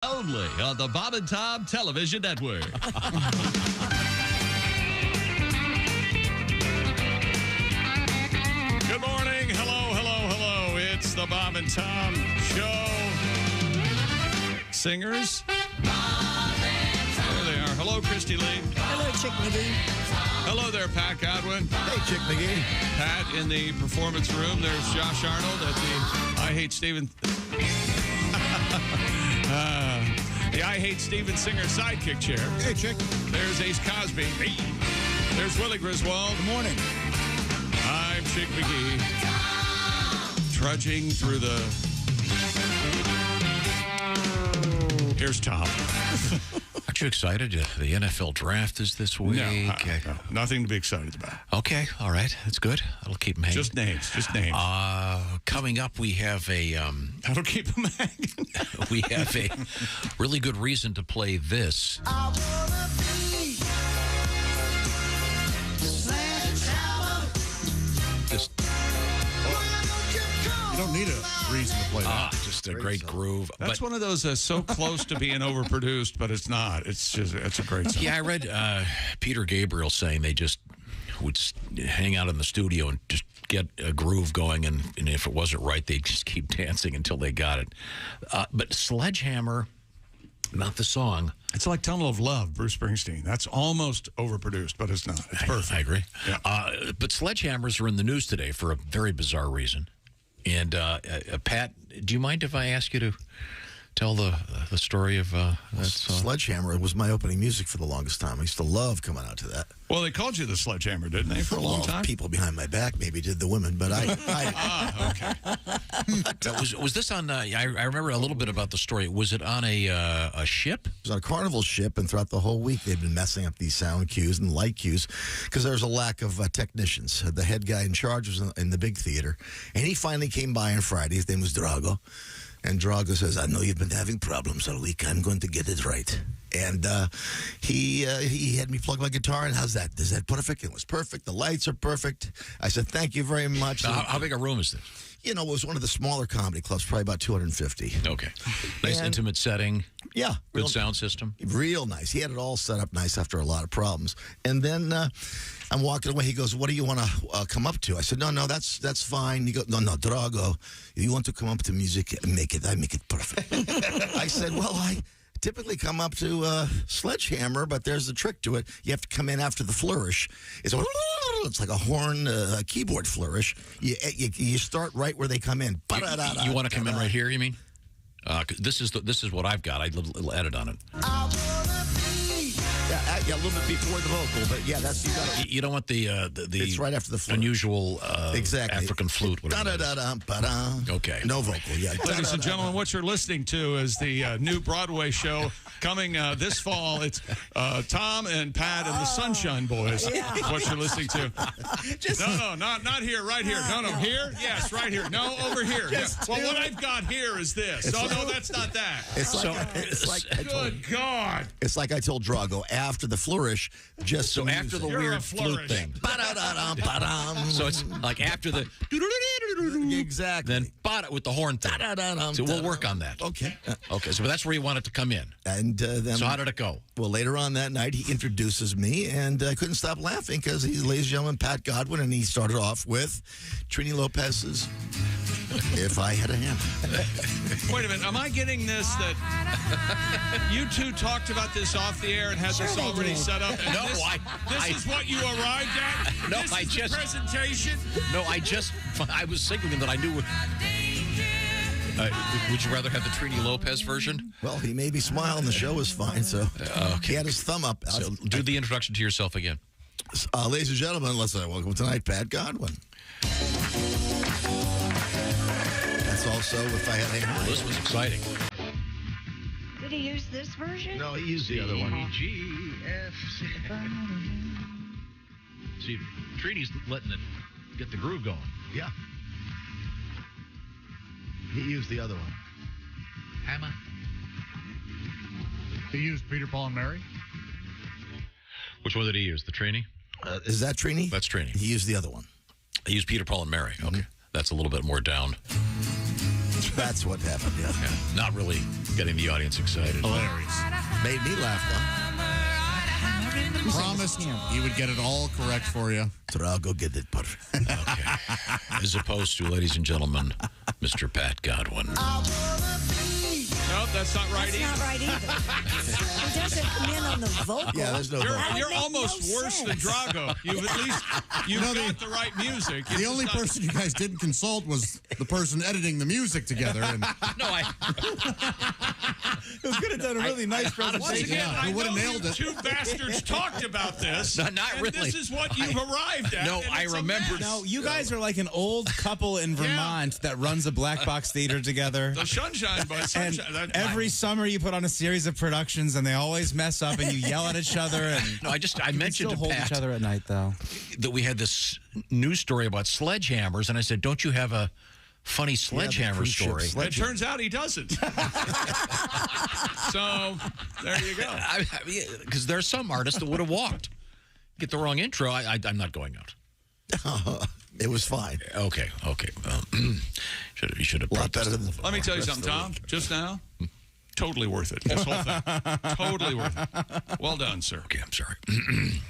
Only on the Bob and Tom Television Network. Good morning. Hello, hello, hello. It's the Bob and Tom Show. Singers. There they are. Hello, Christy Lee. Hello, Chick McGee. Hello there, Pat Godwin. Hey, Chick McGee. Pat in the performance room. There's Josh Arnold at the I Hate Steven. The I Hate Steven Singer sidekick chair. Hey, Chick. There's Ace Cosby. Hey. There's Willie Griswold. Good morning. I'm Chick McGee. Trudging through the... Here's Tom. Aren't you excited? The NFL draft is this week. No, nothing to be excited about. Okay, all right. That's good. That'll keep them hanging. Just names. Coming up, we have a... That'll keep them hanging. we have a really good reason to play this. I wanna be Just, you don't need a reason to play that. just a great groove. That's one of those so close to being overproduced, but it's not. It's a great song. Yeah, I read Peter Gabriel saying they just would hang out in the studio and just get a groove going, and if it wasn't right, they'd just keep dancing until they got it. But Sledgehammer, not the song. It's like Tunnel of Love, Bruce Springsteen. That's almost overproduced, but it's not. It's perfect. I agree. Yeah. But sledgehammers are in the news today for a very bizarre reason. And Pat, do you mind if I ask you to tell the story of that song? Sledgehammer was my opening music for the longest time. I used to love coming out to that. Well, they called you the Sledgehammer, didn't they, for a long time? People behind my back maybe did the women, but I Okay. Was this on? I remember a little bit about the story. Was it on a ship? It was on a Carnival ship, and throughout the whole week, they'd been messing up these sound cues and light cues because there was a lack of technicians. The head guy in charge was in the big theater, and he finally came by on Friday. His name was Drago. And Drago says, I know you've been having problems all week. I'm going to get it right. And he had me plug my guitar in. How's that? Is that perfect? It was perfect. The lights are perfect. I said, thank you very much. Now, how big a room is this? You know, it was one of the smaller comedy clubs, probably about 250. Okay. Nice intimate setting. Yeah. Good sound system. Real nice. He had it all set up nice after a lot of problems. And then I'm walking away. He goes, what do you want to come up to? I said, no, that's fine. He goes, no, Drago, if you want to come up to music, I make it perfect. I said, well, I typically come up to Sledgehammer, but there's a trick to it. You have to come in after the flourish. It's like a horn keyboard flourish. You start right where they come in. You want to come in right here, you mean? This is what I've got. I did a little edit on it. Yeah, a little bit before the vocal, but yeah, that's you don't want the it's right after the flute. Unusual exactly. African flute. Okay. No vocal. Yeah. Ladies and gentlemen, what you're listening to is the new Broadway show coming this fall. It's Tom and Pat and the Sunshine Boys. Yeah. What you're listening to? No, not here. Right here. No, here. Yes, right here. No, over here. Yeah. Well, what I've got here is this. No, that's not that. Good God. It's like I told Drago after the flourish, just so after the weird flute thing. So it's like after the exactly. Then with the horn thing. So we'll work on that. Okay. Okay. So that's where you want it to come in. And then, so how did it go? Well, later on that night, he introduces me, and I couldn't stop laughing because he's, ladies and gentlemen, Pat Godwin, and he started off with Trini Lopez's "If I Had a Hammer." Wait a minute. Am I getting this that you two talked about this off the air and had this already set up? And this is what you arrived at? No, this is the presentation? No, I was signaling that I knew. Would you rather have the Trini Lopez version? Well, he made me smile, and the show was fine, so he had his thumb up. So do the introduction to yourself again. Ladies and gentlemen, let's welcome tonight, Pat Godwin. That's also If I Had a Hammer. Well, this was exciting. Did he use this version? No, he used the other one. See, Trini's letting it get the groove going. Yeah. He used the other one. Hammer. He used Peter, Paul, and Mary. Which one did he use? The Trini? Is that Trini? That's Trini. He used the other one. He used Peter, Paul, and Mary. Okay. That's a little bit more down. That's what happened, yeah. Not really getting the audience excited. Hilarious. Made me laugh, though. Promised he would get it all correct for you. Drago get it perfect. Okay. As opposed to, ladies and gentlemen, Mr. Pat Godwin. No, that's not right That's either. not right either. He doesn't come in on the vocal. Yeah, there's no You're, vocal. you're That would make almost no worse than sense. Drago. You've at least got the right music. The only person you guys didn't consult was the person editing the music together. And No, Who could have done a really nice Once presentation. again, I who would've know nailed you it. two bastards talked about this. Not and really. This is what you've arrived at. No, and I it's a remember- mess. No, you guys are like an old couple in Vermont that runs a black box theater together. The Sunshine Boys. And Sunshine, every summer you put on a series of productions and they always mess up and you yell at each other. And No, I you mentioned still to hold Pat each other at night, though. that we had this news story about sledgehammers, and I said, don't you have a funny sledgehammer cruise ship story? It turns out he doesn't. So there you go. Because there's some artists that would have walked. Get the wrong intro, I'm not going out. It was fine. Okay. Well, you should have A lot brought this better to than the Let me tell you rest of something, the Tom. week. Just now, totally worth it. This whole thing. Totally worth it. Well done, sir. Okay, I'm sorry.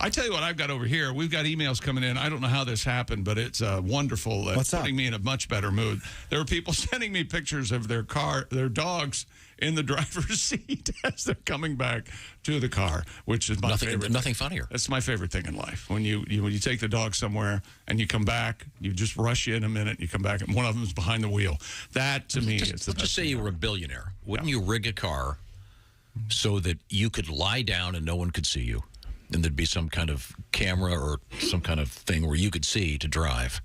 I tell you what I've got over here. We've got emails coming in. I don't know how this happened, but it's wonderful. It's What's up? putting me in a much better mood. There are people sending me pictures of their dogs in the driver's seat as they're coming back to the car, which is my favorite. Nothing funnier. That's my favorite thing in life. When you take the dog somewhere and you come back, you just rush in a minute, you come back, and one of them is behind the wheel. That, to me, is the Let's best. just say you were a billionaire. Wouldn't you rig a car so that you could lie down and no one could see you? And there'd be some kind of camera or some kind of thing where you could see to drive.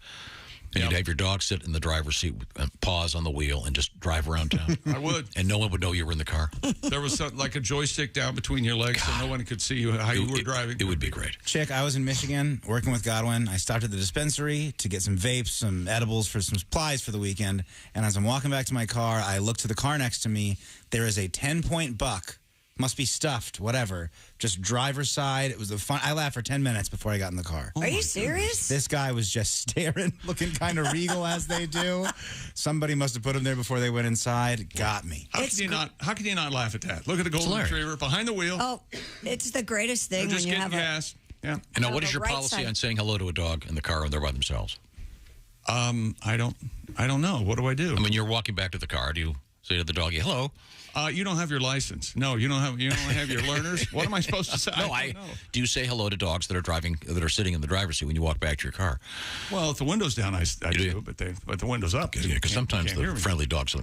And Yep. you'd have your dog sit in the driver's seat, pause on the wheel, and just drive around town. I would. And no one would know you were in the car. There was like a joystick down between your legs, so no one could see you how you were driving. It would be great. Chick, I was in Michigan working with Godwin. I stopped at the dispensary to get some vapes, some edibles for some supplies for the weekend. And as I'm walking back to my car, I look to the car next to me. There is a 10-point buck. Must be stuffed, whatever. Just driver's side. It was the fun. I laughed for 10 minutes before I got in the car. Are you serious? This guy was just staring, looking kind of regal as they do. Somebody must have put him there before they went inside. Got me. How can you not laugh at that? Look at the golden hilarious. retriever behind the wheel. Oh, it's the greatest thing They're when just you getting have gas. Yeah. And now, On what is the your right policy side. on saying hello to a dog in the car when they're by themselves? I don't know. What do I do? I mean, you're walking back to the car. Do you say to the doggy, hello? You don't have your license. No, you don't have your learners. What am I supposed to say? No, I don't know. do you say hello to dogs that are sitting in the driver's seat when you walk back to your car? Well, if the window's down, I do? do, but the window's up. Because sometimes can't hear the me. friendly dogs.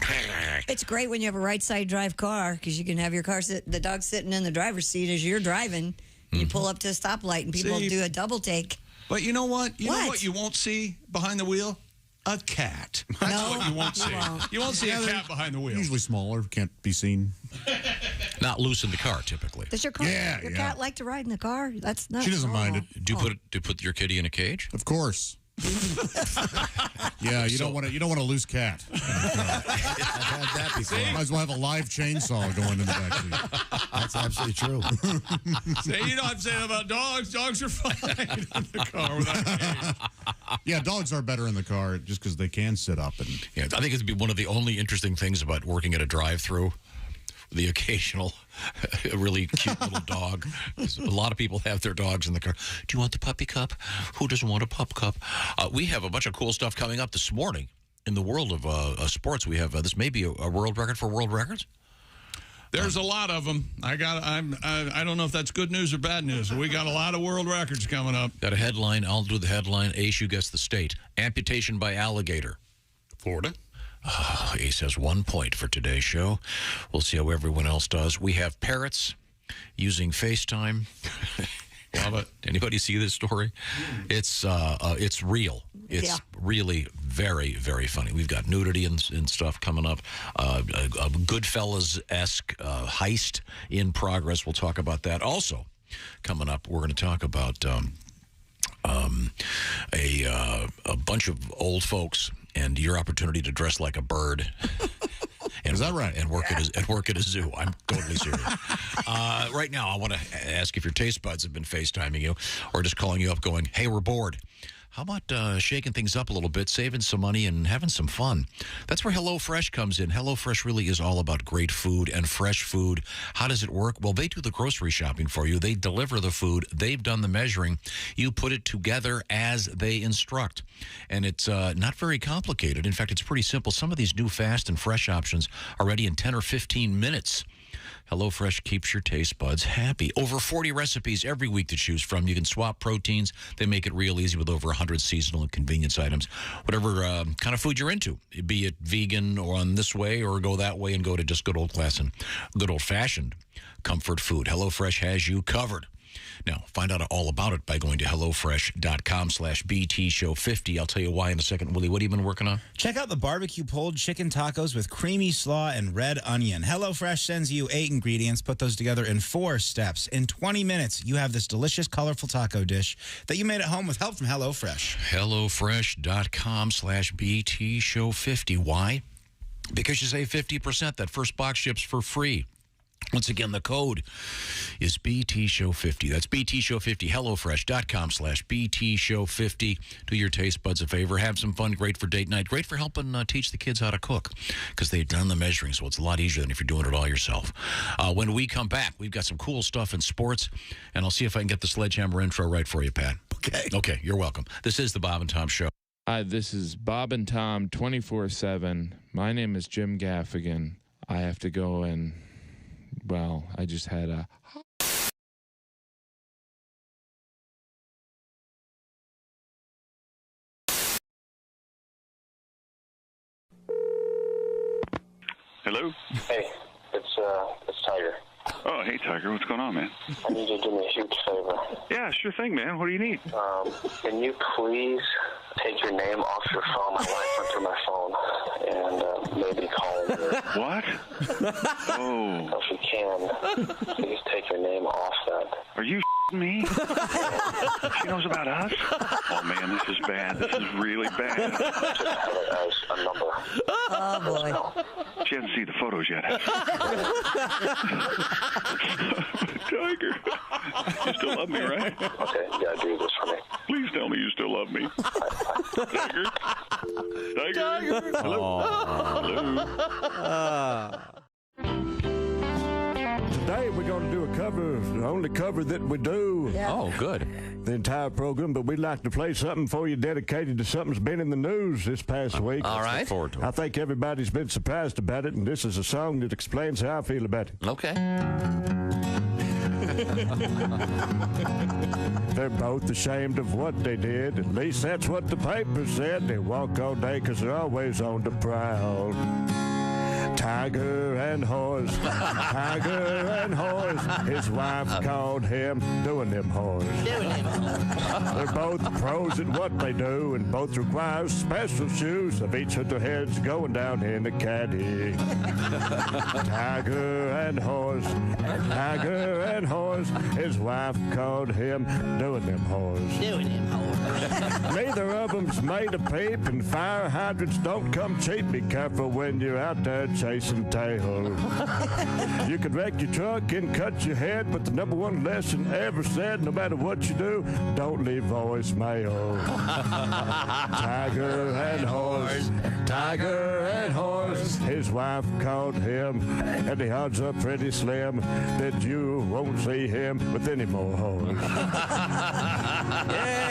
It's great when you have a right side drive car because you can have your the dog sitting in the driver's seat as you're driving. You pull up to a stoplight and people See? do a double take. But you know what? You know What? what you won't see behind the wheel? A cat. That's No, what you won't see. you won't. You won't see a cat behind the wheel. usually smaller, can't be seen. Not loose in the car, typically. Does your Yeah, cat like to ride in the car? That's not. She doesn't mind it. Do you put your kitty in a cage? Of course. Yeah, you don't want a loose cat. I've had that before. Might as well have a live chainsaw going in the backseat. That's absolutely true. See, you know what I'm saying about dogs. Dogs are fine in the car without a cage. Yeah, dogs are better in the car just because they can sit up and. Yeah, I think it'd be one of the only interesting things about working at a drive-through. The occasional really cute little dog. A lot of people have their dogs in the car. Do you want the puppy cup? Who doesn't want a pup cup? We have a bunch of cool stuff coming up this morning in the world of sports. We have this may be a world record for world records. There's a lot of them. I don't know if that's good news or bad news. We got a lot of world records coming up. Got a headline. I'll do the headline. Ace, you guess the state. Amputation by alligator. Florida. Ace has 1 point for today's show. We'll see how everyone else does. We have parrots using FaceTime. Love it. Anybody see this story? It's real. It's really very, very funny. We've got nudity and stuff coming up. A Goodfellas-esque heist in progress. We'll talk about that. Also, coming up, we're going to talk about a bunch of old folks and your opportunity to dress like a bird. Is that right? And work at a zoo. I'm totally serious. Right now, I want to ask if your taste buds have been FaceTiming you or just calling you up going, hey, we're bored. How about shaking things up a little bit, saving some money, and having some fun? That's where HelloFresh comes in. HelloFresh really is all about great food and fresh food. How does it work? Well, they do the grocery shopping for you. They deliver the food. They've done the measuring. You put it together as they instruct. And it's not very complicated. In fact, it's pretty simple. Some of these new fast and fresh options are ready in 10 or 15 minutes. HelloFresh keeps your taste buds happy. Over 40 recipes every week to choose from. You can swap proteins. They make it real easy with over 100 seasonal and convenience items. Whatever kind of food you're into, be it vegan or on this way or go that way and go to just good old-fashioned comfort food. HelloFresh has you covered. Now, find out all about it by going to HelloFresh.com/BTShow50. I'll tell you why in a second. Willie, what have you been working on? Check out the barbecue pulled chicken tacos with creamy slaw and red onion. HelloFresh sends you 8 ingredients. Put those together in 4 steps. In 20 minutes, you have this delicious, colorful taco dish that you made at home with help from HelloFresh. HelloFresh.com/BTShow50. Why? Because you save 50%. That first box ships for free. Once again, the code is BTShow50. That's BTShow50. HelloFresh.com/BTShow50. Do your taste buds a favor. Have some fun. Great for date night. Great for helping teach the kids how to cook because they've done the measuring, so it's a lot easier than if you're doing it all yourself. When we come back, we've got some cool stuff in sports, and I'll see if I can get the Sledgehammer intro right for you, Pat. Okay, you're welcome. This is the Bob and Tom Show. Hi, this is Bob and Tom 24/7. My name is Jim Gaffigan. I have to go and... Well, I just had a... Hello? Hey, it's Tiger. Oh, hey, Tiger. What's going on, man? I need you to do me a huge favor. Yeah, sure thing, man. What do you need? Can you please take your name off your phone? My wife went through my phone and maybe call me. What? Oh. So if you can, please take your name off that. Are you me? She knows about us? Oh, man, this is bad. This is really bad. Just have it as a number. Oh, boy. She hasn't seen the photos yet. Tiger. You still love me, right? Okay, you gotta do this for me. Please tell me you still love me. Tiger? Tiger? Hello? Hello? Today we're going to do a cover, the only cover that we do. Yeah. Oh, good. The entire program, but we'd like to play something for you dedicated to something that's been in the news this past week. All right. Look forward to it. I think everybody's been surprised about it, and this is a song that explains how I feel about it. Okay. They're both ashamed of what they did. At least that's what the paper said. They walk all day because they're always on the prowl. Tiger and horse, tiger and horse. His wife called him doing them horse. They're both pros at what they do, and both require special shoes. Of each with their heads going down in the caddy. Tiger and horse, tiger and horse. His wife called him doing them horse. Neither of them's made a peep, and fire hydrants don't come cheap. Be careful when you're out there chasing tail. You could wreck your truck and cut your head, but the #1 lesson ever said, no matter what you do, don't leave voicemail. Tiger and horse, tiger and horse. His wife called him, and the odds are pretty slim that you won't see him with any more horse. Yay!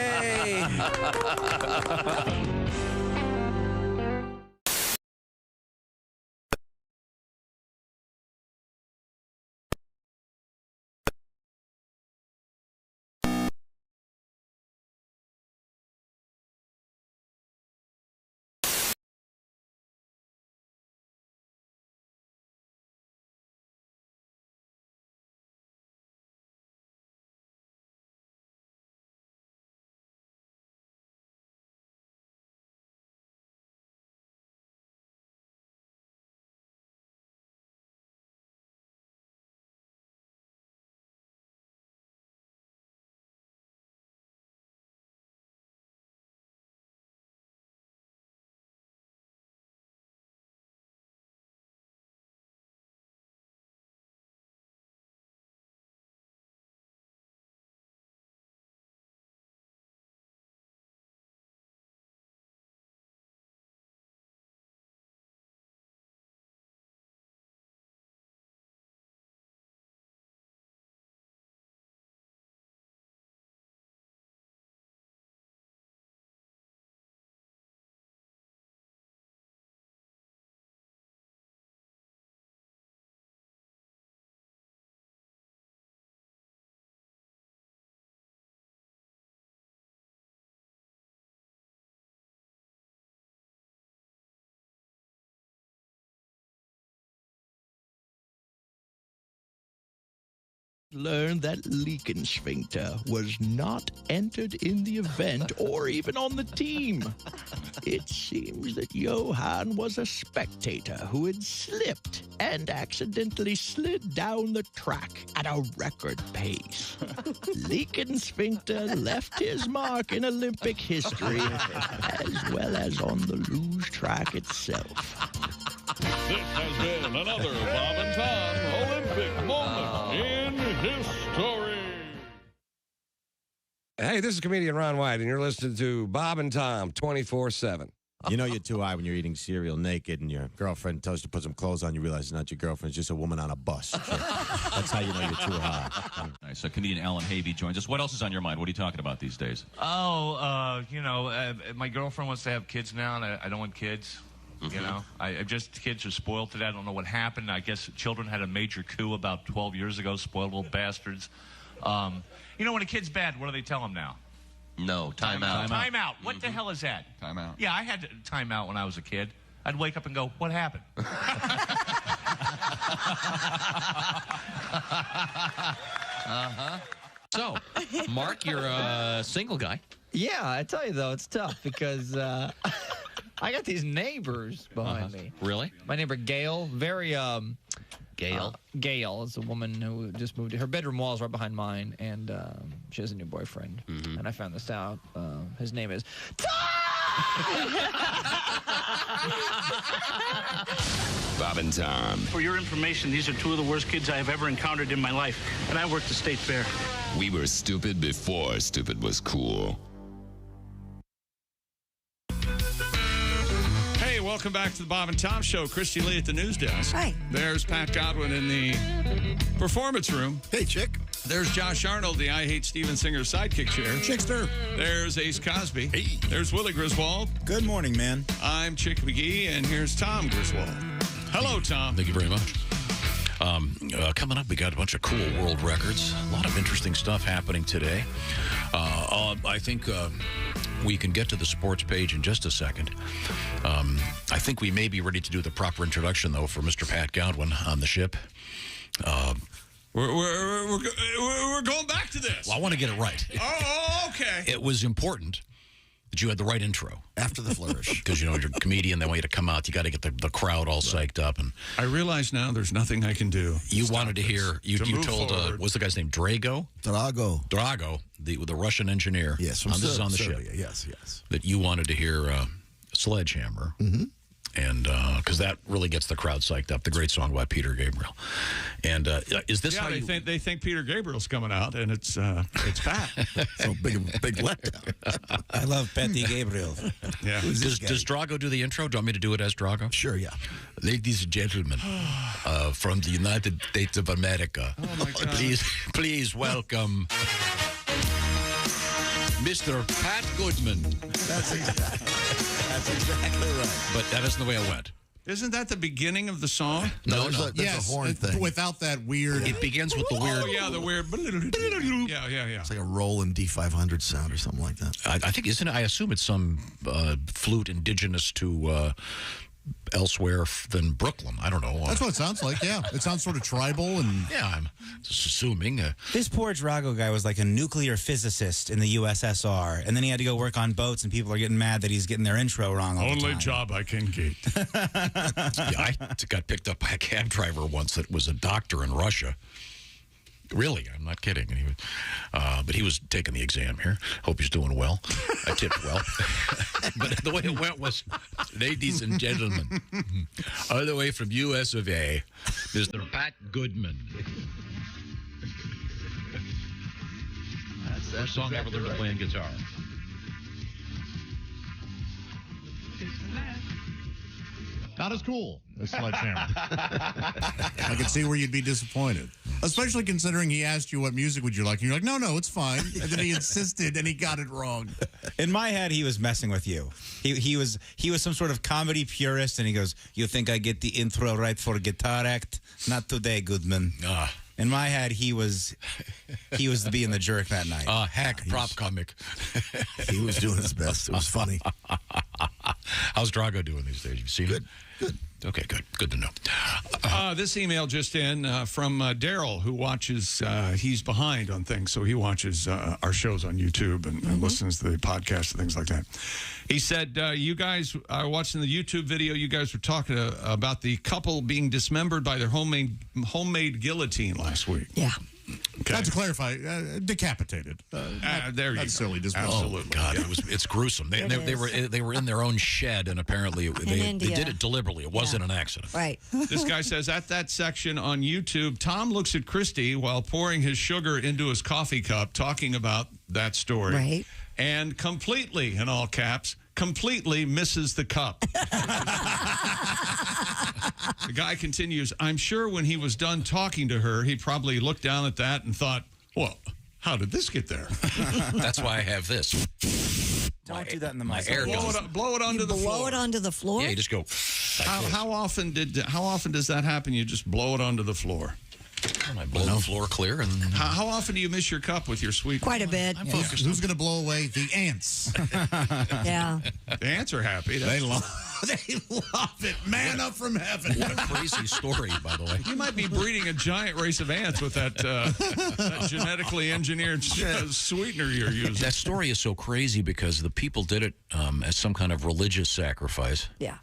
learned that Leakin Sphincter was not entered in the event or even on the team. It seems that Johan was a spectator who had slipped and accidentally slid down the track at a record pace. Leakin Sphincter left his mark in Olympic history as well as on the luge track itself. This has been another Bob and Tom Olympic moment in history. Hey, this is comedian Ron White, and you're listening to Bob and Tom 24/7. You know you're too high when you're eating cereal naked and your girlfriend tells you to put some clothes on. You realize it's not your girlfriend. It's just a woman on a bus. So that's how you know you're too high. Nice. So comedian Alan Havey joins us. What else is on your mind? What are you talking about these days? My girlfriend wants to have kids now, and I don't want kids. You know, kids are spoiled today. I don't know what happened. I guess children had a major coup about 12 years ago, spoiled little bastards. When a kid's bad, what do they tell them now? No, time out. Time out. What the hell is that? Time out. Yeah, I had time out when I was a kid. I'd wake up and go, what happened? So, Mark, you're a single guy. Yeah, I tell you, though, it's tough because I got these neighbors behind me. Really? My neighbor, Gail, very... Gail? Gail is a woman who just moved. Her bedroom wall is right behind mine, and she has a new boyfriend. Mm-hmm. And I found this out. His name is... Bob and Tom. For your information, these are two of the worst kids I have ever encountered in my life, and I worked the state fair. We were stupid before stupid was cool. Hey, welcome back to the Bob and Tom Show. Christy Lee at the news desk. Hi. There's Pat Godwin in the performance room. Hey, chick. There's Josh Arnold, the I Hate Steven Singer sidekick chair. Chickster. There's Ace Cosby. Hey. There's Willie Griswold. Good morning, man. I'm Chick McGee, and here's Tom Griswold. Hello, Tom. Thank you very much. Coming up, we got a bunch of cool world records. A lot of interesting stuff happening today. I think we can get to the sports page in just a second. I think we may be ready to do the proper introduction, though, for Mr. Pat Godwin on the ship. We're going back to this. Well, I want to get it right. Oh, okay. It was important that you had the right intro. After the flourish. Because, you're a comedian. They want you to come out. You got to get the crowd all psyched up. And I realize now there's nothing I can do. You wanted to hear, you told, what's the guy's name? Drago, the Russian engineer. Yes, this is on the ship. Yes. That you wanted to hear Sledgehammer. Mm-hmm. And because that really gets the crowd psyched up. The great song by Peter Gabriel. And is this how they think Peter Gabriel's coming out, and it's Pat. So big letdown. I love Petty Gabriel. Yeah. Does Drago do the intro? Do you want me to do it as Drago? Sure, yeah. Ladies and gentlemen, from the United States of America, please welcome Mr. Pat Goodman. That's exactly right. But that isn't the way it went. Isn't that the beginning of the song? No. There's a horn thing. Without that weird... It begins with the weird... Oh, yeah, the weird... Yeah. It's like a Roland D500 sound or something like that. I think, isn't it? I assume it's some flute indigenous to... elsewhere than Brooklyn. I don't know. That's what it sounds like, yeah. It sounds sort of tribal and... Yeah, I'm just assuming. This poor Drago guy was like a nuclear physicist in the USSR, and then he had to go work on boats, and people are getting mad that he's getting their intro wrong all the time. Only job I can get. I got picked up by a cab driver once that was a doctor in Russia. Really, I'm not kidding. And but he was taking the exam here. Hope he's doing well. I tipped well. But the way it went was, ladies and gentlemen, all the way from US of A, Mr. Pat Goodman. That's the first song I ever learned to play on guitar. Not as cool as Sledgehammer. I can see where you'd be disappointed. Especially considering he asked you what music would you like. And you're like, no, it's fine. And then he insisted and he got it wrong. In my head, he was messing with you. He was some sort of comedy purist, and he goes, "You think I get the intro right for Guitar Act? Not today, Goodman." In my head, he was the being the jerk that night. Hack prop comic. He was doing his best. It was funny. How's Drago doing these days? You seen Good. Okay, good. Good to know. This email just in from Daryl, who watches, he's behind on things, so he watches our shows on YouTube and listens to the podcast and things like that. He said, you guys are watching the YouTube video. You guys were talking about the couple being dismembered by their homemade guillotine last week. Yeah. Okay. Not to clarify, decapitated. There you go. Silly dismembered. Oh God, it's gruesome. They were in their own shed, and apparently they did it deliberately. It wasn't an accident. Right. This guy says at that section on YouTube, Tom looks at Christy while pouring his sugar into his coffee cup, talking about that story, right? And completely, in all caps, completely misses the cup. The guy continues, I'm sure when he was done talking to her, he probably looked down at that and thought, well, how did this get there? That's why I have this. Don't do that in the mic. Blow it onto the floor. Blow it onto the floor? Yeah, you just go. How often does that happen? You just blow it onto the floor. I blow the floor clear. And how often do you miss your cup with your sweet? Quite a bit. I'm focused. Who's going to blow away the ants? Yeah. The ants are happy. They love it. Manna from heaven. What a crazy story, by the way. You might be breeding a giant race of ants with that genetically engineered sweetener you're using. That story is so crazy because the people did it as some kind of religious sacrifice. Yeah.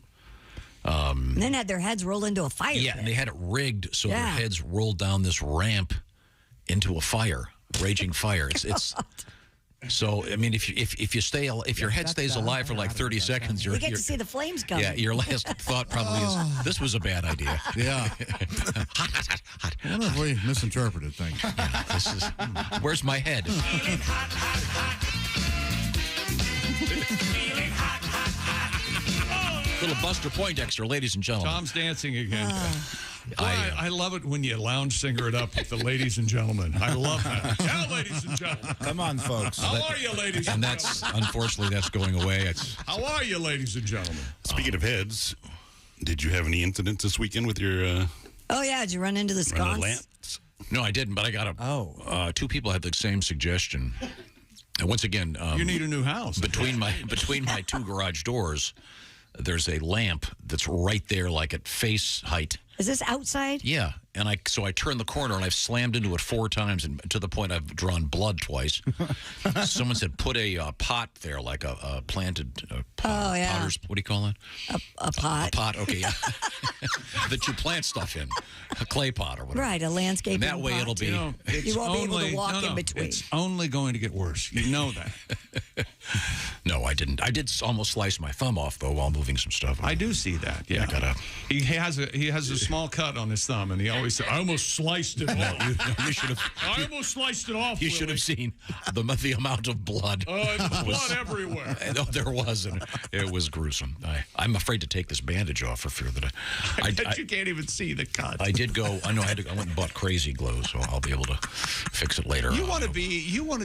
And then had their heads roll into a fire Yeah, pit. and they had it rigged so their heads rolled down this ramp into a fire, raging fire. It's so. I mean, if your head stays alive for like 30 seconds, you get to see the flames coming. Yeah, your last thought probably is this was a bad idea. Yeah. I wonder if we misinterpreted things. Yeah, this is where's my head? Little Buster Poindexter, ladies and gentlemen. Tom's dancing again. I love it when you lounge singer it up with the ladies and gentlemen. I love that. Yeah, ladies and gentlemen. Come on, folks. How are you, ladies and gentlemen? Unfortunately, that's going away. How are you, ladies and gentlemen? Speaking of heads, did you have any incidents this weekend with your... Oh, yeah. Did you run into the sconce? No, I didn't, but I got two people had the same suggestion. And once again... you need a new house. Between my two garage doors, there's a lamp that's right there, like at face height. Is this outside? Yeah, and so I turned the corner and I've slammed into it 4 times, and to the point I've drawn blood twice. Someone said put a pot there, like a planted pot. Oh, yeah. Potter's, what do you call it? A pot. A pot, okay. Yeah. That you plant stuff in, a clay pot or whatever. Right, a landscaping And that way pot. it'll be. You won't be able to walk in between. It's only going to get worse. You know that. No, I didn't. I did almost slice my thumb off though while moving some stuff. I do see that. Yeah, he has a small cut on his thumb, and he always said, "I almost sliced it off." You should have. I almost sliced it off. You should have seen the amount of blood. Blood everywhere. No, there was, and it was gruesome. I'm afraid to take this bandage off for fear that I bet you can't even see the cut. I did go. I know. I went and bought crazy glue, so I'll be able to fix it later. You wanted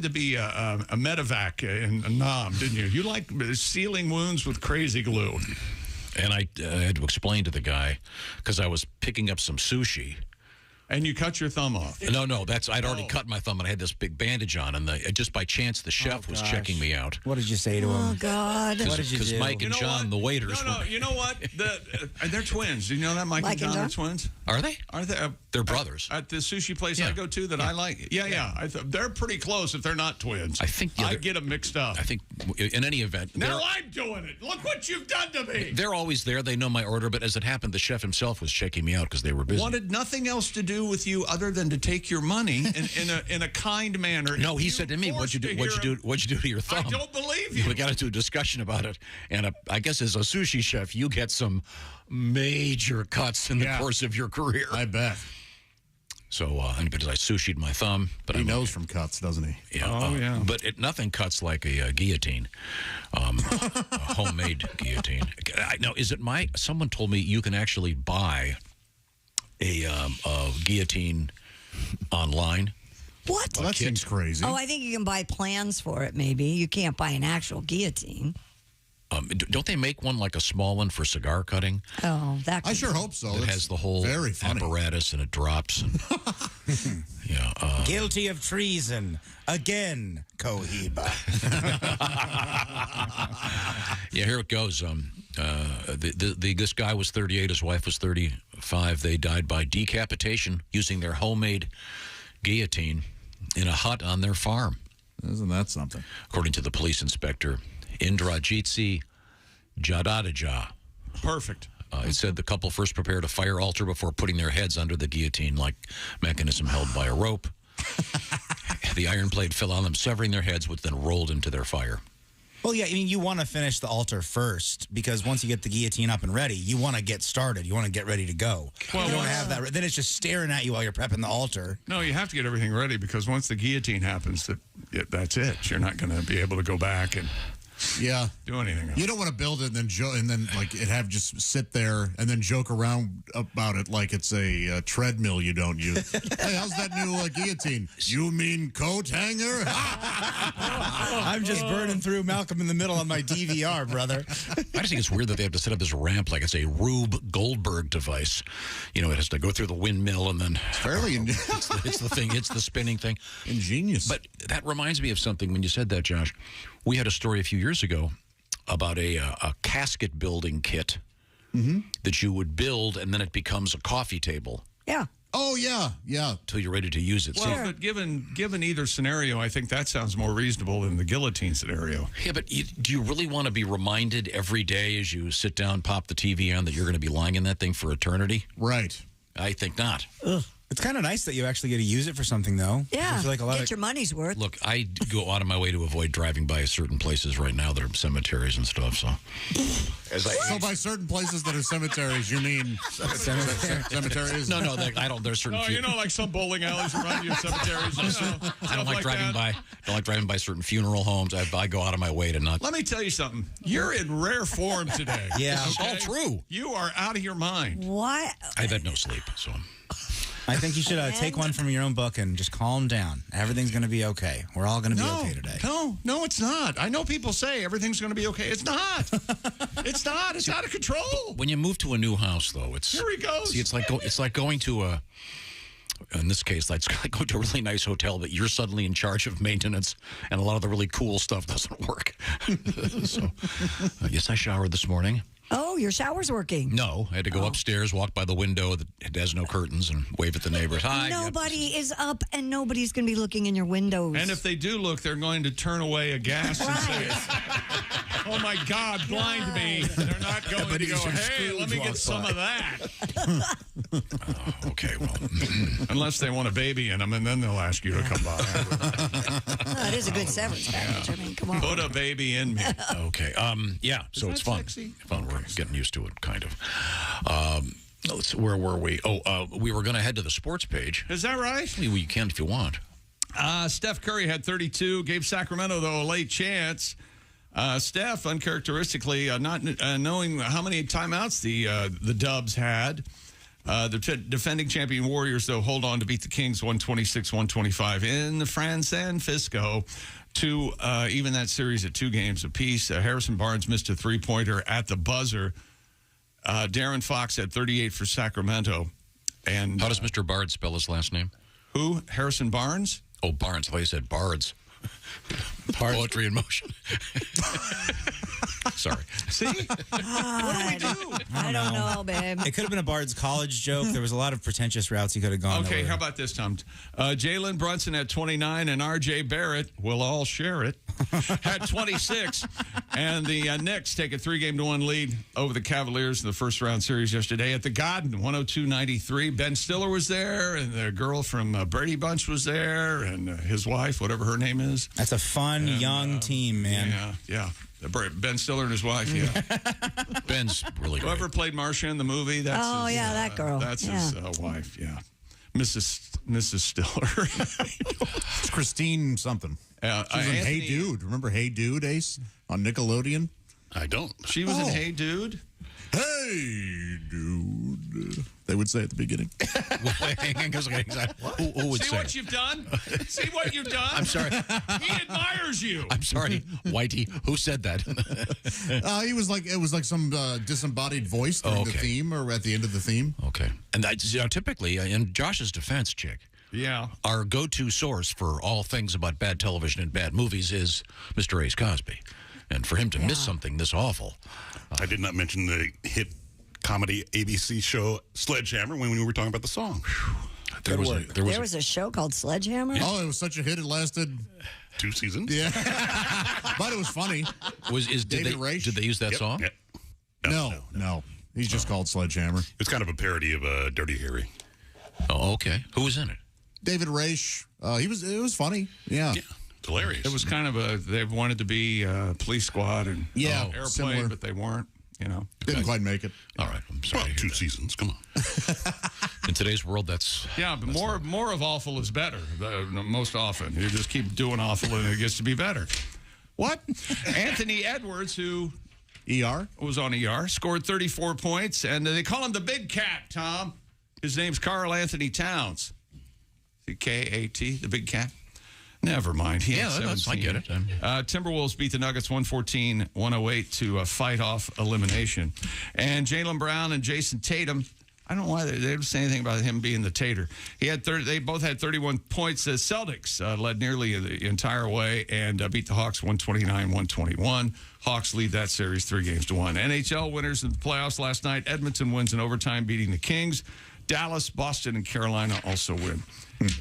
to be a medevac in Nam, didn't you? You like sealing wounds with crazy glue. And I had to explain to the guy because I was picking up some sushi. And you cut your thumb off? No, I'd already cut my thumb, and I had this big bandage on, and just by chance, the chef was checking me out. What did you say to him? Oh, God. What did you do? Because Mike and John, the waiters. No, you know what? They're twins. Do you know that Mike and John are twins? Are they? Are they? They're brothers. At the sushi place I go to that I like. Yeah. They're pretty close if they're not twins. I think I get them mixed up. I think in any event. Now I'm doing it. Look what you've done to me. They're always there. They know my order, but as it happened, the chef himself was checking me out because they were busy. Wanted nothing else to do with you other than to take your money in a kind manner. No, he said to me, "What'd you do to your thumb?" I don't believe you. We got into a discussion about it, and I guess as a sushi chef, you get some major cuts in the course of your career. I bet. So, because I sushi'd my thumb, but he knows from cuts, doesn't he? Yeah. But nothing cuts like a guillotine, a homemade guillotine. Now, is it someone told me you can actually buy a guillotine online. What? Well, that seems crazy. Oh, I think you can buy plans for it, maybe. You can't buy an actual guillotine. Don't they make one, like a small one for cigar cutting? Oh, that. I sure hope so. It has the whole apparatus and it drops. And, Guilty of treason again, Cohiba. Yeah, here it goes. This guy was 38. His wife was 35. They died by decapitation using their homemade guillotine in a hut on their farm. Isn't that something? According to the police inspector, Indrajitsi Jadadaja. Perfect. It said the couple first prepared a fire altar before putting their heads under the guillotine-like mechanism held by a rope. The iron blade fell on them, severing their heads, which then rolled into their fire. Well, yeah, I mean, you want to finish the altar first because once you get the guillotine up and ready, you want to get started. You want to get ready to go. Well, you don't have that. Then it's just staring at you while you're prepping the altar. No, you have to get everything ready because once the guillotine happens, that's it. You're not going to be able to go back and do anything else. You don't want to build it and then like it have just sit there and then joke around about it like it's a treadmill you don't use. Hey, how's that new guillotine? You mean coat hanger? I'm just burning through Malcolm in the Middle on my DVR, brother. I just think it's weird that they have to set up this ramp like it's a Rube Goldberg device. You know, it has to go through the windmill and then it's fairly it's the thing, it's the spinning thing. Ingenious. But that reminds me of something when you said that, Josh. We had a story a few years ago about a casket building kit that you would build, and then it becomes a coffee table. Yeah. Oh, yeah. Until you're ready to use it. Well, but given either scenario, I think that sounds more reasonable than the guillotine scenario. Yeah, but do you really want to be reminded every day as you sit down, pop the TV on, that you're going to be lying in that thing for eternity? Right. I think not. Ugh. It's kind of nice that you actually get to use it for something, though. Yeah, I feel like get your money's worth. Look, I go out of my way to avoid driving by certain places right now that are cemeteries and stuff. So, so by certain places that are cemeteries, you mean cemeteries? No, I don't. There's certain. No, you know, like some bowling alleys around your cemeteries. I don't like driving by. Don't like driving by certain funeral homes. I go out of my way to not. Let me tell you something. You're in rare form today. Yeah, it's all true. You are out of your mind. What? I've had no sleep, so. I think you should take one from your own book and just calm down. Everything's going to be okay. We're all going to be okay today. No, it's not. I know people say everything's going to be okay. It's not. It's not. It's out of control. When you move to a new house, though, it's here he goes. See, it's like going to a. In this case, it's like going to a really nice hotel that you're suddenly in charge of maintenance, and a lot of the really cool stuff doesn't work. So, yes, I showered this morning. Oh, your shower's working. No, I had to go upstairs, walk by the window that has no curtains, and wave at the neighbors. Hi. Nobody is up, and nobody's going to be looking in your windows. And if they do look, they're going to turn away a gas and say, "Oh my God, blind me!" They're not going to go, "Hey, let me get some of that." Okay, well, unless they want a baby in them, and then they'll ask you to come by. Oh, it is a good severance package. I mean, come on. Put a baby in me. Okay. Yeah. So it's fun. Sexy? Fun. We're getting used to it, kind of. Where were we? We were going to head to the sports page. Is that right? Well, you can if you want. Steph Curry had 32, gave Sacramento, though, a late chance. Steph, uncharacteristically, not knowing how many timeouts the Dubs had. The defending champion Warriors, though, hold on to beat the Kings 126-125 in San Francisco to even that series at 2 games apiece. Harrison Barnes missed a three-pointer at the buzzer. Darren Fox had 38 for Sacramento. And how does Mr. Bard spell his last name? Who? Harrison Barnes? Oh, Barnes. I thought you said Bards. Poetry in motion. Sorry. See? What do we do? I don't know, babe. It could have been a Bard's College joke. There was a lot of pretentious routes he could have gone. Okay, how about this, Tom? Jalen Brunson at 29 and R.J. Barrett, we'll all share it, had 26. And the Knicks take a 3-1 lead over the Cavaliers in the first-round series yesterday at the Garden, 102-93. Ben Stiller was there, and the girl from Brady Bunch was there, and his wife, whatever her name is. That's a fun, young team, man. Yeah. Ben Stiller and his wife, yeah. Ben's really great. Whoever played Marcia in the movie, that's that girl. That's his wife, yeah. Mrs. Stiller. It's Christine something. She was in Hey Dude. Remember Hey Dude, Ace? On Nickelodeon? I don't. She was in Hey Dude? Hey Dude. They would say at the beginning. Who would See say what you've done? See what you've done? I'm sorry. He admires you. I'm sorry, Whitey. Who said that? It was like some disembodied voice during the theme or at the end of the theme. Okay. And that's, typically, in Josh's defense, Chick, our go-to source for all things about bad television and bad movies is Mr. Ace Cosby. And for him to miss something this awful. I did not mention the hit comedy ABC show Sledgehammer when we were talking about the song. There was a show called Sledgehammer? Oh, it was such a hit. It lasted 2 seasons. Yeah. But it was funny. Did David Raish? Did they use that Yep. song? Yeah. No. He's just called Sledgehammer. It's kind of a parody of Dirty Harry. Oh, okay. Who was in it? David Raish. It was funny. Yeah. It's hilarious. It was kind of they wanted to be Police Squad and Airplane, similar. but they weren't. Didn't quite make it. All right. I'm sorry. Well, 2 seasons. Come on. In today's world, that's but more of awful is better. Most often, you just keep doing awful and it gets to be better. What? Anthony Edwards, who was on ER, scored 34 points, and they call him the Big Cat. Tom, his name's Carl Anthony Towns. K-A-T, the Big Cat. Never mind. He had 17. I get it. Timberwolves beat the Nuggets 114-108 to fight off elimination. And Jaylen Brown and Jason Tatum, I don't know why they didn't say anything about him being the tater. They both had 31 points. The Celtics led nearly the entire way and beat the Hawks 129-121. Hawks lead that series 3-1. NHL winners in the playoffs last night. Edmonton wins in overtime, beating the Kings. Dallas, Boston, and Carolina also win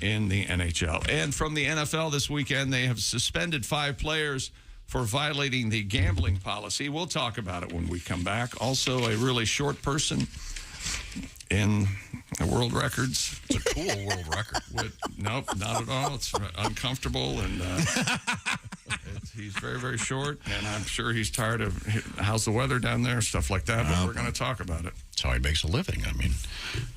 in the NHL. And from the NFL this weekend, they have suspended 5 players for violating the gambling policy. We'll talk about it when we come back. Also, a really short person in the world records. It's a cool world record. Nope, not at all. It's uncomfortable, and he's very, very short, and I'm sure he's tired of how's the weather down there, stuff like that, but we're going to talk about it. That's how he makes a living. I mean,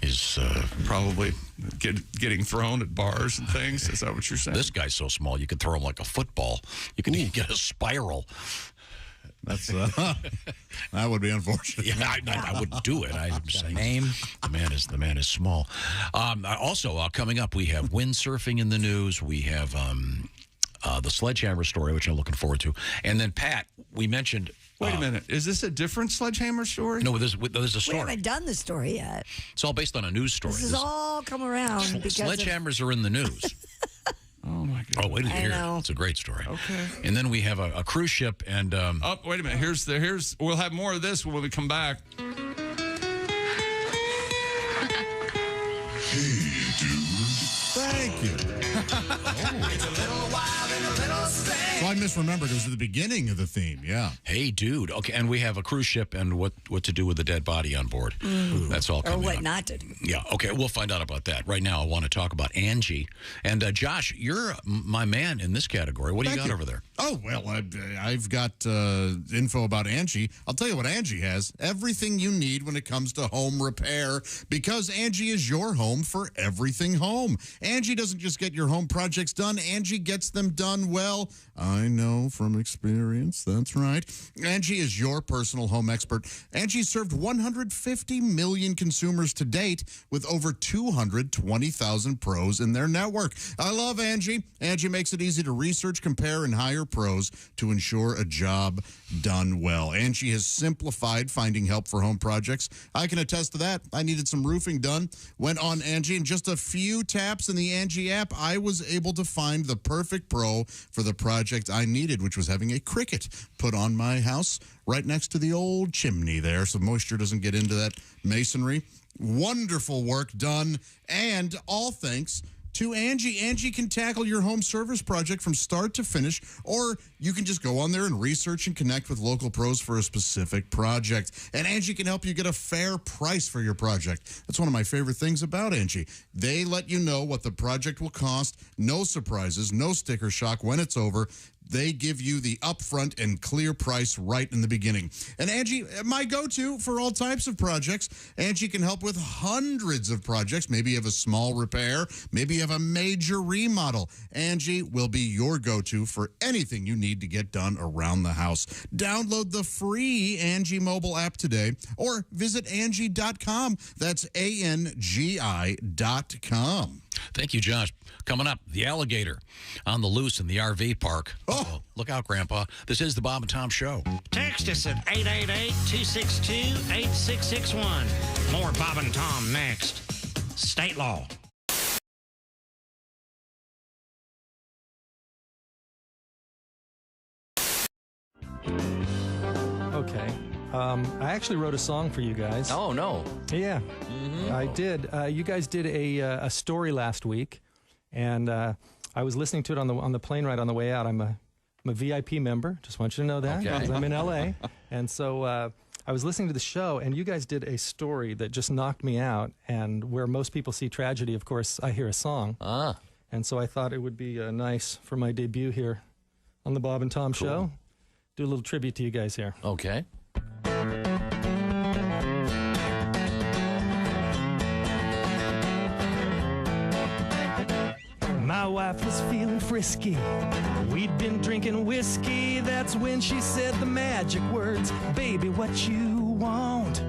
he's probably getting thrown at bars and things. Is that what you're saying? This guy's so small, you could throw him like a football. You could get a spiral. That's that would be unfortunate. Yeah, I wouldn't do it. I'm saying the man is small. Also, coming up, we have windsurfing in the news. We have the Sledgehammer story, which I'm looking forward to, and then Pat, we mentioned. Wait a minute. Is this a different Sledgehammer story? No, there's a story. We haven't done the story yet. It's all based on a news story. This has all come around. Sledgehammers are in the news. Oh, my God. Oh, wait a minute. It's a great story. Okay. And then we have a cruise ship and... oh, wait a minute. We'll have more of this when we come back. Hey, dude. Thank you. It's a little wild and a little strange. So I misremembered. It was at the beginning of the theme, yeah. Hey, dude. Okay, and we have a cruise ship and what to do with the dead body on board. That's all coming Or what up. not to do. Yeah, okay, we'll find out about that. Right now, I want to talk about Angie. And, Josh, you're my man in this category. What do you got over there? Oh, well, I've got info about Angie. I'll tell you what Angie has. Everything you need when it comes to home repair, because Angie is your home for everything home. Angie doesn't just get your home projects done. Angie gets them done well. I know from experience. That's right. Angie is your personal home expert. Angie served 150 million consumers to date with over 220,000 pros in their network. I love Angie. Angie makes it easy to research, compare, and hire pros to ensure a job done well. Angie has simplified finding help for home projects. I can attest to that. I needed some roofing done. Went on Angie. In just a few taps in the Angie app, I was able to find the perfect pro for the project I needed, which was having a cricket put on my house right next to the old chimney there so moisture doesn't get into that masonry. Wonderful work done, and all thanks to Angie. Angie can tackle your home service project from start to finish, or you can just go on there and research and connect with local pros for a specific project. And Angie can help you get a fair price for your project. That's one of my favorite things about Angie. They let you know what the project will cost, no surprises, no sticker shock when it's over. They give you the upfront and clear price right in the beginning. And Angie, my go-to for all types of projects. Angie can help with hundreds of projects. Maybe you have a small repair. Maybe you have a major remodel. Angie will be your go-to for anything you need to get done around the house. Download the free Angie mobile app today or visit Angie.com. That's ANGI.com. Thank you, Josh. Coming up, the alligator on the loose in the RV park. Oh, look out, Grandpa. This is the Bob and Tom Show. Text us at 888-262-8661. More Bob and Tom next. State law. Okay. I actually wrote a song for you guys. Oh, no. Yeah, I did. You guys did a story last week, and I was listening to it on the plane ride on the way out. I'm a VIP member. Just want you to know that, because I'm in LA. And so I was listening to the show, and you guys did a story that just knocked me out. And where most people see tragedy, of course, I hear a song. And so I thought it would be nice for my debut here on the Bob and Tom Show. Do a little tribute to you guys here. Okay. My wife was feeling frisky. We'd been drinking whiskey. That's when she said the magic words, "Baby, what you want?"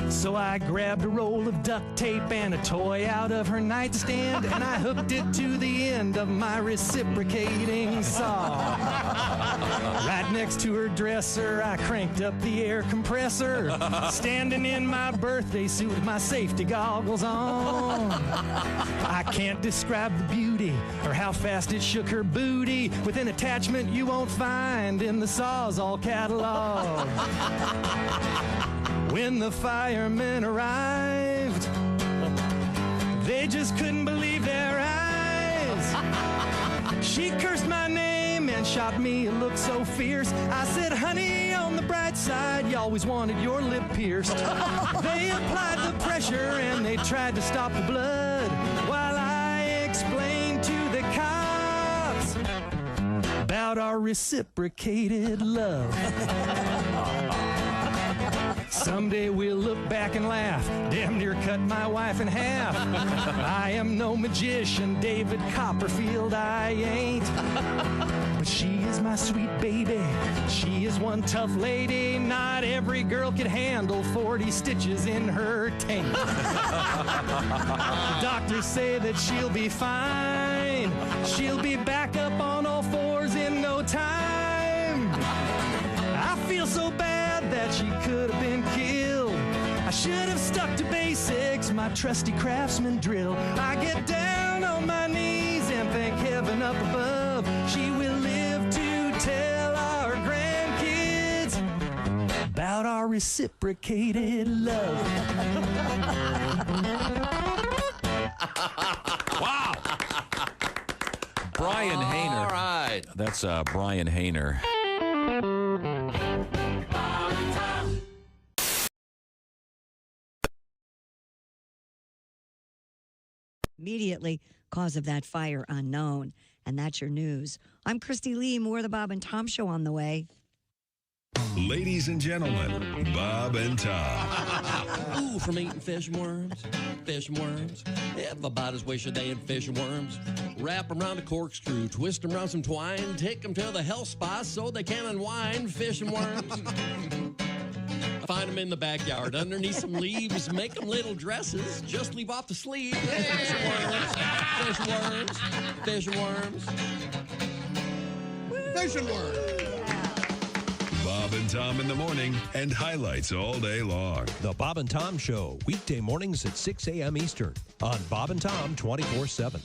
So I grabbed a roll of duct tape and a toy out of her nightstand, and I hooked it to the end of my reciprocating saw. Right next to her dresser, I cranked up the air compressor, standing in my birthday suit with my safety goggles on. I can't describe the beauty or how fast it shook her booty with an attachment you won't find in the Sawzall catalog. When the firemen arrived, they just couldn't believe their eyes. She cursed my name and shot me a look so fierce. I said, "Honey, on the bright side, you always wanted your lip pierced." They applied the pressure and they tried to stop the blood while I explained to the cops about our reciprocated love. Someday we'll look back and laugh. Damn near cut my wife in half. I am no magician, David Copperfield, I ain't. But she is my sweet baby. She is one tough lady. Not every girl could handle 40 stitches in her tank. The doctors say that she'll be fine. She'll be back up on all fours in no time. I feel so bad that she could have been killed. I should have stuck to basics, my trusty craftsman drill. I get down on my knees and thank heaven up above. She will live to tell our grandkids about our reciprocated love. Wow. Brian Hayner. All right. That's Brian Hayner. Immediately, cause of that fire unknown. And that's your news. I'm Christy Lee. More of the Bob and Tom Show on the way. Ladies and gentlemen, Bob and Tom. Ooh, from eating fish and worms, fish and worms. Everybody's wishing they had fish and worms. Wrap them around a corkscrew, twist them around some twine, take them to the health spa so they can unwind. Fish and worms. Find them in the backyard underneath some leaves. Make them little dresses. Just leave off the sleeve. Fish and worms. Fish and worms. Fish and worms. Fish and worms. Bob and Tom in the morning and highlights all day long. The Bob and Tom Show, weekday mornings at 6 a.m. Eastern on Bob and Tom 24/7.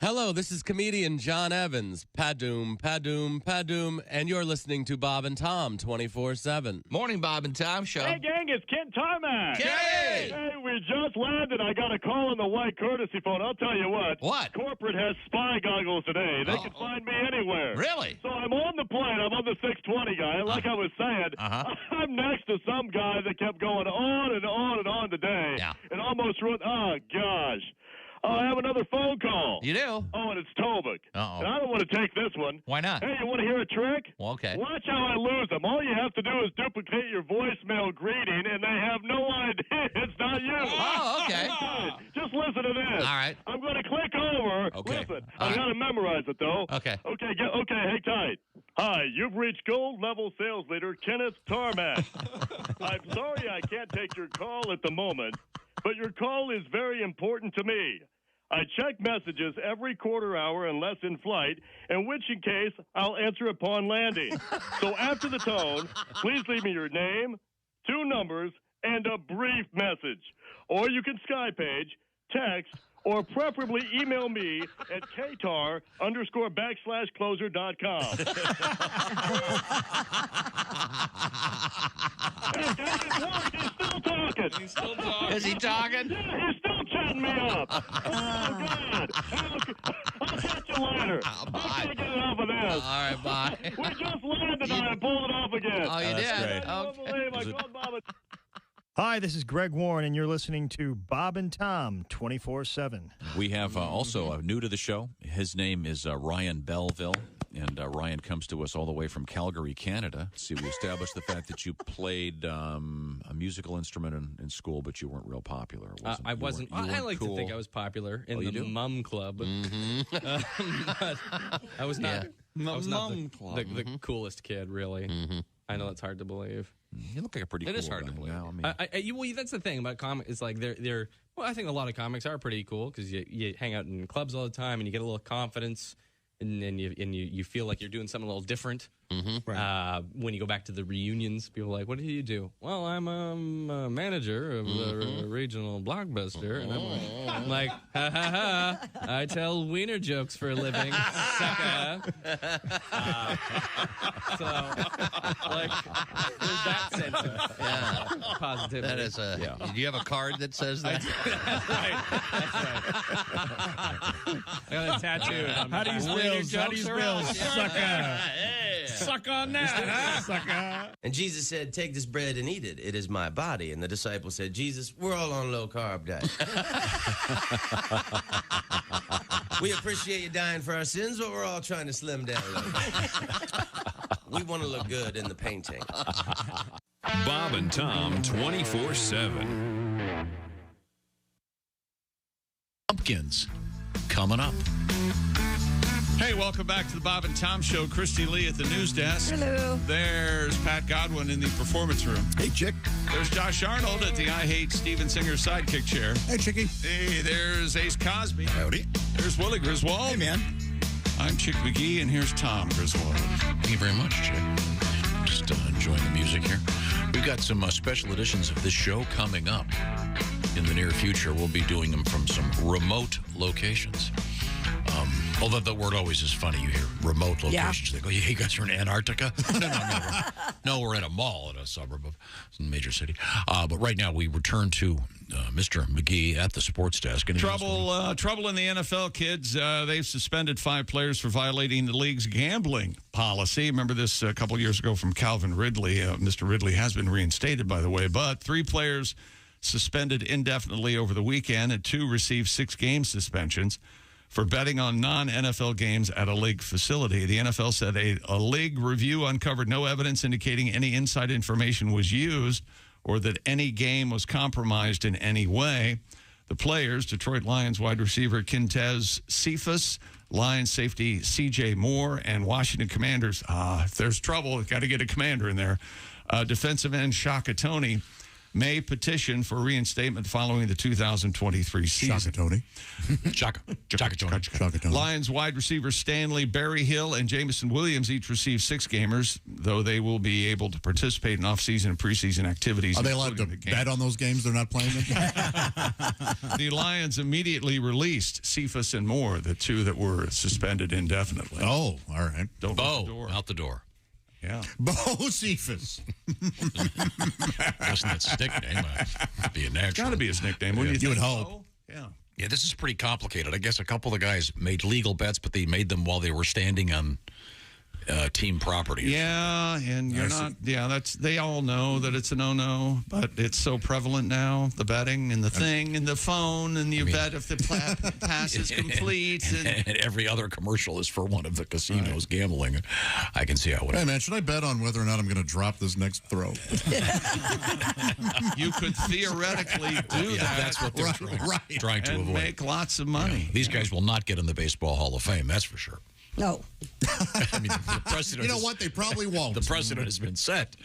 Hello, this is comedian John Evans. Padoom, padoom, padoom, and you're listening to Bob and Tom 24/7. Morning, Bob and Tom Show. Hey, gang, it's Ken Tarmac. Hey! Hey, we just landed. I got a call on the white courtesy phone. I'll tell you what. What? Corporate has spy goggles today. They can find me anywhere. Really? So I'm on the plane. I'm on the 620 guy. Like I was saying, I'm next to some guy that kept going on and on and on today. Yeah. And almost ruined. Oh, gosh. Oh, I have another phone call. You do? Oh, and it's Tobic. Uh-oh. And I don't want to take this one. Why not? Hey, you want to hear a trick? Well, okay. Watch how I lose them. All you have to do is duplicate your voicemail greeting, and they have no idea it's not you. Oh, okay. Just listen to this. All right. I'm going to click over. Okay. Listen, All I got to memorize it, though. Okay. Okay, hang tight. Hi, you've reached gold level sales leader Kenneth Tarmac. I'm sorry I can't take your call at the moment, but your call is very important to me. I check messages every quarter hour unless in flight, in which case I'll answer upon landing. So after the tone, please leave me your name, 2 numbers, and a brief message. Or you can Sky page text, or preferably email me at ktar_/closer.com. He's still talking. Is he talking? Yeah, he's still chatting me up. Oh, God. I'll catch you later. I can't get enough of this. All right, bye. We just landed and I pulled it off again. Oh, you did? I don't believe I called Bob. Hi, this is Greg Warren, and you're listening to Bob and Tom 24/7. We have also new to the show. His name is Ryan Belleville, and Ryan comes to us all the way from Calgary, Canada. See, we established the fact that you played a musical instrument in school, but you weren't real popular. I wasn't. I like to think I was popular in the Mum Club. But I was not. I was not the coolest kid, really. I know that's hard to believe. You look like a pretty. It is hard to believe. Well, that's the thing about comics. It's like they're. Well, I think a lot of comics are pretty cool because you hang out in clubs all the time and you get a little confidence, and then you feel like you're doing something a little different. When you go back to the reunions, people are like, "What do you do?" Well, I'm a manager of the regional Blockbuster, and I'm like, ha ha ha! I tell wiener jokes for a living, sucker. So, like, there's that sense of positivity. That is a. Yeah. Do you have a card that says that? That's right. I got a tattoo. How do you spell sucker? Hey. Suck on that, huh? Sucker. And Jesus said, take this bread and eat it. It is my body. And the disciples said, Jesus, we're all on low-carb diet. We appreciate you dying for our sins, but we're all trying to slim down a little. We want to look good in the painting. Bob and Tom 24/7. Pumpkins coming up. Hey, welcome back to the Bob and Tom Show. Christy Lee at the news desk. Hello. There's Pat Godwin in the performance room. Hey, chick. There's Josh Arnold at the I Hate Steven Singer sidekick chair. Hey, chickie. Hey, there's Ace Cosby. Howdy. There's Willie Griswold. Hey, man. I'm Chick McGee, and here's Tom Griswold. Thank you very much, Chick. Just enjoying the music here. We've got some special editions of this show coming up in the near future. We'll be doing them from some remote locations. Although the word always is funny. You hear remote locations. They go, yeah, you guys are in Antarctica? No, we're in a mall in a suburb of some major city. But right now we return to Mr. McGee at the sports desk. Trouble in the NFL, kids. They've suspended 5 players for violating the league's gambling policy. Remember this a couple years ago from Calvin Ridley. Mr. Ridley has been reinstated, by the way. But 3 players suspended indefinitely over the weekend, and 2 received 6-game suspensions for betting on non-NFL games at a league facility. The NFL said a league review uncovered no evidence indicating any inside information was used or that any game was compromised in any way. The players, Detroit Lions wide receiver Quintez Cephas, Lions safety C.J. Moore, and Washington Commanders, if there's trouble, got to get a commander in there, defensive end Shaka Toney, may petition for reinstatement following the 2023 season. Shaka Tony. Lions wide receiver Stanley Berryhill and Jameson Williams each received 6 gamers, though they will be able to participate in off-season and preseason activities. Are they allowed to bet on those games they're not playing in? The Lions immediately released Cephas and Moore, the 2 that were suspended indefinitely. Oh, all right. Don't go out the door. Out the door. Yeah. Bo Cephas. Doesn't that nickname be a natural? Got to be a nickname. Yeah. You would hope. Yeah. Yeah, this is pretty complicated. I guess a couple of the guys made legal bets, but they made them while they were standing on team property. Yeah, and you're not. Yeah, they all know that it's a no-no, but it's so prevalent now. The betting and the thing and the phone, and you bet if the pass is complete. And every other commercial is for one of the casinos gambling. I can see how. Hey man, should I bet on whether or not I'm going to drop this next throw? You could theoretically do that. That's what they're trying to avoid. Make lots of money. Yeah. These guys will not get in the Baseball Hall of Fame. That's for sure. No. I mean, the precedent. You know what? They probably won't. The precedent has been set.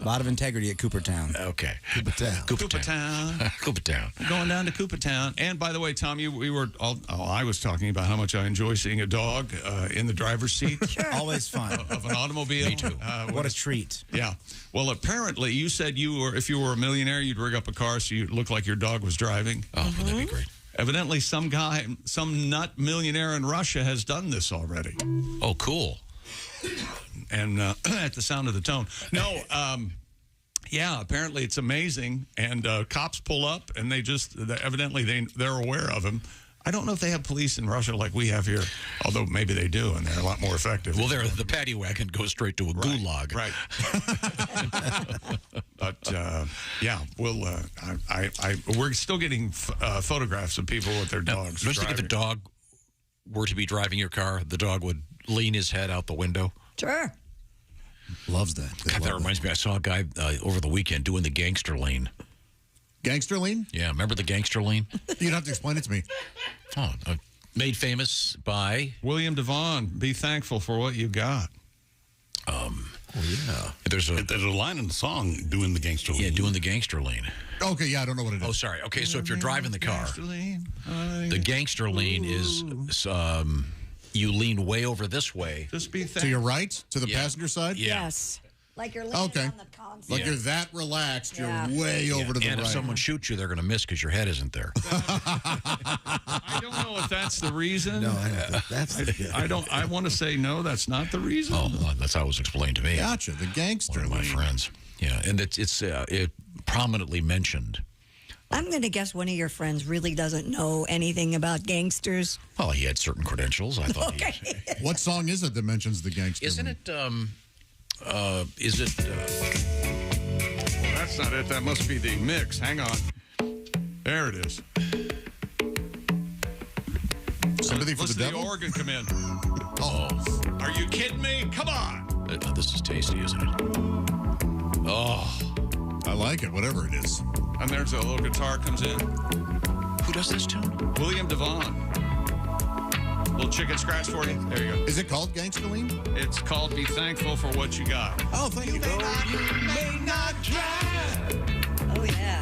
A lot of integrity at Coopertown. Okay. Coopertown. Going down to Coopertown. And by the way, Tom, I was talking about how much I enjoy seeing a dog in the driver's seat. Sure. Always fun. Of an automobile. Me too. What a treat. Yeah. Well, apparently you said if you were a millionaire, you'd rig up a car so you look like your dog was driving. Oh, that'd be great. Evidently, some nut millionaire in Russia has done this already. Oh, cool. And at the sound of the tone. No, yeah, apparently it's amazing. And cops pull up, and evidently they're aware of him. I don't know if they have police in Russia like we have here, although maybe they do, and they're a lot more effective. Well, the paddy wagon goes straight to a gulag. Right. But yeah, we're still getting photographs of people with their dogs. Don't you think if the dog were to be driving your car, the dog would lean his head out the window? Sure. Loves that. God, that reminds me. I saw a guy over the weekend doing the gangster lean. Gangster lean? Yeah, remember the gangster lean? You'd have to explain it to me. Oh, made famous by William Devon. Be thankful for what you got. Yeah. There's a line in the song doing the gangster lean. Yeah, doing the gangster lean. Okay, yeah, I don't know what it is. Oh, sorry. Okay, so if you're driving the car, the gangster lean is you lean way over this way. Just be thankful. To your right? To the passenger side? Yeah. Yes. Like you're leaning on the console. Like you're that relaxed, you're Yeah. way over to the And right. if someone shoots you, they're going to miss because your head isn't there. I don't know if that's the reason. No, I don't think that's the I want to say no, that's not the reason. Oh, that's how it was explained to me. Gotcha, the gangster One of my lean. friends. Yeah, and it's prominently mentioned. I'm going to guess one of your friends really doesn't know anything about gangsters. Well, he had certain credentials. I thought. Okay. What song is it that mentions the gangster Isn't lean? it? Is it? Well, that's not it. That must be the mix. Hang on. There it is. Sympathy for the Listen to the devil? organ come in. Oh, Are you kidding me? Come on. this is tasty, isn't it? Oh, I like it, whatever it is. And there's a little guitar comes in. who does this tune? William Devon. Little chicken scratch for you. There you go. Is it called gangster lean? It's called Be Thankful for What You Got. Oh, thank you. May not drive Oh, yeah.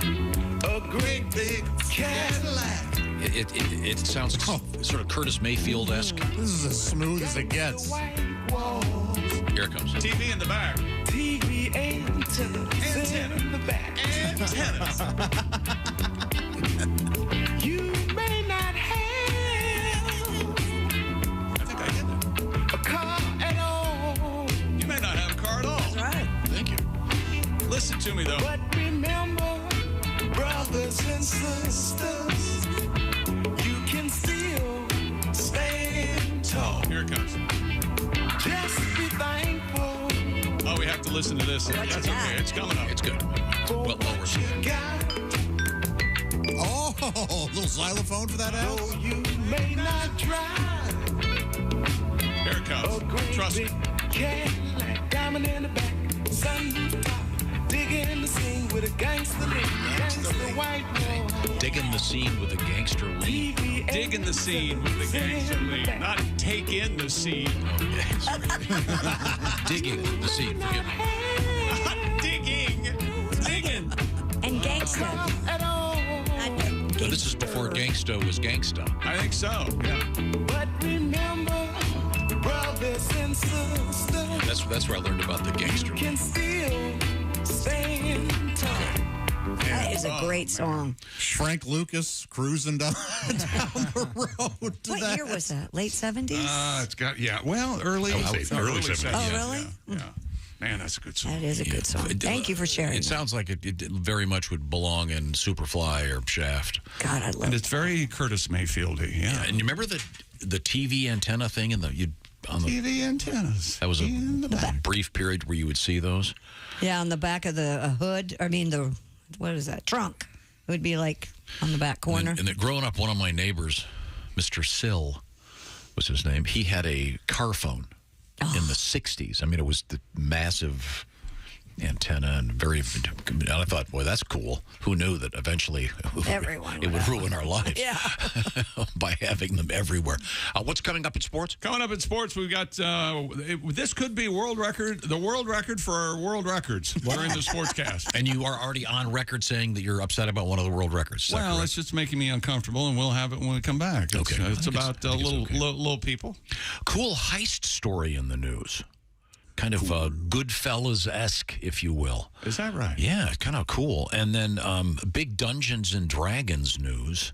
a great big Cadillac. It sounds sort of Curtis Mayfield-esque. This is as smooth as it gets. Here it comes. TV in the back. TV antennas in the back. Antennas. You may not have I think I hit it. a car at all, You may not have a car at all. That's right. Thank you. Listen to me, though. but remember, brothers and sisters, you can still stand tall. Here it comes. Just be thankful Oh, we have to listen to this. That's okay. It's coming up. It's good. for Well, what you got. Oh, a little xylophone for that house? Though you may not drive Here it a comes. great Trust me. big Cadillac, diamond in the back, sunroof top, digging the scene with a gangster lean, gangster white wall. Digging the scene with a gangster lean. TV Dig in the scene with the gangster lean. Not take in the scene. Okay, sorry. Digging the scene. Forgive me. Not digging. Digging. And gangster. at all. But this is before gangsta was gangsta. I think so. Yeah. But remember, brothers and sisters, That's where I learned about the gangster you lean. can still stand tall. That is a great song. Frank Lucas cruising down the road to What that. year was that? Late 70s? It's got, well, early. I would say early 70s. Oh, really? Yeah. Man, that's a good song. That is a good song. Thank you for sharing. It sounds like it very much would belong in Superfly or Shaft. God, I love And it's very Curtis Mayfieldy. Yeah. And you remember the TV antenna thing on the TV antennas. That was a brief period where you would see those. Yeah, on the back of the hood. I mean, what is that? Trunk. It would be like on the back corner. And then growing up, one of my neighbors, Mr. Sill was his name, he had a car phone in the 60s. I mean, it was the massive antenna and and I thought, boy, that's cool. Who knew that eventually it would ruin our lives by having them everywhere. What's coming up in sports? Coming up in sports, we've got this could be the world record for our world records during the sportscast. And you are already on record saying that you're upset about one of the world records. Well, it's just making me uncomfortable, and we'll have it when we come back. It's about little people. Cool heist story in the news. Kind of Goodfellas-esque, if you will. Is that right? Yeah, kind of cool. And then big Dungeons and Dragons news.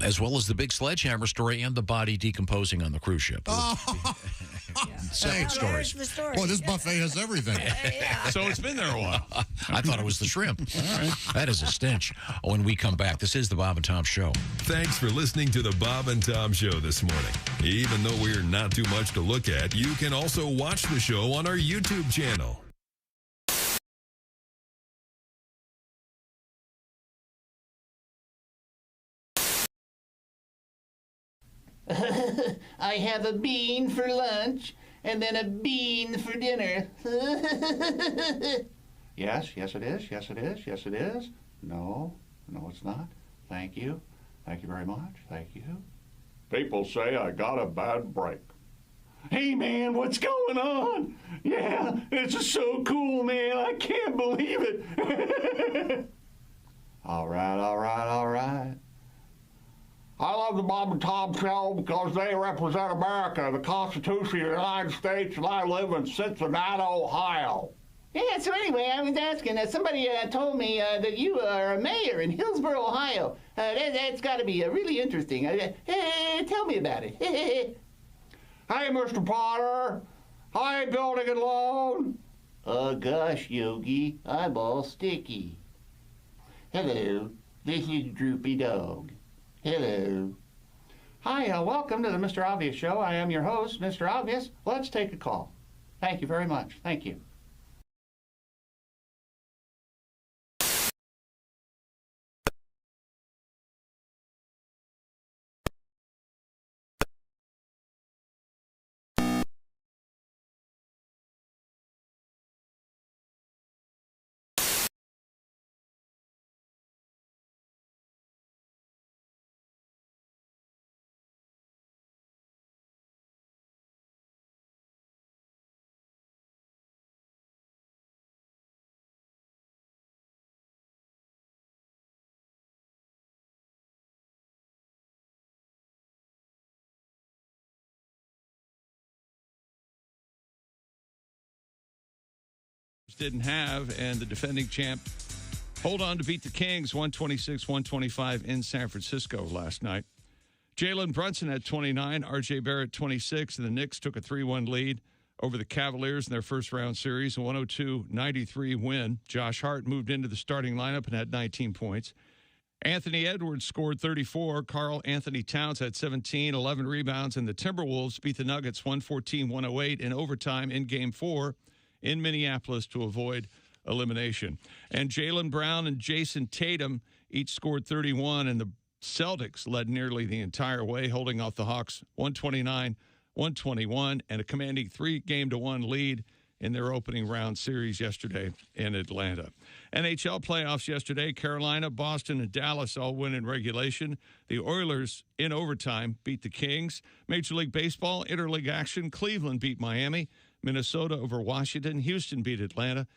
as well as the big sledgehammer story and the body decomposing on the cruise ship. Separate stories. The story. Boy, this buffet has everything. So it's been there a while. I thought it was the shrimp. All right. That is a stench. When we come back, this is the Bob and Tom Show. Thanks for listening to the Bob and Tom Show this morning. Even though we're not too much to look at, you can also watch the show on our YouTube channel. I have a bean for lunch and then a bean for dinner. Yes, yes it is. Yes it is. Yes it is. No, no it's not. Thank you. Thank you very much. Thank you. People say I got a bad break. Hey man, what's going on? Yeah, this is so cool, man. I can't believe it. All right, all right, all right. I love the Bob and Tom Show because they represent America, the Constitution of the United States, and I live in Cincinnati, Ohio. Yeah, so anyway, I was asking, somebody told me that you are a mayor in Hillsboro, Ohio. That's got to be really interesting. Tell me about it. Hey, Mr. Potter. Hi, Building and Loan. Oh, gosh, Yogi, I'm all sticky. Hello, this is Droopy Dog. Hello. Hi, welcome to the Mr. Obvious Show. I am your host, Mr. Obvious. Let's take a call. Thank you very much. Thank you. Didn't have, and the defending champ hold on to beat the Kings 126-125 in San Francisco last night. Jalen Brunson had 29, R.J. Barrett 26, and the Knicks took a 3-1 lead over the Cavaliers in their first-round series, a 102-93 win. Josh Hart moved into the starting lineup and had 19 points. Anthony Edwards scored 34. Karl Anthony Towns had 17, 11 rebounds, and the Timberwolves beat the Nuggets 114-108 in overtime in Game 4 in Minneapolis to avoid elimination. And Jaylen Brown and Jason Tatum each scored 31, and the Celtics led nearly the entire way, holding off the Hawks 129-121, and a commanding 3-1 lead in their opening round series yesterday in Atlanta. NHL playoffs yesterday, Carolina, Boston, and Dallas all win in regulation. The Oilers, in overtime, beat the Kings. Major League Baseball, interleague action, Cleveland beat Miami. Minnesota over Washington. Houston beat Atlanta.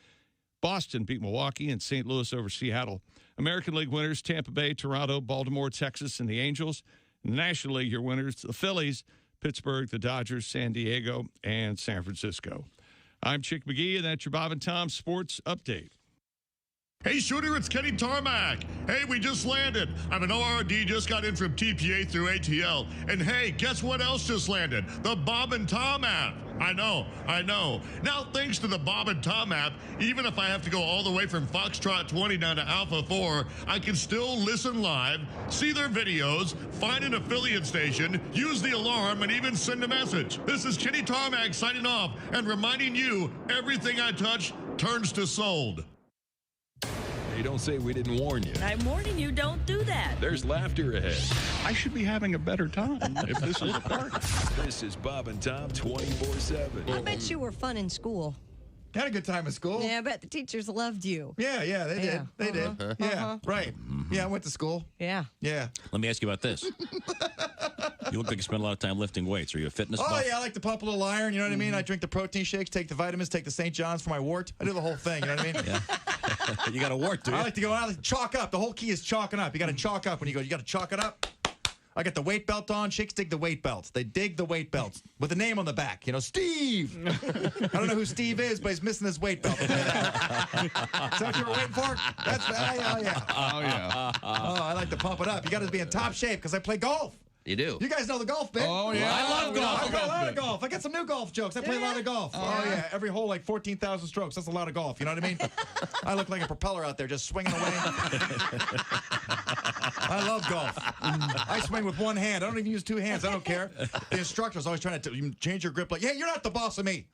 Boston beat Milwaukee, and St. Louis over Seattle. American League winners, Tampa Bay, Toronto, Baltimore, Texas, and the Angels. In the National League, your winners, the Phillies, Pittsburgh, the Dodgers, San Diego, and San Francisco. I'm Chick McGee, and that's your Bob and Tom Sports Update. Hey, Shooter, it's Kenny Tarmac. Hey, we just landed. I'm an ORD, just got in from TPA through ATL. And hey, guess what else just landed? The Bob and Tom app. I know. Now, thanks to the Bob and Tom app, even if I have to go all the way from Foxtrot 20 down to Alpha 4, I can still listen live, see their videos, find an affiliate station, use the alarm, and even send a message. This is Kenny Tarmac signing off and reminding you, everything I touch turns to sold. Hey, don't say we didn't warn you. I'm warning you, don't do that. There's laughter ahead. I should be having a better time if this is a party. This is Bob and Tom 24/7. I bet you were fun in school. You had a good time at school. Yeah, I bet the teachers loved you. Yeah, they did. They did. Yeah, right. Yeah, I went to school. Yeah. Yeah. Let me ask you about this. You look like you spend a lot of time lifting weights. Are you a fitness buff? Yeah, I like to pump a little iron, you know what I mean? I drink the protein shakes, take the vitamins, take the St. John's for my wart. I do the whole thing, you know what I mean? Yeah. You got a wart, do you? I like to go out and chalk up. The whole key is chalking up. You got to chalk up when you go. You got to chalk it up. I got the weight belt on. Chicks dig the weight belts. They dig the weight belts with a name on the back. You know, Steve. I don't know who Steve is, but he's missing his weight belt. Is that what you were waiting for? That's oh yeah. Oh, yeah. Oh, I like to pump it up. You got to be in top shape because I play golf. You do. You guys know the golf bit. Oh, yeah. I love golf. I play a lot of golf. I got some new golf jokes. I play a lot of golf. Oh, yeah. Every hole, like 14,000 strokes. That's a lot of golf. You know what I mean? I look like a propeller out there just swinging away. I love golf. I swing with one hand. I don't even use two hands. I don't care. The instructor's always trying to change your grip. Like, yeah, you're not the boss of me.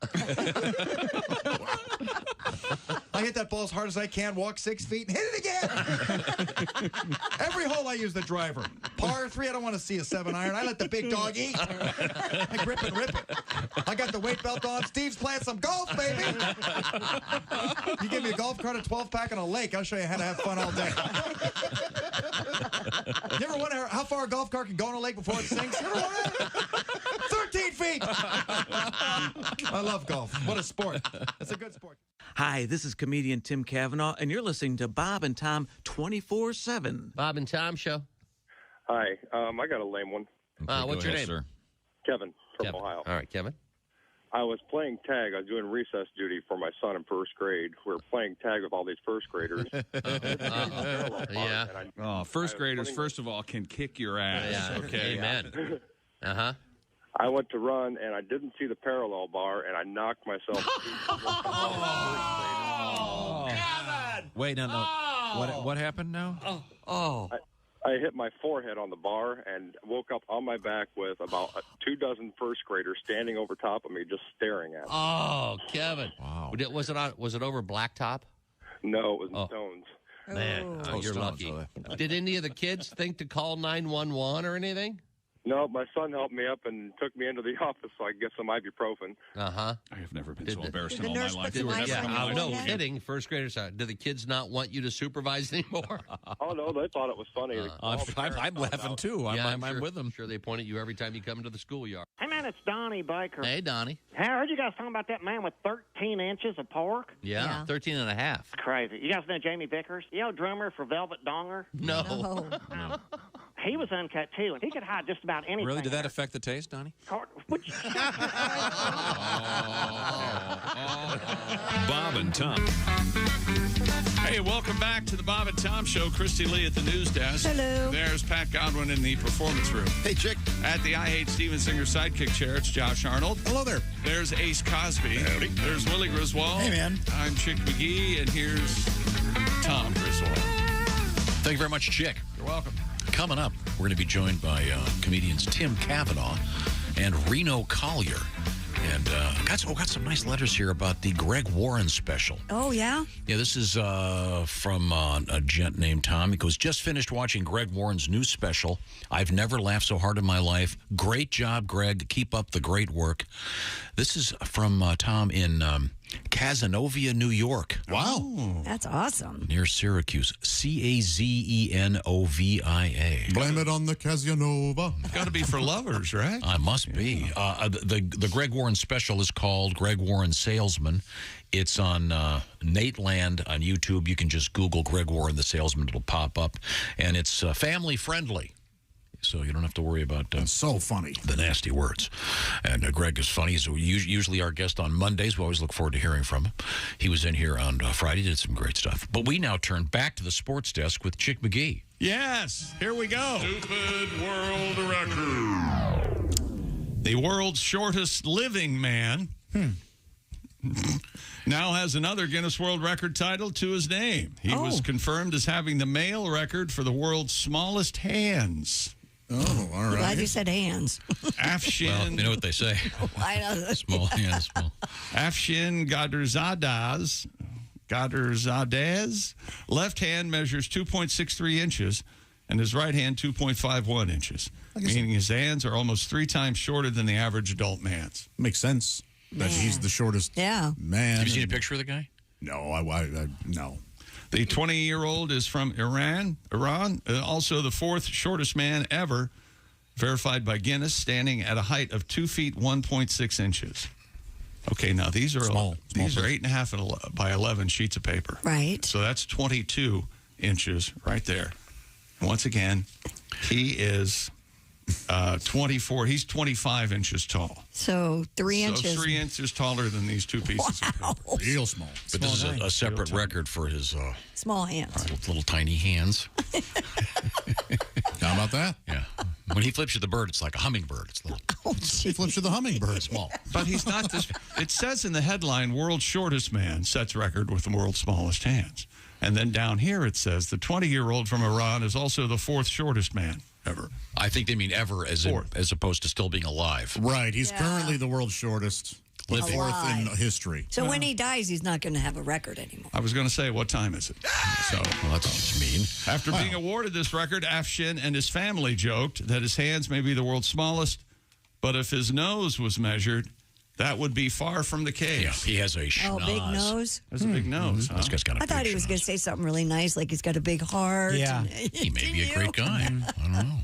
I hit that ball as hard as I can, walk 6 feet, and hit it again. Every hole I use the driver. Par 3, I don't want to see a 7-iron. I let the big dog eat. I grip and rip it. I got the weight belt on. Steve's playing some golf, baby. You give me a golf cart, a 12-pack, and a lake, I'll show you how to have fun all day. You ever wonder how far a golf cart can go on a lake before it sinks? You ever wonder? 13 feet. I love golf. What a sport. It's a good sport. Hi, this is comedian Tim Cavanagh, and you're listening to Bob and Tom 24/7. Bob and Tom Show. Hi, I got a lame one. What's your name? Sir. Kevin from Ohio. All right, Kevin. I was playing tag. I was doing recess duty for my son in first grade. We were playing tag with all these first graders. Yeah. Oh, first graders, first of all, can kick your ass. Yeah. Okay. Amen. Uh-huh. I went to run, and I didn't see the parallel bar, and I knocked myself. Wait, no. What happened now? I hit my forehead on the bar and woke up on my back with about 24 first graders standing over top of me, just staring at me. Oh, Kevin. Wow. Was it over blacktop? No, it was in stones. Man, you're lucky. Did any of the kids think to call 911 or anything? No, my son helped me up and took me into the office so I could get some ibuprofen. Uh-huh. I have never been so embarrassed in all my life. No kidding. First graders, do the kids not want you to supervise anymore? Oh, no, they thought it was funny. I'm laughing, too. I'm with them. I'm sure they point at you every time you come into the schoolyard. Hey, man, it's Donnie Baker. Hey, Donnie. Hey, I heard you guys talking about that man with 13 inches of pork. Yeah, 13 and a half. Crazy. You guys know Jamie Vickers? You know, drummer for Velvet Donger? No. He was uncut, too, and he could hide just about anything. Really? Did that affect the taste, Donnie? Bob and Tom. Hey, welcome back to the Bob and Tom Show. Christy Lee at the news desk. Hello. There's Pat Godwin in the performance room. Hey, Chick. At the I Hate Steven Singer sidekick chair, it's Josh Arnold. Hello there. There's Ace Cosby. Howdy. There's Willie Griswold. Hey, man. I'm Chick McGee, and here's Tom Griswold. Thank you very much, Chick. You're welcome. Coming up, we're going to be joined by comedians Tim Cavanagh and Reno Collier. And got some nice letters here about the Greg Warren special. Oh, yeah? Yeah, this is from a gent named Tom. He goes, just finished watching Greg Warren's new special. I've never laughed so hard in my life. Great job, Greg. Keep up the great work. This is from Tom in Cazenovia, New York. Wow. That's awesome. Near Syracuse. Cazenovia. Blame it on the Casanova. Got to be for lovers, right? I must be. The Greg Warren special is called Greg Warren Salesman. It's on Nate Land on YouTube. You can just Google Greg Warren the Salesman. It'll pop up. And it's family friendly. So you don't have to worry about so funny the nasty words. And Greg is funny. He's usually our guest on Mondays. We always look forward to hearing from him. He was in here on Friday, did some great stuff. But we now turn back to the sports desk with Chick McGee. Yes, here we go. Stupid world record. The world's shortest living man now has another Guinness World Record title to his name. He was confirmed as having the male record for the world's smallest hands. Oh, all right. Glad you said hands. Well, you know what they say. I know. Small hands. Small. Afshin Gadarzadeh's left hand measures 2.63 inches and his right hand 2.51 inches, meaning his hands are almost 3 times shorter than the average adult man's. Makes sense that he's the shortest man. Have you seen a picture of the guy? No, no. The 20-year-old is from Iran, also the 4th shortest man ever, verified by Guinness, standing at a height of 2 feet 1.6 inches. Okay, now these are these are 8.5 by 11 sheets of paper. Right. So that's 22 inches right there. And once again, he is 24. He's 25 inches tall. So 3 inches. So 3 inches taller than these two pieces of paper. Real small. But this is a separate record for his small hands. Little tiny hands. How about that? Yeah. When he flips you the bird, it's like a hummingbird. It's little. He flips you the hummingbird. Small. But he's not this. It says in the headline, world's shortest man sets record with the world's smallest hands. And then down here it says the 20-year-old from Iran is also the 4th shortest man ever. I think they mean ever as opposed to still being alive. Right. He's currently the world's shortest. Living. 4th in history. So when he dies, he's not going to have a record anymore. I was going to say, what time is it? So, well, that's just mean. After being awarded this record, Afshin and his family joked that his hands may be the world's smallest, but if his nose was measured, that would be far from the case. Yeah, he has a schnoz. Oh, big nose? Has a big nose. Huh? This guy's got a I thought he was going to say something really nice, like he's got a big heart. Yeah. He may be a great guy. I don't know.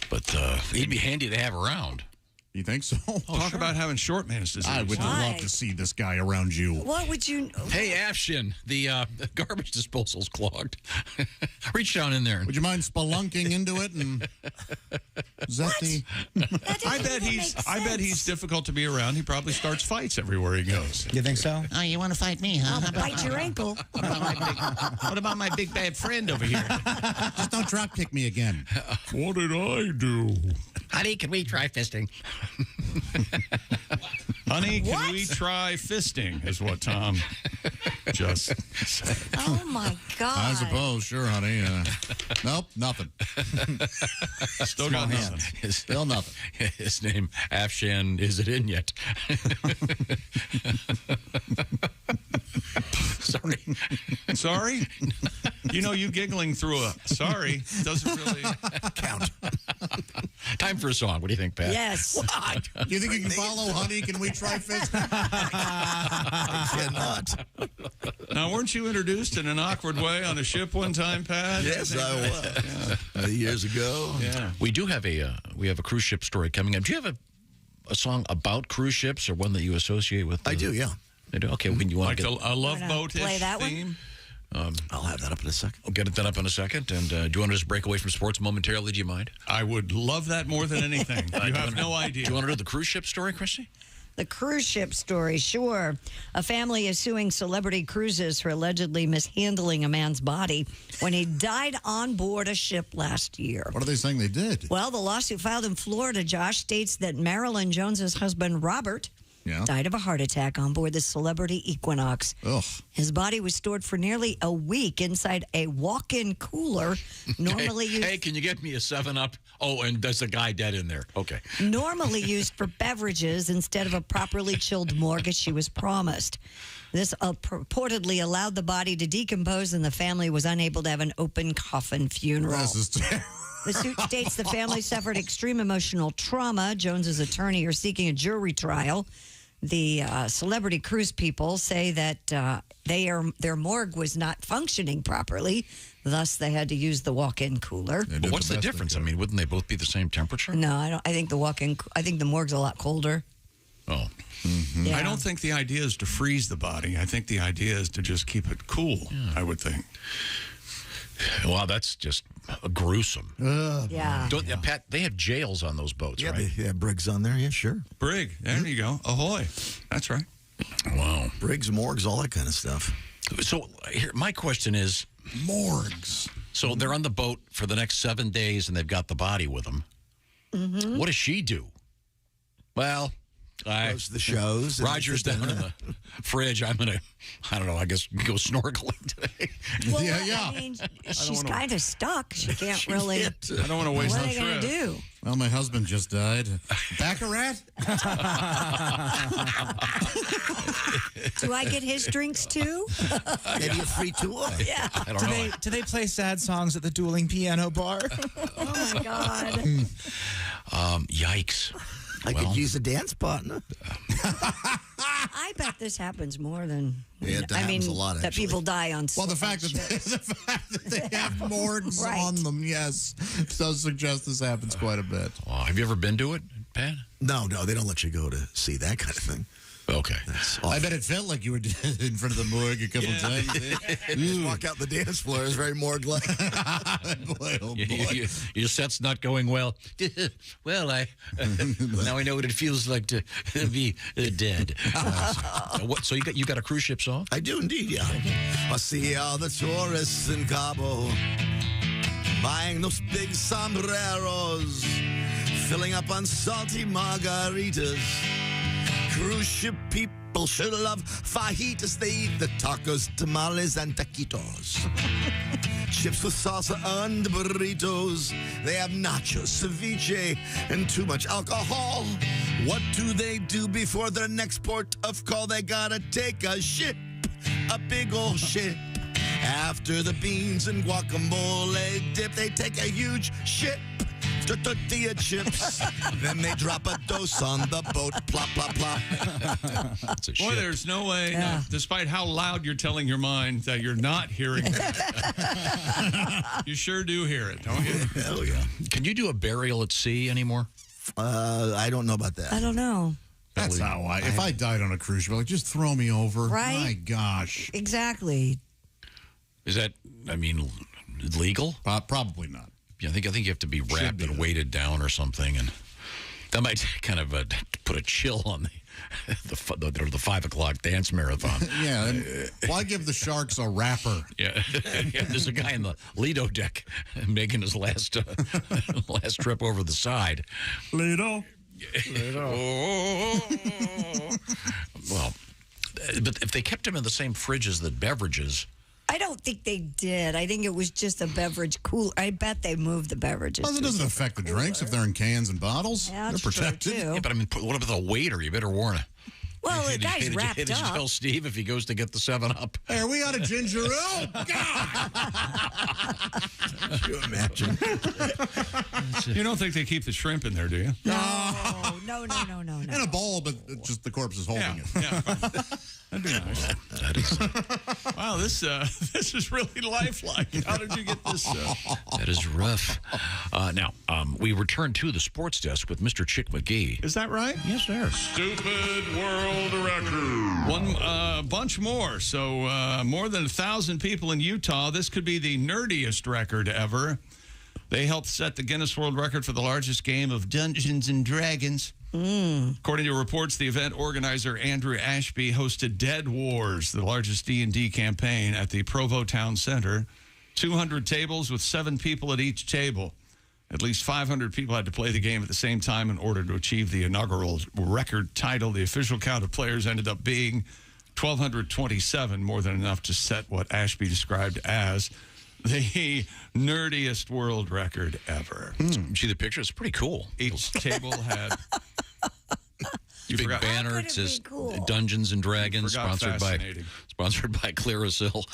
But he'd be handy to have around. You think so? Talk about having short man's disease. I would love to see this guy around you. What would you... Hey, Afshin, the garbage disposal's clogged. Reach down in there. Would you mind spelunking into it? And is that the... I bet he's difficult to be around. He probably starts fights everywhere he goes. You think so? Oh, you want to fight me, huh? I'll bite your ankle. What about my big bad friend over here? Just don't drop kick me again. What did I do? Honey, can we try fisting? Honey, can we try fisting? Is what Tom just said. Oh, my God. I suppose. Sure, honey. Nope, nothing. Still got nothing. Still nothing. His name, Afshin, is it in yet? Sorry. Sorry? You know, you giggling through a sorry doesn't really count. Time for a song. What do you think, Pat? Yes. What? You think you can follow Honey? Can we try fisting? I cannot. Now, weren't you introduced in an awkward way on a ship one time, Pat? Yes, I was. Years ago. Yeah. We do have a cruise ship story coming up. Do you have a song about cruise ships or one that you associate with? I do, yeah. I do. Okay, when you want Like to get a Love Boat play that theme? I'll have that up in a second. I'll get that up in a second. And do you want to just break away from sports momentarily? Do you mind? I would love that more than anything. You have no idea. Do you want to do the cruise ship story, Christy? The cruise ship story, sure. A family is suing Celebrity Cruises for allegedly mishandling a man's body when he died on board a ship last year. What are they saying they did? Well, the lawsuit filed in Florida, Josh, states that Marilyn Jones's husband, Robert, died of a heart attack on board the Celebrity Equinox. Ugh. His body was stored for nearly a week inside a walk-in cooler normally used... Hey, can you get me a 7-Up? Oh, and there's a guy dead in there. Okay. Normally used for beverages instead of a properly chilled morgue as she was promised. This purportedly allowed the body to decompose, and the family was unable to have an open coffin funeral. This is terrible. The suit states the family suffered extreme emotional trauma. Jones's attorney are seeking a jury trial. The Celebrity Cruise people say that their morgue was not functioning properly, thus they had to use the walk-in cooler. But what's the difference? I mean, wouldn't they both be the same temperature? No, I don't. I think the morgue's a lot colder. Oh. Mm-hmm. Yeah. I don't think the idea is to freeze the body. I think the idea is to just keep it cool, I would think. Wow, that's just gruesome. Yeah. Pat, they have jails on those boats, right? Yeah, Briggs on there. Yeah, sure. Brig, there you go. Ahoy. That's right. Wow. Briggs, morgues, all that kind of stuff. So here, my question is, morgues. So they're on the boat for the next 7 days, and they've got the body with them. Mm-hmm. What does she do? Well, goes to the shows. Roger's down in the fridge. I don't know, I guess go snorkeling today. Well, I mean, she's kind of stuck. She can't really. I don't want to waste What the are they going to trip. do? Well, my husband just died. Baccarat? Do I get his drinks too? Maybe a free tour. Yeah. I don't know. Do they play sad songs at the dueling piano bar? Oh my God. Yikes. I could use a dance partner. I bet this happens more than. Yeah, it I mean, happens a lot, that actually. people die on. Well, the fact that they have morgues Right. on them, yes, does suggest this happens quite a bit. Have you ever been to it, Pat? No, they don't let you go to see that kind of thing. Okay. I bet it felt like you were in front of the morgue a couple times. You just walk out the dance floor. It's very morgue-like. Boy, oh boy. Your set's not going well. Well, now I know what it feels like to be dead. So you got a cruise ship song? I do indeed, yeah. I see all the tourists in Cabo buying those big sombreros, filling up on salty margaritas. Cruise ship people should love fajitas. They eat the tacos, tamales, and taquitos. Chips with salsa and burritos. They have nachos, ceviche, and too much alcohol. What do they do before their next port of call? They gotta take a ship, a big old ship. After the beans and guacamole dip, they take a huge ship to tortilla chips. Then they drop a dose on the boat. Plop, plop, plop. Boy, there's no way, despite how loud you're telling your mind, that you're not hearing that. You sure do hear it, don't you? Hell yeah. Can you do a burial at sea anymore? I don't know about that. I don't know. That's how if I died on a cruise ship, like, just throw me over. Right? My gosh. Exactly. Is that, legal? Probably not. Yeah, I think you have to be wrapped and weighted down or something, and that might kind of put a chill on the 5 o'clock dance marathon. Yeah, and why give the sharks a rapper? Yeah, there's a guy in the Lido deck making his last trip over the side. Lido. Well, but if they kept him in the same fridge as the beverages. I don't think they did. I think it was just a beverage cooler. I bet they moved the beverages. Well, it doesn't affect the drinks if they're in cans and bottles. Yeah, they're protected. Yeah, but what about the waiter? You better warn him. Well, the guy's wrapped Did you up. tell Steve if he goes to get the 7-Up? Hey, are we out of ginger ale? God! Can you imagine? You don't think they keep the shrimp in there, do you? No. In a bowl, but just the corpse is holding it. Yeah. That'd be nice. That is. Wow, this is really lifelike. How did you get this? That is rough. Now, we return to the sports desk with Mr. Chick McGee. Is that right? Yes, sir. Stupid world record. One bunch more. So more than 1,000 people in Utah. This could be the nerdiest record ever. They helped set the Guinness World Record for the largest game of Dungeons and Dragons. According to reports, the event organizer Andrew Ashby hosted Dead Wars, the largest D&D campaign, at the Provo Town Center. 200 tables with 7 people at each table. At least 500 people had to play the game at the same time in order to achieve the inaugural record title. The official count of players ended up being 1,227, more than enough to set what Ashby described as the nerdiest world record ever. See the picture? It's pretty cool. Each table had... Big banner. It says Dungeons and Dragons, sponsored by Clearasil.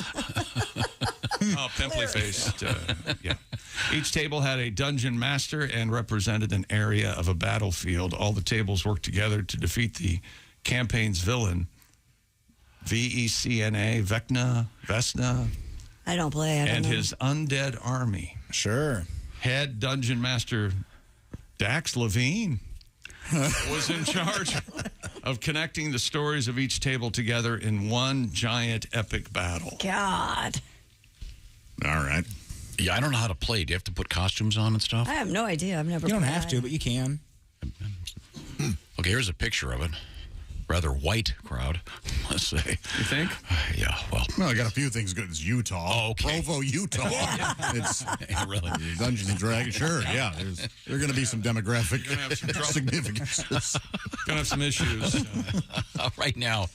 Pimply faced. Yeah. Each table had a dungeon master and represented an area of a battlefield. All the tables worked together to defeat the campaign's villain, Vesna. I don't play. I don't and know. his undead army. Sure. Head dungeon master Dax Levine was in charge of connecting the stories of each table together in one giant epic battle. God. All right. Yeah, I don't know how to play. Do you have to put costumes on and stuff? I have no idea. I've never You don't played. have to, but you can. Okay, here's a picture of it. Rather white crowd, let's say. You think? Yeah, well, I got a few things good. It's Utah. Oh, okay. Provo, Utah. It's really Dungeons and Dragons. Sure, yeah. There are going to be some demographic significances. Going to have some issues. Right now,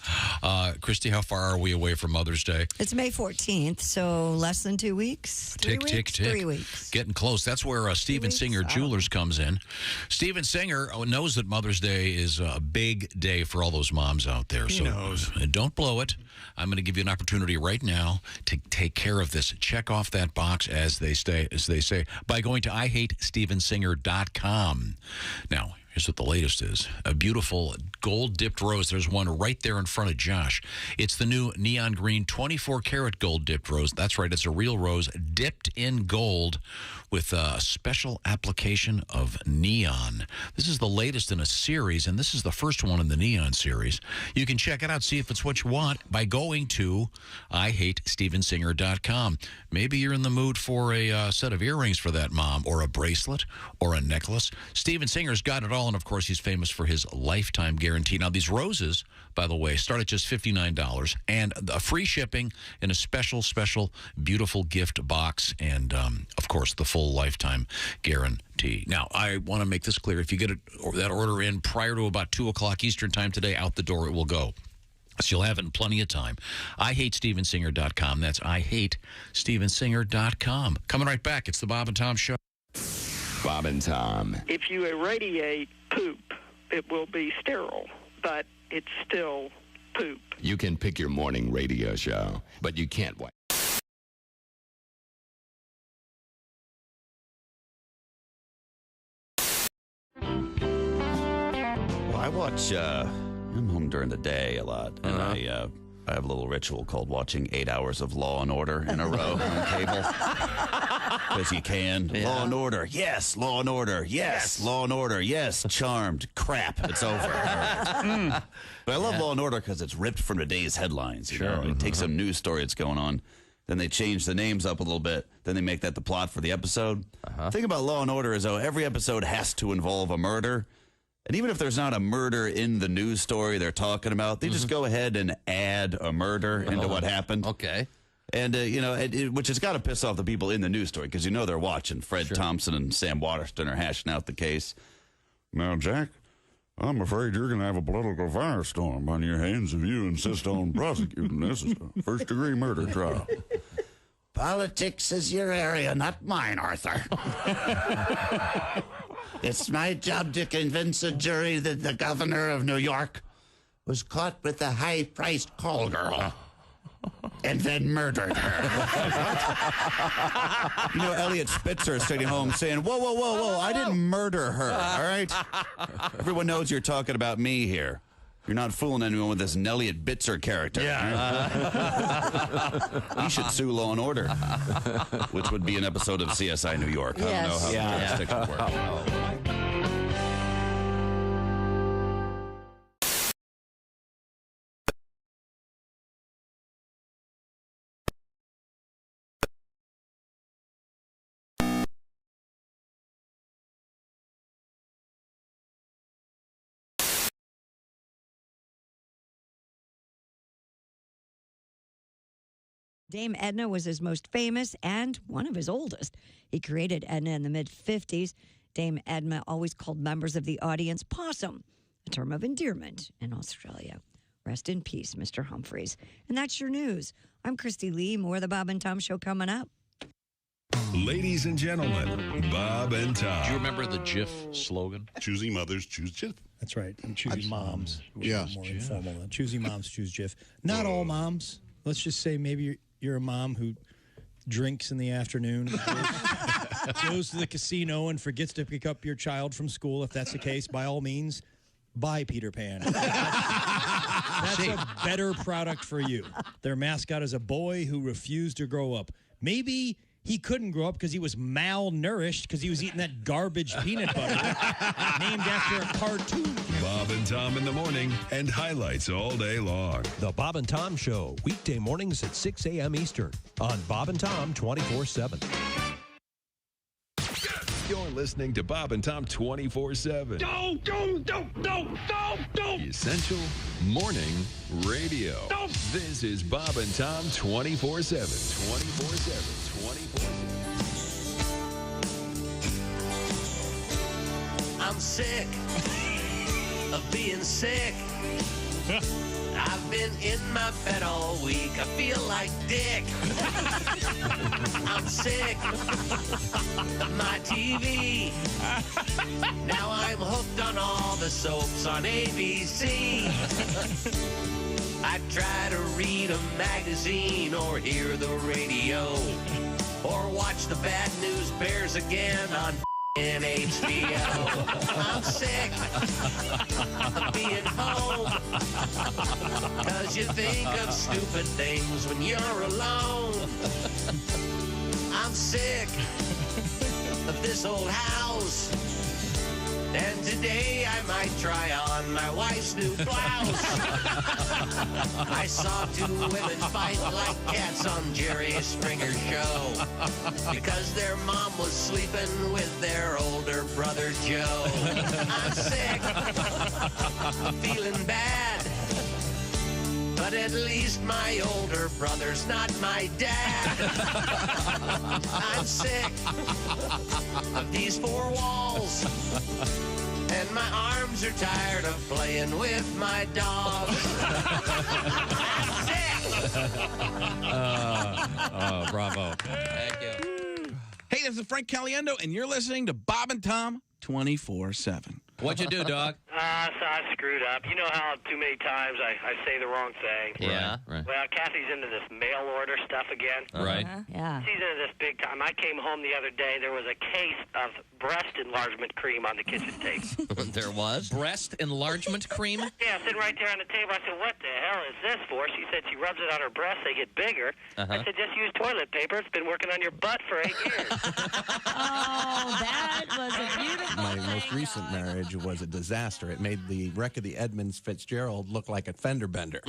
Christy, how far are we away from Mother's Day? It's May 14th, so less than 2 weeks. Tick, tick, tick. 3 weeks. Getting close. That's where Steven Singer Jewelers comes in. Steven Singer knows that Mother's Day is a big day for all those moms out there. He knows. Don't blow it. I'm going to give you an opportunity right now to take care of this. Check off that box, as they say, by going to IHateStevenSinger.com. Now, Here's what the latest is. A beautiful gold-dipped rose. There's one right there in front of Josh. It's the new neon green 24-karat gold-dipped rose. That's right. It's a real rose dipped in gold with a special application of neon. This is the latest in a series, and this is the first one in the neon series. You can check it out, see if it's what you want by going to IHateStevensinger.com. Maybe you're in the mood for a set of earrings for that mom, or a bracelet, or a necklace. Steven Singer's got it all, and of course, he's famous for his lifetime guarantee. Now, these roses, by the way, start at just $59, and free shipping in a special, beautiful gift box, and, of course, the full lifetime guarantee. Now, I want to make this clear. If you get that order in prior to about 2 o'clock Eastern time today, out the door it will go. So you'll have it in plenty of time. IHateStevensinger.com. That's IHateStevensinger.com. Coming right back. It's the Bob and Tom Show. Bob and Tom. If you irradiate poop, it will be sterile, but it's still poop. You can pick your morning radio show, but you can't watch. Well, I watch, I'm home during the day a lot, and I have a little ritual called watching 8 hours of Law and Order in a row on cable. Because you can. Yeah. Law and Order, yes. Law and Order, yes. Law and Order, yes. Charmed, crap, it's over. But I love Law and Order because it's ripped from today's headlines. You know? It takes a news story that's going on, then they change the names up a little bit, then they make that the plot for the episode. The thing about Law and Order is, though, every episode has to involve a murder. And even if there's not a murder in the news story they're talking about, they just go ahead and add a murder into what happened. Okay. And, which has got to piss off the people in the news story, because they're watching. Fred Thompson and Sam Waterston are hashing out the case. Now, Jack, I'm afraid you're going to have a political firestorm on your hands if you insist on prosecuting this as a first-degree murder trial. Politics is your area, not mine, Arthur. It's my job to convince a jury that the governor of New York was caught with a high-priced call girl and then murdered her. Elliot Spitzer is sitting home saying, whoa, I didn't murder her, all right? Everyone knows you're talking about me here. You're not fooling anyone with this Elliot Bitzer character. Yeah. Right? He should sue Law and Order, which would be an episode of CSI New York. I don't know how the jurisdiction works. Dame Edna was his most famous and one of his oldest. He created Edna in the mid-50s. Dame Edna always called members of the audience possum, a term of endearment in Australia. Rest in peace, Mr. Humphreys. And that's your news. I'm Christy Lee. More of the Bob and Tom Show coming up. Ladies and gentlemen, Bob and Tom. Do you remember the Jif slogan? Choosy mothers, choose Jif. That's right. And choosy moms. Yeah. More informal than choosy moms, choose Jif. Not all moms. Let's just say maybe you're a mom who drinks in the afternoon, goes to the casino and forgets to pick up your child from school. If that's the case, by all means, buy Peter Pan. That's a better product for you. Their mascot is a boy who refused to grow up. Maybe he couldn't grow up because he was malnourished because he was eating that garbage peanut butter named after a cartoon. Bob and Tom in the morning and highlights all day long. The Bob and Tom Show, weekday mornings at 6 a.m. Eastern on Bob and Tom 24/7. You're listening to Bob and Tom 24/7. Don't. Essential Morning Radio. This is Bob and Tom 24/7. 24/7. I'm sick of being sick. I've been in my bed all week. I feel like dick. I'm sick of my TV. Now I'm hooked on all the soaps on ABC. I try to read a magazine or hear the radio or watch the Bad News Bears again on in HBO. I'm sick of being home. Cause you think of stupid things when you're alone. I'm sick of this old house. And today I might try on my wife's new blouse. I saw two women fight like cats on Jerry Springer's show because their mom was sleeping with their older brother Joe. I'm sick of feeling bad, but at least my older brother's not my dad. I'm sick of these four walls, and my arms are tired of playing with my dog. I'm sick. Bravo. Thank you. Hey, this is Frank Caliendo, and you're listening to Bob and Tom 24/7. What'd you do, dog? So I screwed up. You know how too many times I say the wrong thing? Yeah. Right. Well, Kathy's into this mail order stuff again. Right. Yeah. She's into this big time. I came home the other day. There was a case of breast enlargement cream on the kitchen table. There was? Breast enlargement cream? Yeah, sitting right there on the table. I said, what the hell is this for? She said she rubs it on her breasts. They get bigger. I said, just use toilet paper. It's been working on your butt for 8 years. Oh, that was a beautiful My thing, most recent marriage was a disaster. It made the wreck of the Edmunds Fitzgerald look like a fender bender.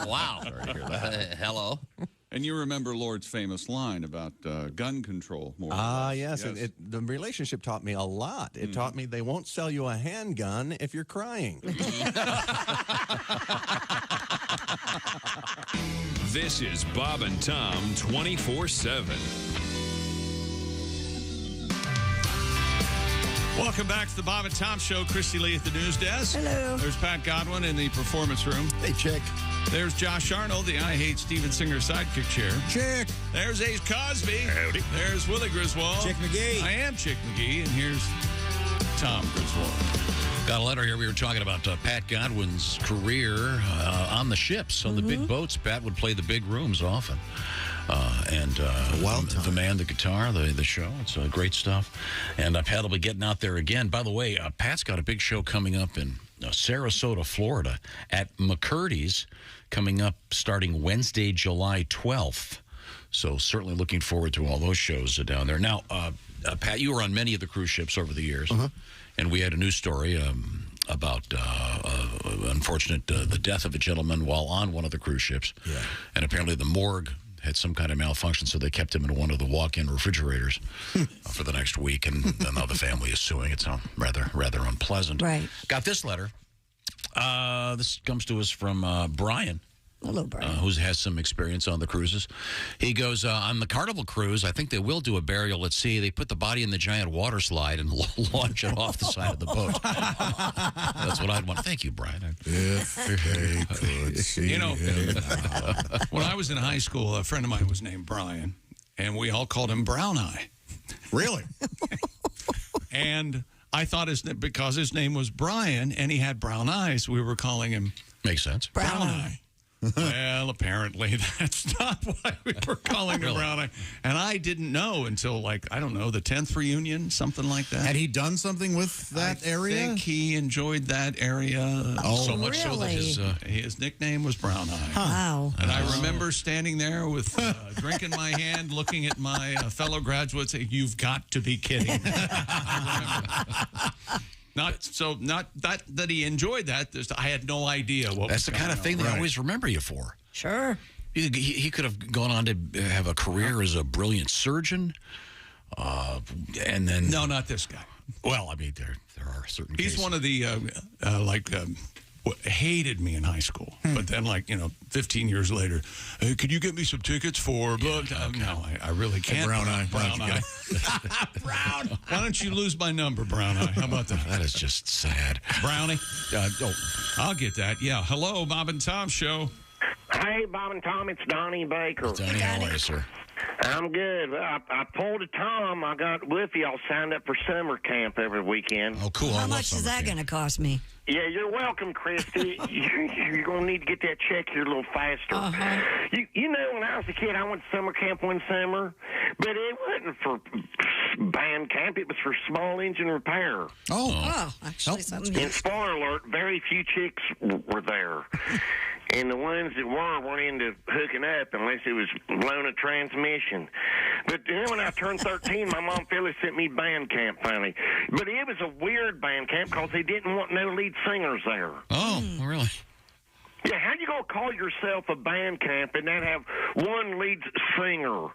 Wow. Sorry to hear that. Hello. And you remember Lord's famous line about gun control, more or less. Yes. The relationship taught me a lot. It taught me they won't sell you a handgun if you're crying. This is Bob and Tom 24/7. Welcome back to the Bob and Tom Show. Christy Lee at the news desk. Hello. There's Pat Godwin in the performance room. Hey, Chick. There's Josh Arnold, the I Hate Steven Singer sidekick chair. Chick. There's Ace Cosby. Howdy. There's Willie Griswold. Chick McGee. I am Chick McGee, and here's Tom Griswold. Got a letter here. We were talking about Pat Godwin's career on the ships, on the big boats. Pat would play the big rooms often. The man, the guitar, the show. It's great stuff. And Pat will be getting out there again. By the way, Pat's got a big show coming up in Sarasota, Florida at McCurdy's coming up starting Wednesday, July 12th. So certainly looking forward to all those shows down there. Now, Pat, you were on many of the cruise ships over the years. And we had a news story about the death of a gentleman while on one of the cruise ships. Yeah. And apparently the morgue had some kind of malfunction, so they kept him in one of the walk-in refrigerators for the next week, and now the family is suing. It's rather unpleasant. Right. Got this letter. This comes to us from Brian. Hello, Brian. Who has some experience on the cruises. He goes, on the Carnival cruise, I think they will do a burial at sea. They put the body in the giant water slide and launch it off the side of the boat. That's what I'd want. Thank you, Brian. If they could see him. When I was in high school, a friend of mine was named Brian, and we all called him Brown Eye. Really? And I thought because his name was Brian and he had brown eyes, we were calling him Makes sense. Brown Eye. Well, apparently that's not why we were calling him Brown Eye. And I didn't know until, the 10th reunion, something like that. Had he done something with that area? I think he enjoyed that area so much so that his nickname was Brown Eye. Wow. And I remember standing there with a drink in my hand, looking at my fellow graduates, saying, "You've got to be kidding." Not that he enjoyed that. I had no idea what. That's the kind of thing they always remember you for. Sure. He could have gone on to have a career as a brilliant surgeon, and then no, not this guy. Well, I mean, there are certain. He's cases. one of the hated me in high school, but then 15 years later, hey, could you get me some tickets for? No, I really can't. Brown Eye. Brown Eye. Brown. Why don't you lose my number, Brown Eye? How about that? That is just sad. Brownie. I'll get that. Yeah. Hello, Bob and Tom Show. Hey, Bob and Tom, it's Donnie Baker. Donnie, how are you, sir? I'm good. I pulled a Tom. I got Woofy all signed up for summer camp every weekend. Oh, cool. How much is that going to cost me? Yeah, you're welcome, Christy. You're going to need to get that check here a little faster. You know, when I was a kid, I went to summer camp one summer, but it wasn't for band camp. It was for small engine repair. Actually, something. And spoiler alert, very few chicks were there. And the ones that weren't into hooking up unless it was blown a transmission. But then when I turned 13, my mom Phyllis sent me band camp finally. But it was a weird band camp because they didn't want no lead singers there. Oh, really? Yeah, how you going to call yourself a band camp and not have one lead singer?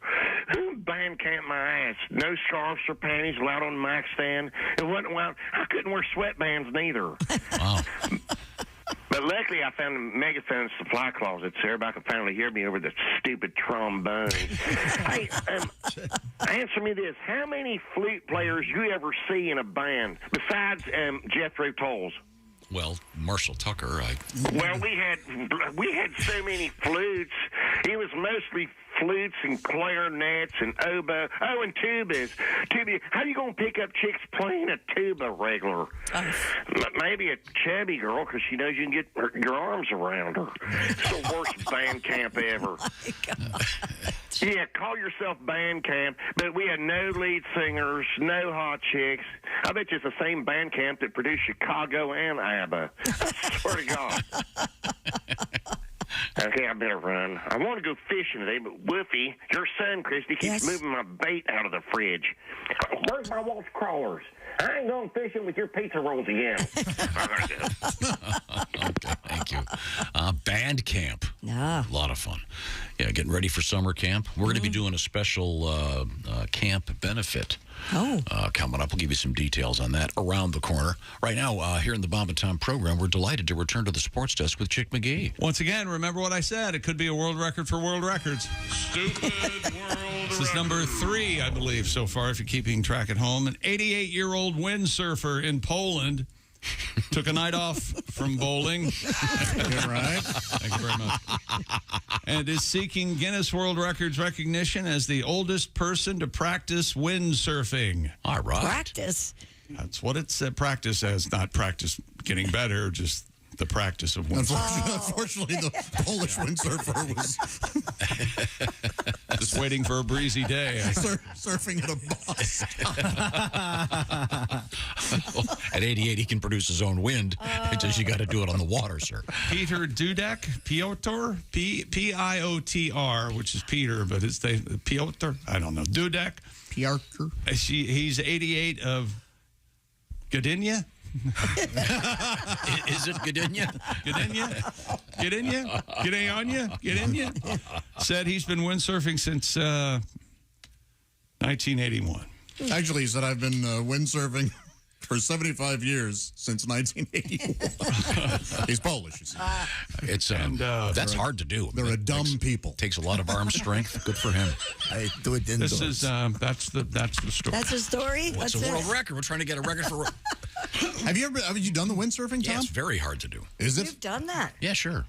Who band camp my ass? No scarves or panties allowed on the mic stand. It wasn't allowed. I couldn't wear sweatbands neither. Wow. But luckily, I found a megaphone supply closet, so everybody could finally hear me over the stupid trombone. Hey, answer me this. How many flute players you ever see in a band besides Jethro Tull? Well, Marshall Tucker. Well, we had so many flutes. It was mostly flutes and clarinets and oboe. Oh, and tubas. How you going to pick up chicks playing a tuba regular? Maybe a chubby girl because she knows you can get your arms around her. It's the worst band camp ever. Yeah, call yourself band camp, but we had no lead singers, no hot chicks. I bet you it's the same band camp that produced Chicago and ABBA. I swear to God. Okay, I better run. I want to go fishing today, but Woofy, your son, Christy, keeps moving my bait out of the fridge. Where's my Walsh crawlers? I ain't going fishing with your pizza rolls again. I gotta go. Okay, thank you. Band camp. Yeah. A lot of fun. Yeah, getting ready for summer camp. We're going to be doing a special camp benefit coming up. We'll give you some details on that around the corner. Right now, here in the Bob and Tom program, we're delighted to return to the sports desk with Chick McGee. Once again, remember what I said. It could be a world record for world records. Stupid world This is number 3, I believe, so far, if you're keeping track at home. An 88-year-old windsurfer in Poland took a night off from bowling. Right. Thank you very much. And is seeking Guinness World Records recognition as the oldest person to practice windsurfing. All right. Practice? That's what it's practice as, not practice getting better, just the practice of windsurfing. Unfortunately, the Polish windsurfer was just waiting for a breezy day. Surfing at a bus. At 88, he can produce his own wind. It's just you got to do it on the water, sir. Peter Dudek, Piotr, P-I-O-T-R, which is Peter, but it's Piotr. I don't know. Dudek. Piotr. He's 88 of Gdynia. Is it Gdynia? Gdynia? Said he's been windsurfing since 1981. Actually, he said, I've been windsurfing for 75 years, since 1981. He's Polish, you see. It's that's hard to do. They're a dumb people. Takes a lot of arm strength. Good for him. I do it indoors. This is that's the story. That's the story. Well, it's a world record. We're trying to get a record for. Have you done the windsurfing, Tom? Yeah, it's very hard to do. Is it? You've done that. Yeah, sure.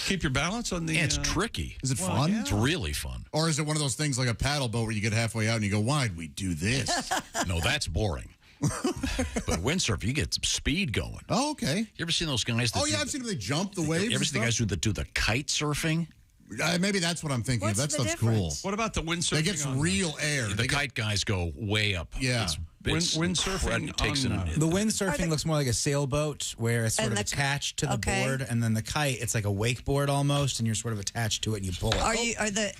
Keep your balance on the. Yeah, it's tricky. Is it fun? Yeah. It's really fun. Or is it one of those things like a paddle boat where you get halfway out and you go, why'd we do this? No, that's boring. But windsurf, you get some speed going. Oh, okay. You ever seen those guys? That I've seen them. They jump the waves. You ever seen the guys who do the kite surfing? Maybe that's what I'm thinking of. That stuff's difference? cool. What about the windsurfing? They get some real air. The kite guys go way up. Yeah. Windsurfing the windsurfing looks more like a sailboat where it's sort of attached to the board, and then the kite, it's like a wakeboard almost, and you're sort of attached to it and you pull it.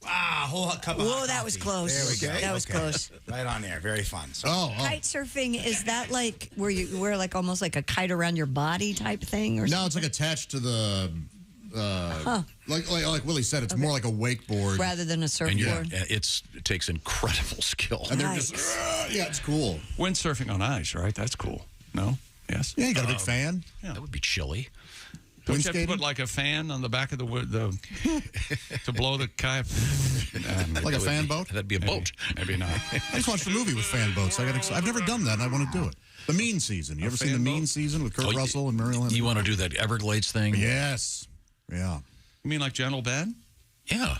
Whole cup of Whoa, that was close. There we go. That was close. Right on there. Very fun. So. Kite surfing, is that like where you wear like almost like a kite around your body type thing? Or no, it's like attached to the... like Willie said, it's more like a wakeboard rather than a surfboard. It takes incredible skill. And they're just it's cool. Windsurfing on ice, right? That's cool. No? Yes. Yeah, you got a big fan. Yeah. That would be chilly. Don't you have to put like a fan on the back of the to blow the kite? Like a fan boat? That'd be a boat. Maybe not. I just watched a movie with fan boats. I've never done that, and I want to do it. The Mean Season. You ever seen The Mean Season with Kurt Russell and Muriel? You want to do that Everglades thing? Yes. Yeah. You mean like Gentle Ben? Yeah.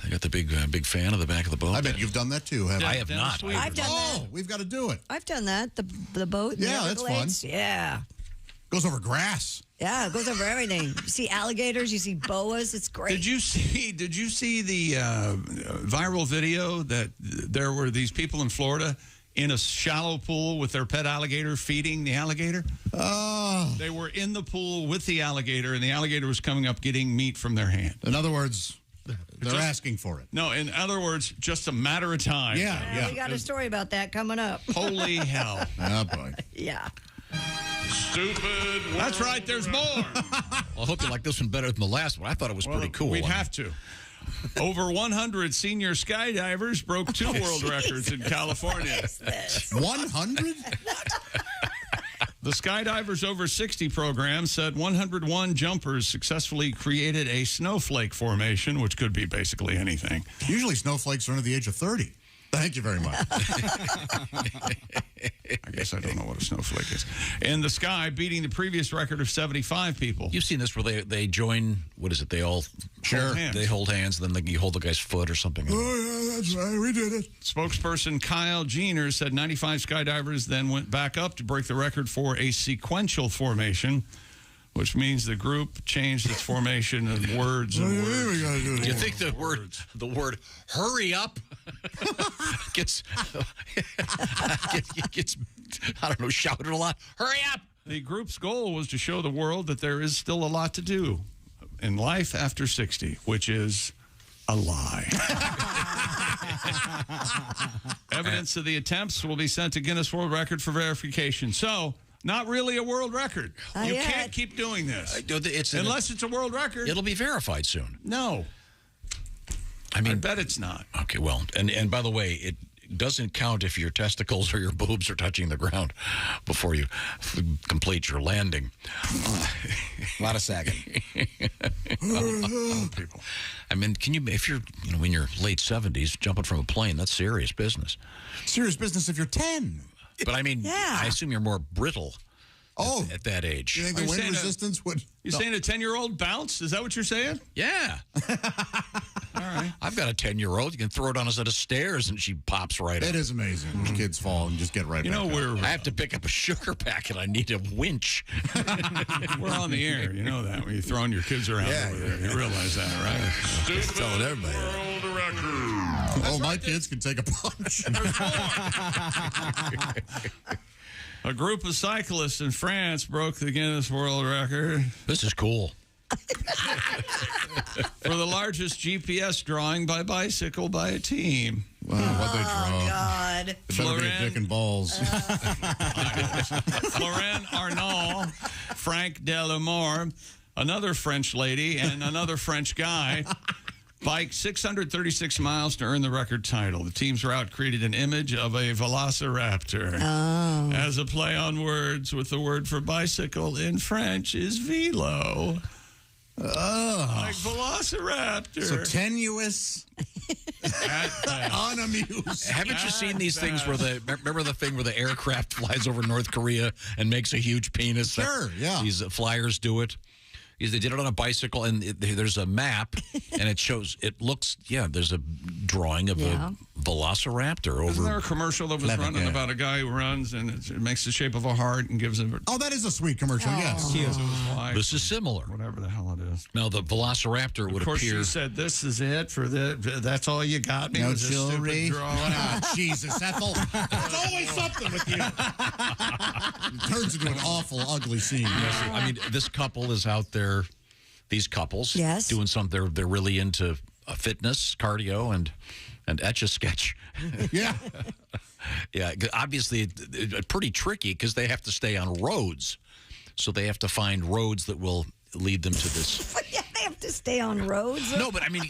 I got the big fan on the back of the boat. I bet you've done that too, haven't you? I have not. I've done that. We've got to do it. I've done that. The boat. Yeah, that's fun. Yeah. Goes over grass. Yeah, it goes over everything. You see alligators, you see boas. It's great. Did you see the viral video that there were these people in Florida in a shallow pool with their pet alligator feeding the alligator? Oh. They were in the pool with the alligator, and the alligator was coming up getting meat from their hand. In other words, they're asking for it. No, in other words, just a matter of time. Yeah. We got a story about that coming up. Holy hell. Oh, boy. Yeah. Stupid. That's right. There's more. Well, I hope you like this one better than the last one. I thought it was pretty cool. We'd have to. Over 100 senior skydivers broke 2 world records in California. 100? The Skydivers Over 60 program said 101 jumpers successfully created a snowflake formation, which could be basically anything. Usually snowflakes are under the age of 30. Thank you very much. I guess I don't know what a snowflake is. In the sky, beating the previous record of 75 people. You've seen this where they join, what is it? They all hold hands. They hold hands, and then you hold the guy's foot or something. Oh, yeah, that's right. We did it. Spokesperson Kyle Jenner said 95 skydivers then went back up to break the record for a sequential formation, which means the group changed its formation of words. And words. Do you think the word "hurry up" gets I don't know, shouted a lot? Hurry up! The group's goal was to show the world that there is still a lot to do in life after 60, which is a lie. Evidence of the attempts will be sent to Guinness World Record for verification. So, not really a world record. You can't keep doing this. Unless it's a world record. It'll be verified soon. No. I bet it's not. Okay, well, and by the way, it doesn't count if your testicles or your boobs are touching the ground before you complete your landing. A lot of sagging. People. I mean, can you, if you're, in your late 70s, jumping from a plane, that's serious business. Serious business if you're 10. But I mean, I assume you're more brittle. At that age. You think the wind resistance would... You're saying a 10-year-old bounced? Is that what you're saying? Yeah. All right. I've got a 10-year-old. You can throw it on a set of stairs and she pops right up. It is amazing. Kids fall and just get right back up. I have to pick up a sugar packet. I need a winch. We're on the air. You know that when you're throwing your kids around over there. You realize that, right? Just telling everybody. World record. Oh, my kids can take a punch. A group of cyclists in France broke the Guinness World Record. This is cool. For the largest GPS drawing by bicycle by a team. Wow, what'd they draw? Oh, God. It better be a dick and balls. Florent Arnault, Frank Delamore, another French lady, and another French guy biked 636 miles to earn the record title. The team's route created an image of a velociraptor. Oh. As a play on words with the word for bicycle in French is velo. Oh. Like velociraptor. So tenuous. Unamused. Haven't you seen these things where remember the thing where the aircraft flies over North Korea and makes a huge penis? Sure, yeah. These flyers do it. They did it on a bicycle, and there's a map, and there's a drawing of a velociraptor over. Isn't there a commercial that was running about a guy who runs, and it makes the shape of a heart and gives him... Oh, that is a sweet commercial, yes. This is similar. Whatever the hell it is. Now, the velociraptor would appear... Of course, she said, this is it for that's all you got me? No was jewelry? A stupid drawing. Oh, Jesus, Ethel. There's always something with you. It turns into an awful, ugly scene. I mean, this couple is out there, these couples, doing something. They're really into fitness, cardio, and Etch-a-Sketch. Yeah. Yeah, obviously, pretty tricky because they have to stay on roads. So they have to find roads that will lead them to this. Yeah, they have to stay on roads. No, but I mean,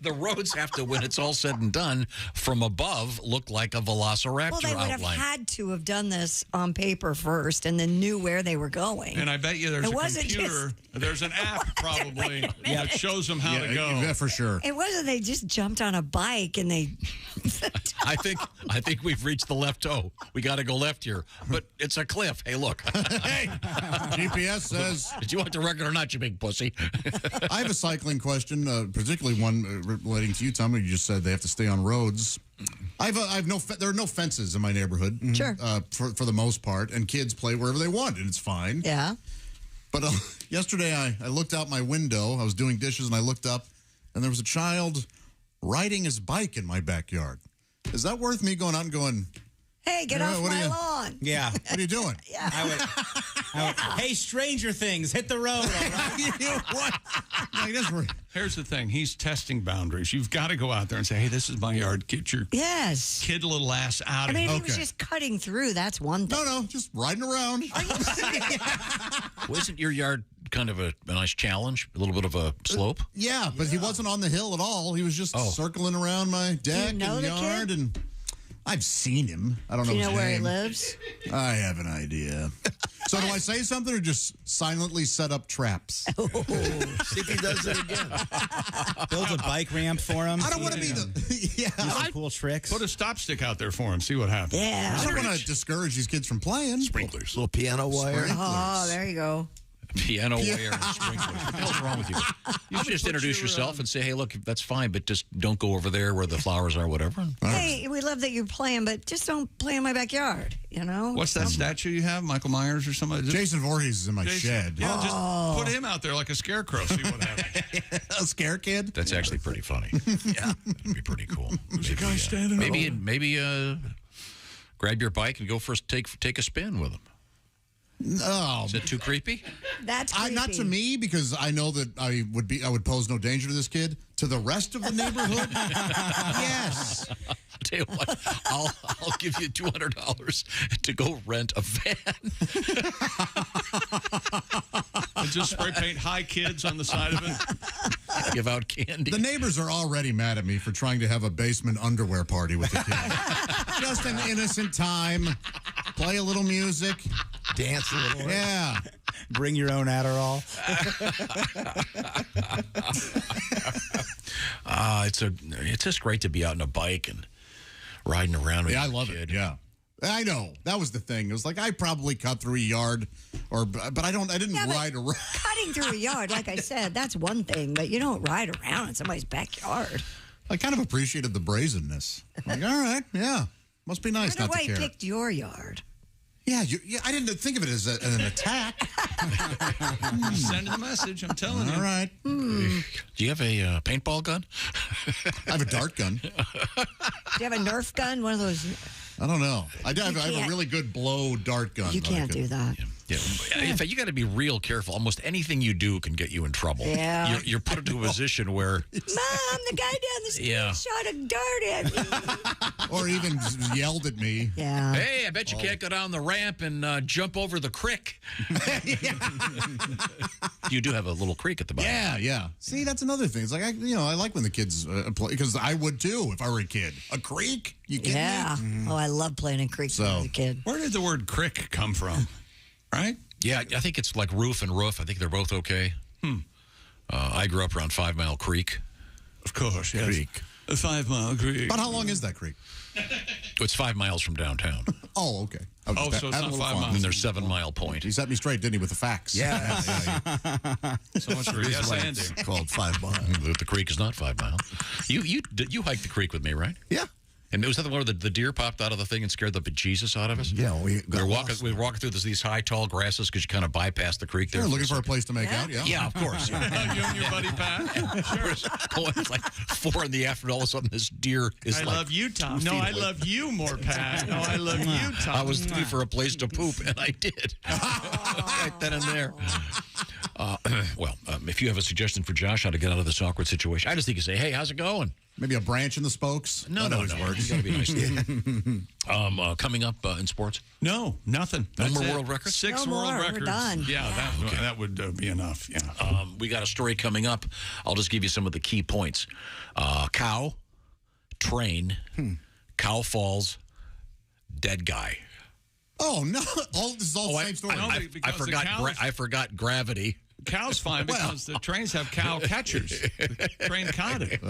the roads have to, when it's all said and done, from above, look like a velociraptor Well, they would have outline. had to have done this on paper first and then knew where they were going. And I bet you there's It a wasn't computer, there's an app probably that shows them how to go. Yeah, for sure. It wasn't they just jumped on a bike and they... I think we've reached the left toe. We got to go left here. But it's a cliff. Hey, look. Hey, GPS says... Did you want the record or not, you big pussy? I have a cycling question, particularly one relating to you, Tom. You just said they have to stay on roads. There are no fences in my neighborhood. Sure. For the most part, and kids play wherever they want, and it's fine. Yeah. But yesterday, I looked out my window. I was doing dishes, and I looked up, and there was a child riding his bike in my backyard. Is that worth me going out and going, hey, get off my lawn? Yeah. What are you doing? Yeah. I would, hey, Stranger Things, hit the road. All right? Here's the thing. He's testing boundaries. You've got to go out there and say, hey, this is my yard. Get your kid little ass out of here. He was just cutting through. That's one thing. No, just riding around. Wasn't your yard kind of a nice challenge? A little bit of a slope? Yeah, but he wasn't on the hill at all. He was just circling around my deck and yard. And I've seen him. I don't know his name. Do you know where he lives? I have an idea. So do I say something or just silently set up traps? See if he does it again. Build a bike ramp for him. I don't want to be the... Do some cool tricks. Put a stop stick out there for him. See what happens. Yeah. I don't want to discourage these kids from playing. Sprinklers. Little piano wire. Oh, there you go. Piano wire and sprinklers. What the hell's wrong with you? You should just introduce yourself and say, hey, look, that's fine, but just don't go over there where the flowers are, whatever. Hey, we love that you're playing, but just don't play in my backyard, you know? What's that statue you have? Michael Myers or somebody? Jason Voorhees is in my shed. Yeah, just put him out there like a scarecrow. See what happens. A scare kid? That's actually pretty funny. Yeah. That'd be pretty cool. There's a guy standing Maybe grab your bike and go take a spin with him. No. Is that too creepy? That's creepy. Not to me, because I know that I would pose no danger to this kid. To the rest of the neighborhood, yes. I'll tell you what, I'll give you $200 to go rent a van. And just spray paint "Hi Kids" on the side of it. Give out candy. The neighbors are already mad at me for trying to have a basement underwear party with the kids. Just an innocent time. Play a little music. Dance a little. Yeah. Bring your own Adderall. It's just great to be out on a bike and riding around with I love it. Yeah. I know. That was the thing. It was like I probably cut through a yard, but I didn't ride around. Cutting through a yard, like I said, that's one thing, but you don't ride around in somebody's backyard. I kind of appreciated the brazenness. Like, all right, yeah. Must be nice not to care. Why picked your yard? Yeah, I didn't think of it as an attack. Sending a message, I'm telling you. All right. Do you have a paintball gun? I have a dart gun. Do you have a Nerf gun? One of those? I don't know. I have a really good blow dart gun. You can't do that. Yeah. In fact, you got to be real careful. Almost anything you do can get you in trouble. Yeah. You're put into a position where... Mom, the guy down the street shot a dart at me. Or even yelled at me. Yeah. Hey, I bet you can't go down the ramp and jump over the creek. You do have a little creek at the bottom. Yeah. See, that's another thing. It's like, I like when the kids play, because I would too if I were a kid. A creek? You kidding me? Oh, I love playing in creeks when I was a kid. Where did the word crick come from? Right? Yeah, I think it's like roof and roof. I think they're both okay. I grew up around 5 Mile Creek. Of course, yes. Creek. A 5 Mile Creek. But how long is that creek? It's 5 miles from downtown. Oh, okay. So it's not 5 miles. And there's 7 Mile Point. He set me straight, didn't he, with the facts? Yeah. So much for yes, Andy. It's called 5 miles. The creek is not 5 miles. You hiked the creek with me, right? Yeah. And was that the one where the deer popped out of the thing and scared the bejesus out of us? Yeah, we were walking through these high, tall grasses because you kind of bypass the creek there. Sure, looking for a place to make out, yeah. Yeah, of course. You and your buddy Pat. Sure. It's like 4 in the afternoon. All of a sudden, this deer is I like... love you, Tom. No, I love you more, Pat. No, I love you, Tom. I was looking for a place to poop, and I did. Right then and there. If you have a suggestion for Josh how to get out of this awkward situation, I just think you say, hey, how's it going? Maybe a branch in the spokes? No. Works. You got to be nice. Coming up in sports? No, nothing. No more world records? 6 world records. We're done. Yeah, that would be enough. Yeah. We got a story coming up. I'll just give you some of the key points. Cow, train, cow falls, dead guy. Oh, no. This is all the same story. I forgot gravity. Cow's fine because the trains have cow catchers. Train caught it.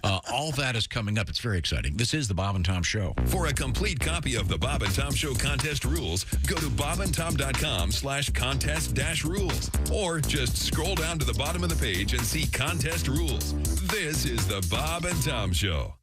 All that is coming up. It's very exciting. This is the Bob and Tom Show. For a complete copy of the Bob and Tom Show contest rules, go to bobandtom.com/contest-rules. Or just scroll down to the bottom of the page and see contest rules. This is the Bob and Tom Show.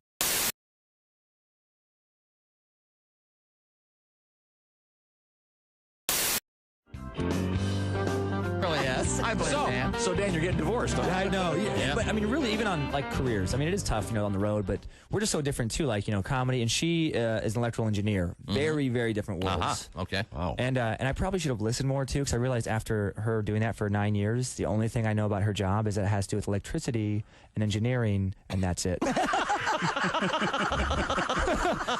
I blame Dan. So, Dan, you're getting divorced. Okay? I know. Yeah. But, I mean, really, even on, like, careers, I mean, it is tough, on the road, but we're just so different, too, like, comedy. And she is an electrical engineer. Very, very different worlds. Okay. Wow. And I probably should have listened more, too, because I realized after her doing that for 9 years, the only thing I know about her job is that it has to do with electricity and engineering, and that's it.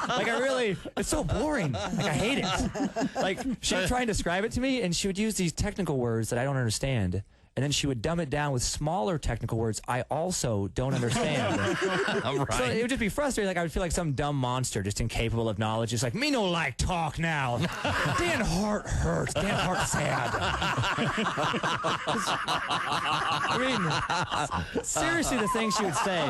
Like, it's so boring. Like, I hate it. Like, she would try and describe it to me, and she would use these technical words that I don't understand. And then she would dumb it down with smaller technical words I also don't understand. All right. So it would just be frustrating. Like, I would feel like some dumb monster just incapable of knowledge. Just like, me no like talk now. Dan Hart hurts. Dan Hart sad. I mean, seriously, the things she would say.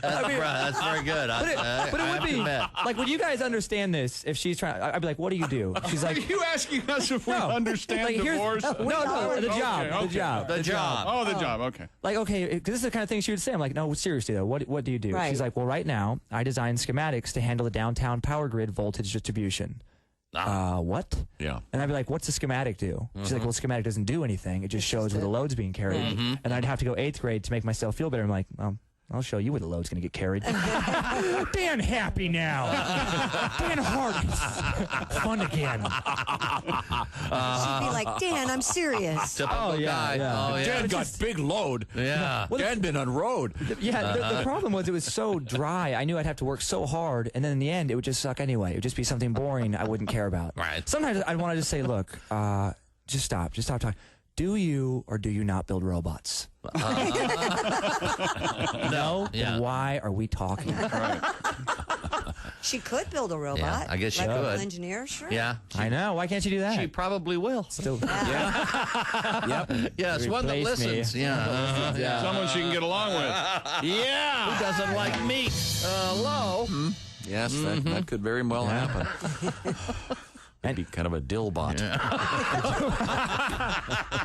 That's very good. But it would be like, would you guys understand this if she's trying? I'd be like, what do you do? She's like, are you asking us if we understand like, divorce? No, the job. Okay. The job. The job. Oh, the job. Okay. Like, okay, because this is the kind of thing she would say. I'm like, no, seriously though, what do you do? Right. She's like, well, right now I design schematics to handle the downtown power grid voltage distribution. What? Yeah. And I'd be like, what's the schematic do? She's like, well, schematic doesn't do anything. It just shows where the load's being carried. And I'd have to go 8th grade to make myself feel better. I'm like, I'll show you where the load's going to get carried. Dan happy now. Dan Hart is fun again. She'd be like, Dan, I'm serious. Typical guy. Yeah. Oh, yeah. Dan got big load. Yeah. Well, Dan been on road. The problem was it was so dry. I knew I'd have to work so hard, and then in the end, it would just suck anyway. It would just be something boring I wouldn't care about. Right. Sometimes I'd want to just say, look, just stop talking. Do you or do you not build robots? No? Yeah. Then why are we talking? Right. She could build a robot. Yeah, I guess she Electrical could. engineer, sure. Yeah. I know. Why can't you do that? She probably will. Still. Yep. Yes, one that Replace me. listens. Yeah. Someone she can get along with. Yeah. Who doesn't like meat? Hello. Yes, that could very well happen. Maybe kind of a dillbot. Okay.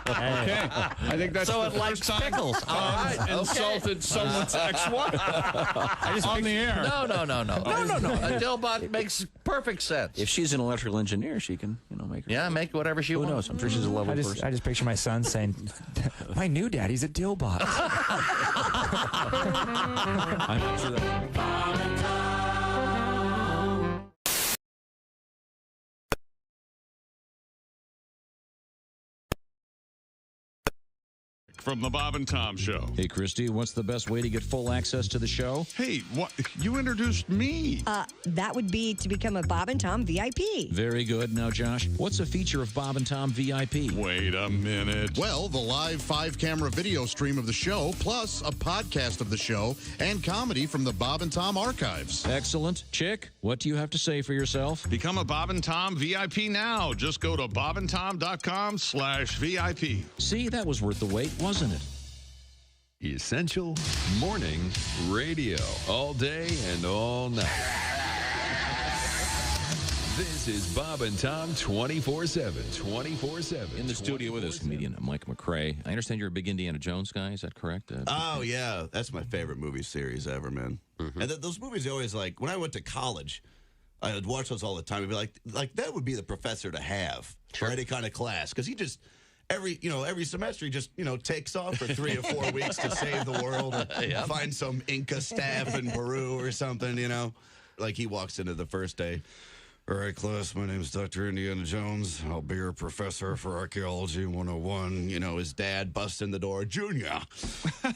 I think that's So the it likes first time pickles. All right. Okay. Insulted someone's ex-wife on the air. No. A dillbot makes perfect sense. If she's an electrical engineer, she can, make her. Yeah, make whatever she Who wants. knows? I'm sure she's a lovely person. I just picture my son saying, my new daddy's a dillbot. I'm not sure that. From the Bob and Tom Show. Hey, Christy, what's the best way to get full access to the show? Hey, what? You introduced me. That would be to become a Bob and Tom VIP. Very good. Now, Josh, what's a feature of Bob and Tom VIP? Wait a minute. Well, the live 5-camera video stream of the show, plus a podcast of the show and comedy from the Bob and Tom archives. Excellent. Chick, what do you have to say for yourself? Become a Bob and Tom VIP now. Just go to bobandtom.com/VIP. See, that was worth the wait, wasn't it? Essential Morning Radio. All day and all night. This is Bob and Tom 24/7. 24/7. In the studio with us, comedian Mike McRae. I understand you're a big Indiana Jones guy. Is that correct? Oh, yeah. That's my favorite movie series ever, man. And those movies always, like, when I went to college, I would watch those all the time. I'd be like that would be the professor to have for any kind of class. Because he just... Every semester he just, takes off for 3 or 4 weeks to save the world or find some Inca staff in Peru or something, Like he walks into the first day. All right, class, my name is Dr. Indiana Jones. I'll be your professor for Archaeology 101. His dad busts in the door. Junior,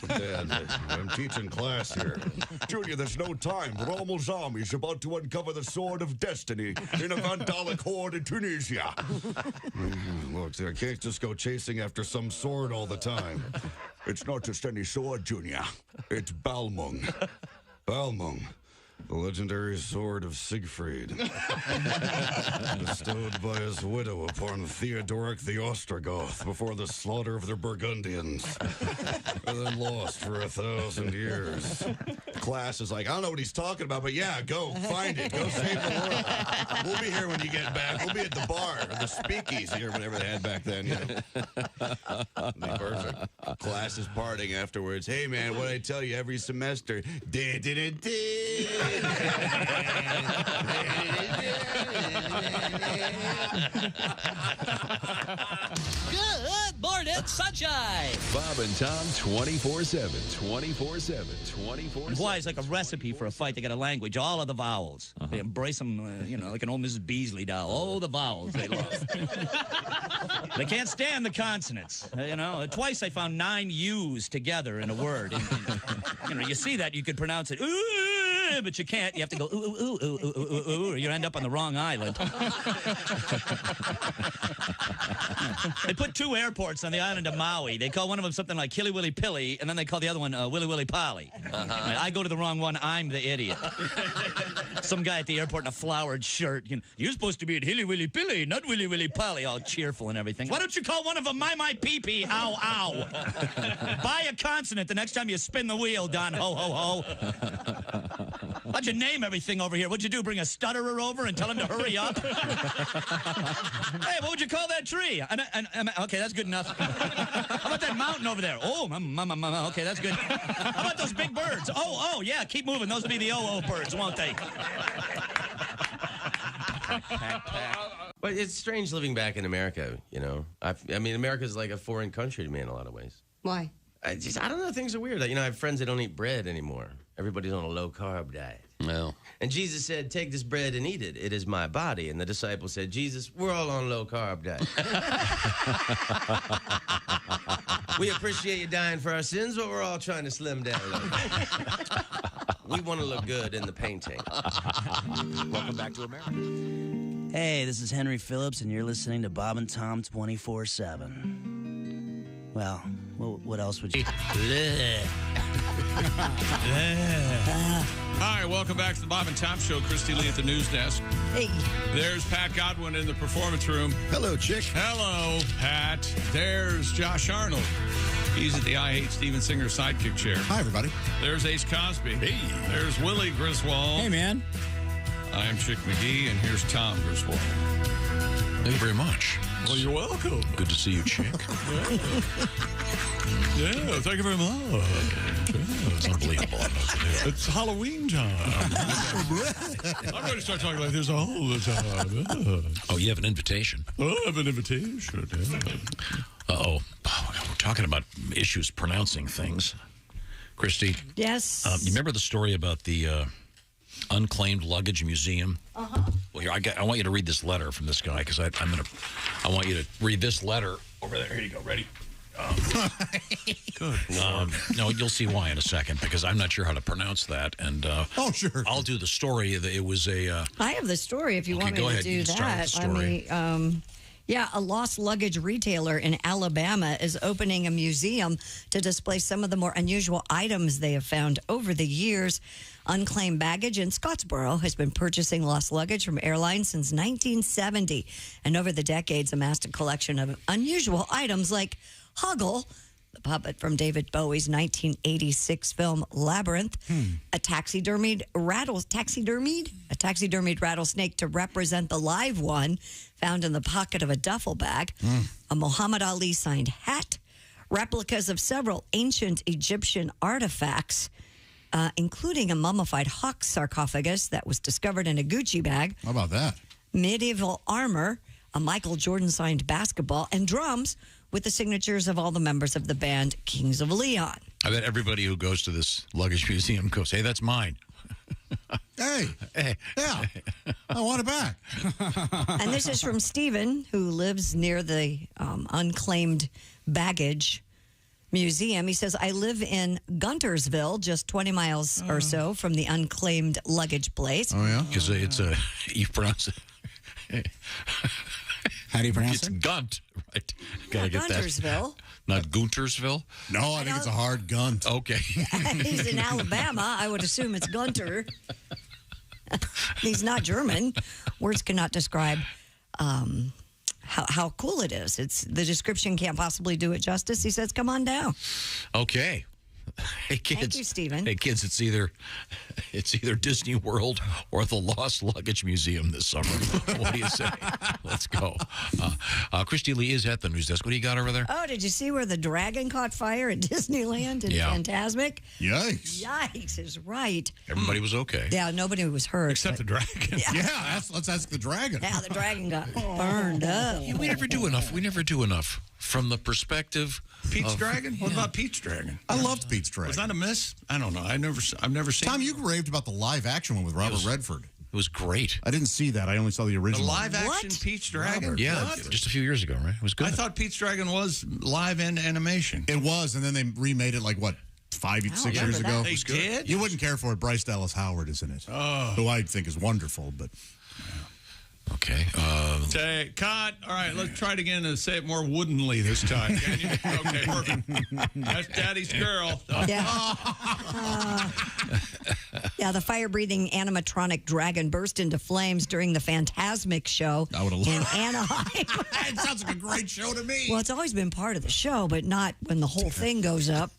Dad, I'm teaching class here. Junior, there's no time. The Rommel Zombie's about to uncover the sword of destiny in a Vandalic horde in Tunisia. Look, I can't just go chasing after some sword all the time. It's not just any sword, Junior. It's Balmung. Balmung. The legendary sword of Siegfried, bestowed by his widow upon Theodoric the Ostrogoth before the slaughter of the Burgundians, and then lost for 1,000 years. Class is like, I don't know what he's talking about, but yeah, go find it. Go save the world. We'll be here when you get back. We'll be at the bar, or the speakeasy, or whatever they had back then. Be perfect. Class is partying afterwards. Hey, man, what I tell you every semester? Good morning, sunshine. Bob and Tom 24/7. 24/7. 24/7. Hawaii is like a recipe for a fight. They got a language, all of the vowels. They embrace them, like an old Mrs. Beasley doll. Oh, the vowels they love. They can't stand the consonants. Twice I found 9 U's together in a word. And, you see that, you could pronounce it, ooh, but you can't. You have to go, ooh, ooh, ooh, ooh, ooh, ooh, or you end up on the wrong island. They put 2 airports on the island of Maui. They call one of them something like Killy Willy Pilly, and then they call the other one Willy Willy Polly. I go to the wrong one, I'm the idiot. Some guy at the airport in a flowered shirt. You're supposed to be at Hilly Willy Pilly, not Willy Willy Polly, all cheerful and everything. Why don't you call one of them my pee pee, ow, ow? Buy a consonant the next time you spin the wheel, Don Ho Ho Ho. Why'd you name everything over here? What'd you do, bring a stutterer over and tell him to hurry up? Hey, what would you call that tree? Okay, that's good enough. How about that mountain over there? Oh, okay, that's good. How about those big birds? Oh, yeah, keep moving. Those will be the birds, won't they? But it's strange living back in America, America's like a foreign country to me in a lot of ways. Why? I don't know, things are weird. I have friends that don't eat bread anymore. Everybody's on a low-carb diet. Well. And Jesus said, take this bread and eat it. It is my body. And the disciples said, Jesus, we're all on a low-carb diet. We appreciate you dying for our sins, but we're all trying to slim down a little bit. We want to look good in the painting. Welcome back to America. Hey, this is Henry Phillips, and you're listening to Bob and Tom 24/7. Well, what else would you... Hi, welcome back to the Bob and Tom Show. Christy Lee at the news desk. Hey. There's Pat Godwin in the performance room. Hello, chick. Hello, Pat. There's Josh Arnold. He's at the I Hate Steven Singer sidekick chair. Hi, everybody. There's Ace Cosby. Hey. There's Willie Griswold. Hey, man. I'm Chick McGee, and here's Tom Griswold. Thank you very much. Well, you're welcome. Good to see you, Chick. Yeah, thank you very much. It's unbelievable. It's Halloween time. I'm going to start talking like this all the time. Oh, you have an invitation? Oh, I have an invitation. Uh-oh. We're talking about issues pronouncing things. Christy? Yes? You remember the story about the unclaimed luggage museum? Uh-huh. Well, here, I want you to read this letter from this guy, because I want you to read this letter over there. Here you go. Ready? Good. No, you'll see why in a second, because I'm not sure how to pronounce that. And oh, sure. I'll do the story. It was a. I have the story if you want me go to ahead. do You can start with that. the story. Yeah, a lost luggage retailer in Alabama is opening a museum to display some of the more unusual items they have found over the years. Unclaimed Baggage in Scottsboro has been purchasing lost luggage from airlines since 1970, and over the decades amassed a collection of unusual items like Hoggle, the puppet from David Bowie's 1986 film Labyrinth, a taxidermied rattlesnake to represent the live one found in the pocket of a duffel bag, a Muhammad Ali signed hat, replicas of several ancient Egyptian artifacts, including a mummified hawk sarcophagus that was discovered in a Gucci bag. How about that? Medieval armor, a Michael Jordan signed basketball, and drums with the signatures of all the members of the band Kings of Leon. I bet everybody who goes to this luggage museum goes, hey, that's mine. Hey, yeah, I want it back. And this is from Stephen, who lives near the unclaimed baggage museum. He says, I live in Guntersville, just 20 miles or so from the unclaimed luggage place. Oh, yeah? Because you pronounce it. How do you pronounce it? it? It's Gunt, right? Gotta get Guntersville. That. Not Guntersville? No, I think it's a hard Gunt. Okay. He's in Alabama. I would assume it's Gunter. He's not German. Words cannot describe how cool it is. The description can't possibly do it justice. He says, come on down. Okay. Hey kids. Thank you, Stephen. Hey kids, it's either Disney World or the Lost Luggage Museum this summer. What do you say? Let's go. Christy Lee is at the news desk. What do you got over there? Oh, did you see where the dragon caught fire at Disneyland in Fantasmic? Yikes. Yikes is right. Everybody was okay. Yeah, nobody was hurt. Except the dragon. Yeah, let's ask the dragon. Yeah, the dragon got burned up. Yeah, we never do enough. We never do enough from the perspective Pete's of, Dragon? What about Pete's Dragon? I loved Pete's Dragon. Was that a miss? I don't know. I've never seen Tom, it. you raved about the live action one with Robert Redford. It was great. I didn't see that. I only saw the The original. live action Pete's Dragon? Robert, Yeah, What? just a few years ago, right? It was good. I thought Pete's Dragon was live and animation. It was, and then they remade it like, what, 6 years ago? They did? You wouldn't care for it. Bryce Dallas Howard is in it, who I think is wonderful, but... Okay. Say, cut. All right, let's try it again and say it more woodenly this time. Can you? Okay, perfect. That's Daddy's girl. Yeah, the fire-breathing animatronic dragon burst into flames during the Fantasmic show I would have in loved Anaheim. It sounds like a great show to me. Well, it's always been part of the show, but not when the whole thing goes up.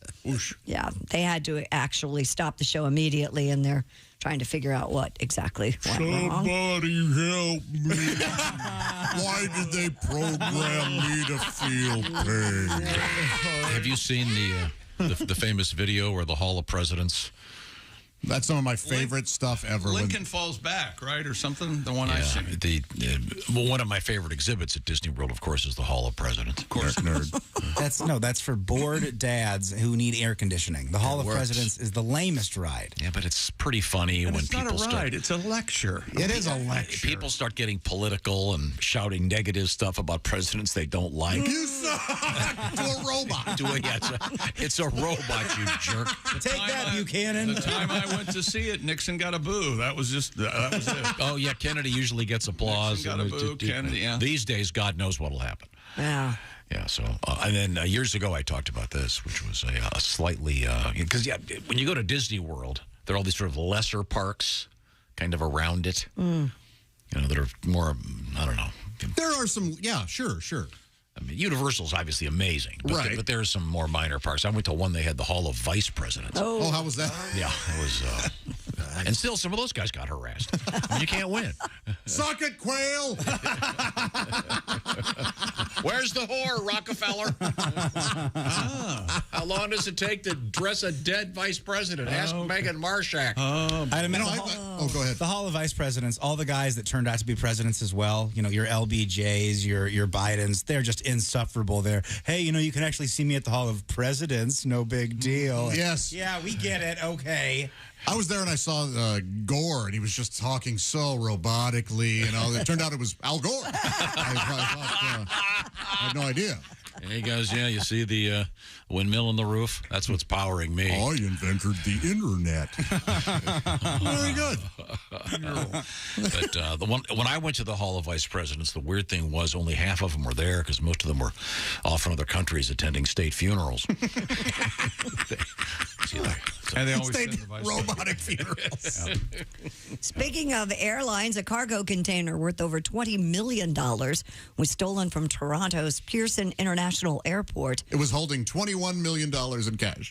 Yeah, they had to actually stop the show immediately, and they're trying to figure out what exactly went wrong. Somebody help me. Why did they program me to feel pain? Have you seen the famous video where the Hall of Presidents? That's some of my favorite stuff ever. Lincoln Falls Back, right, or something? The one I've seen. Well, one of my favorite exhibits at Disney World, of course, is the Hall of Presidents. Of course, nerd. That's for bored dads who need air conditioning. The Hall of works. Presidents is the lamest ride. Yeah, but it's pretty funny when It's people not a start. ride. It's a lecture. It is a lecture. People start getting political and shouting negative stuff about presidents they don't like. You suck to a robot. It's a robot, you jerk. Take that, Buchanan. The time I went to see it, Nixon got a boo. That was it. Oh, yeah, Kennedy usually gets applause. Nixon got a boo, Kennedy, yeah. These days, God knows what'll happen. Yeah. Yeah, so, and then years ago I talked about this, which was a slightly, because, when you go to Disney World, there are all these sort of lesser parks kind of around it, that are more, I don't know. There are some, sure. I mean, Universal's obviously amazing, but, but there are some more minor parks. I went to one, they had the Hall of Vice Presidents. Oh, how was that? Yeah, it was, and still some of those guys got harassed. I mean, you can't win. Suck it, Quail! Where's the whore, Rockefeller? How long does it take to dress a dead vice president? Ask Megan Marshak. Go ahead. The Hall of Vice Presidents, all the guys that turned out to be presidents as well, your LBJs, your Bidens, they're just insufferable there. Hey, you can actually see me at the Hall of Presidents. No big deal. Yes. Yeah, we get it. Okay. I was there and I saw Gore, and he was just talking so robotically, and all. It turned out it was Al Gore. I had no idea. And he goes, yeah, you see the windmill on the roof? That's what's powering me. I invented the internet. Very good. But when I went to the Hall of Vice Presidents, the weird thing was only half of them were there because most of them were off from other countries attending state funerals. And they always State send the vice robotic funerals. Speaking of airlines, a cargo container worth over $20 million was stolen from Toronto's Pearson International Airport. It was holding $21 million in cash.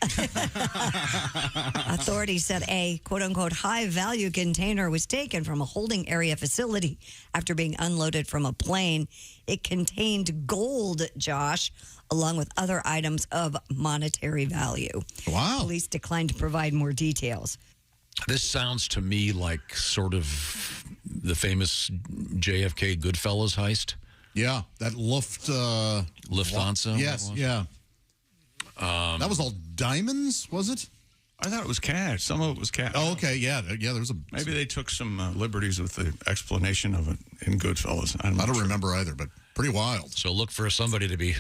Authorities said a quote-unquote high-value container was taken from a holding area facility after being unloaded from a plane. It contained gold, Josh, along with other items of monetary value. Wow. Police declined to provide more details. This sounds to me like sort of the famous JFK Goodfellas heist. Yeah, that Lufthansa. Yes, yeah. That was all diamonds, was it? I thought it was cash. Some of it was cash. Oh, okay, yeah. There's a Maybe they took some liberties with the explanation of it in Goodfellas. I don't remember either, but pretty wild. So look for somebody to be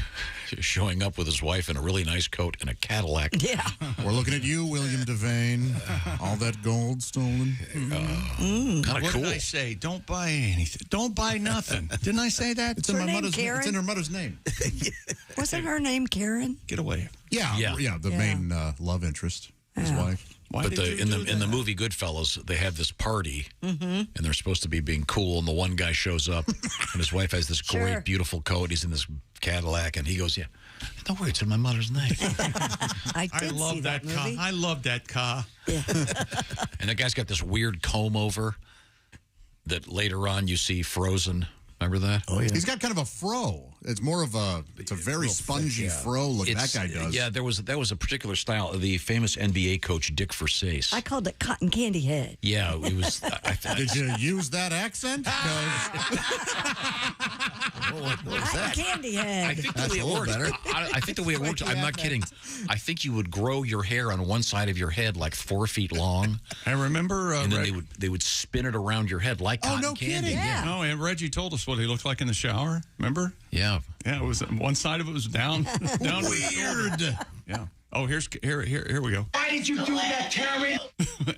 showing up with his wife in a really nice coat and a Cadillac. Yeah. We're looking at you, William Devane. All that gold stolen. Kind of What cool. did I say? Don't buy anything. Don't buy nothing. Didn't I say that? It's in her mother's name. Wasn't her name Karen? Get away. Yeah. The main love interest, his wife. But in the movie Goodfellas, they have this party, and they're supposed to be being cool, and the one guy shows up, and his wife has this great, beautiful coat. He's in this Cadillac, and he goes, "Yeah, don't worry, it's in my mother's name." I love that car. I love that car. Yeah. And that guy's got this weird comb over that later on you see frozen. Remember that? Oh, yeah. He's got kind of a fro. It's more of it's a very spongy fro look that guy does. Yeah, that was a particular style. The famous NBA coach, Dick Versace. I called it cotton candy head. Yeah, it was. Did you use that accent? What was that? Candy head. I think the way it worked. I think the way it worked. I'm not kidding. I think you would grow your hair on one side of your head like 4 feet long. I remember, and then they would spin it around your head like cotton candy. Kidding. Yeah. No, and Reggie told us what he looked like in the shower. Remember? Yeah. Yeah. It was one side of it was down. Weird. Yeah. Oh, here we go. Why did you do that, Karen?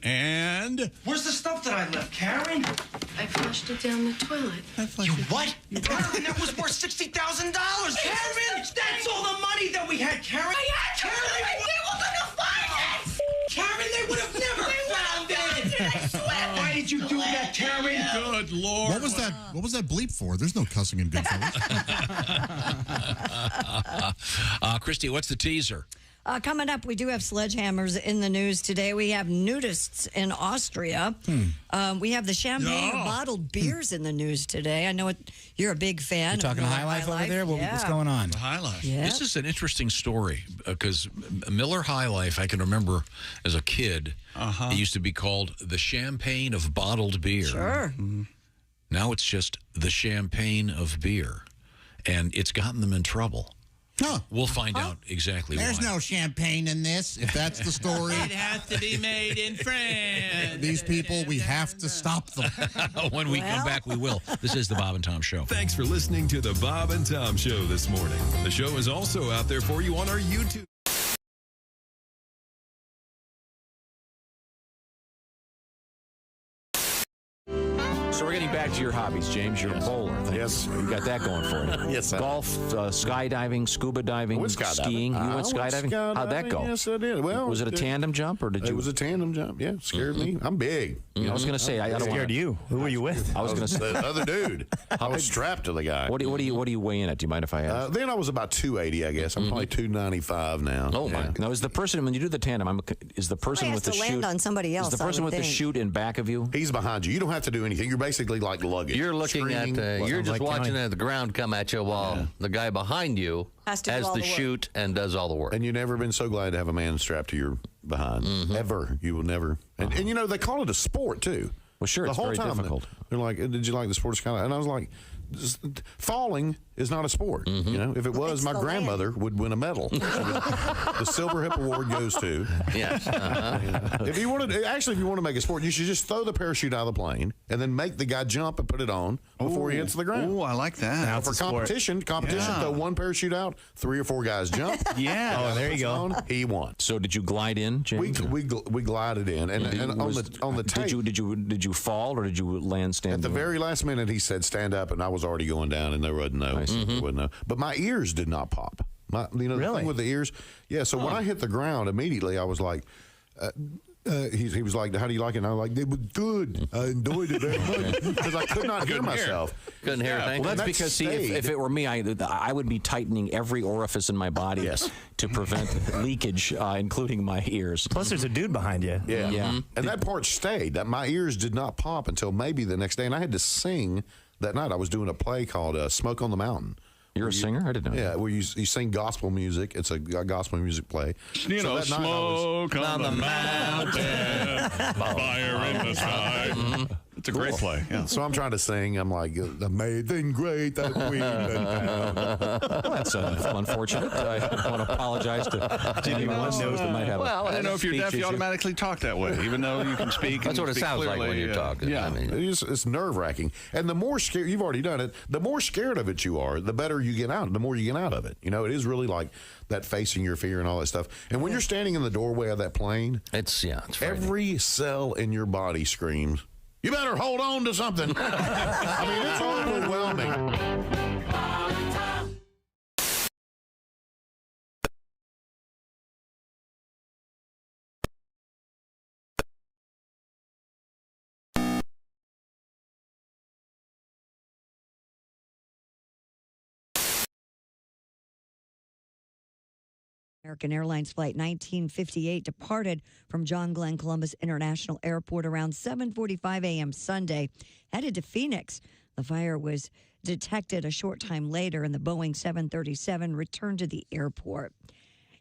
And where's the stuff that I left, Karen? I flushed it down the toilet. You what? Karen, that was worth $60,000. Karen, that's all the money that we had, Karen. Karen, they were gonna find it. Karen, they would have never found it. I swear. Why did you do that, Karen? Good Lord. What was that? What was that bleep for? There's no cussing in Goodfellas. Christy, what's the teaser? Coming up, we do have sledgehammers in the news today. We have nudists in Austria. We have the champagne of bottled beers in the news today. I know you're a big fan. You're talking High Life over there? What's going on? High Life. Yeah. This is an interesting story because Miller High Life, I can remember as a kid, it used to be called the champagne of bottled beer. Sure. Mm-hmm. Now it's just the champagne of beer. And it's gotten them in trouble. Huh. We'll find out exactly There's why. no champagne in this, if that's the story. It has to be made in France. These people, we have to stop them. When we come back, we will. This is the Bob and Tom Show. Thanks for listening to the Bob and Tom Show this morning. The show is also out there for you on our YouTube. So we're getting back to your hobbies, James. You're a bowler. Yes. You got that going for you. Yes, sir. Golf, skydiving, scuba diving, skiing. You went skydiving? How'd that go? Yes, I did. Well, was it a tandem jump or did you? It was a tandem jump. Yeah, scared me. I'm big. I was going to say I don't Scared you. Who were you with? I was going to say the other dude. I was strapped to the guy. What do you weigh in at? Do you mind if I ask? Then I was about 280, I guess. I'm probably 295 now. Oh my! Now is the person when you do the tandem? Is the person with the to land chute on somebody else? Is the person with the chute in back of you? He's behind you. You don't have to do anything. You're basically like luggage. You're looking at, you're just watching the ground come at you while the guy behind you has the chute and does all the work. And you've never been so glad to have a man strapped to your behind. Ever. You will never. And you know, they call it a sport, too. Well, sure, the it's whole very time difficult. They're like, did you like the sport? And I was like, falling is not a sport. You know, if it was, my grandmother would win a medal. The Silver Hip Award goes to. Yes. If you want to make a sport, you should just throw the parachute out of the plane and then make the guy jump and put it on before he hits the ground. Oh, I like that. Now, for competition, throw one parachute out, 3 or 4 guys jump. Oh, there you go. He won. So did you glide in, James? We glided in, and on the tape. Did you fall or did you land standing? At the very last minute, he said, "Stand up," and I was already going down, and there wasn't no. But my ears did not pop. The thing with the ears. Yeah. So when I hit the ground, immediately I was like. He was like, "How do you like it?" And I was like, "They were good. I enjoyed it very much because I could not hear myself. Couldn't hear a thing." Well, that's because see, if it were me, I would be tightening every orifice in my body to prevent leakage, including my ears. Plus, there's a dude behind you. Yeah. And that part stayed. That my ears did not pop until maybe the next day, and I had to sing that night. I was doing a play called "Smoke on the Mountain." You're a singer? I didn't know. Yeah, where you sing gospel music. It's a gospel music play. You know, smoke on the mountain, fire in the sky. It's a great play. Yeah. So I'm trying to sing. I'm like, amazing, great, that queen. Well, that's unfortunate. I want to apologize to anyone knows that might have. Well, I don't know if you're deaf, you automatically talk that way, even though you can speak. That's what it sounds clearly, like when you're talking. Yeah, I mean, it's nerve wracking, and the more scared you've already done it, the more scared of it you are, the better you get out. The more you get out of it. You know, it is really like that facing your fear and all that stuff. And when you're standing in the doorway of that plane, it's every cell in your body screams, "You better hold on to something." I mean, it's overwhelming. American Airlines Flight 1958 departed from John Glenn Columbus International Airport around 7:45 a.m. Sunday, headed to Phoenix. The fire was detected a short time later, and the Boeing 737 returned to the airport.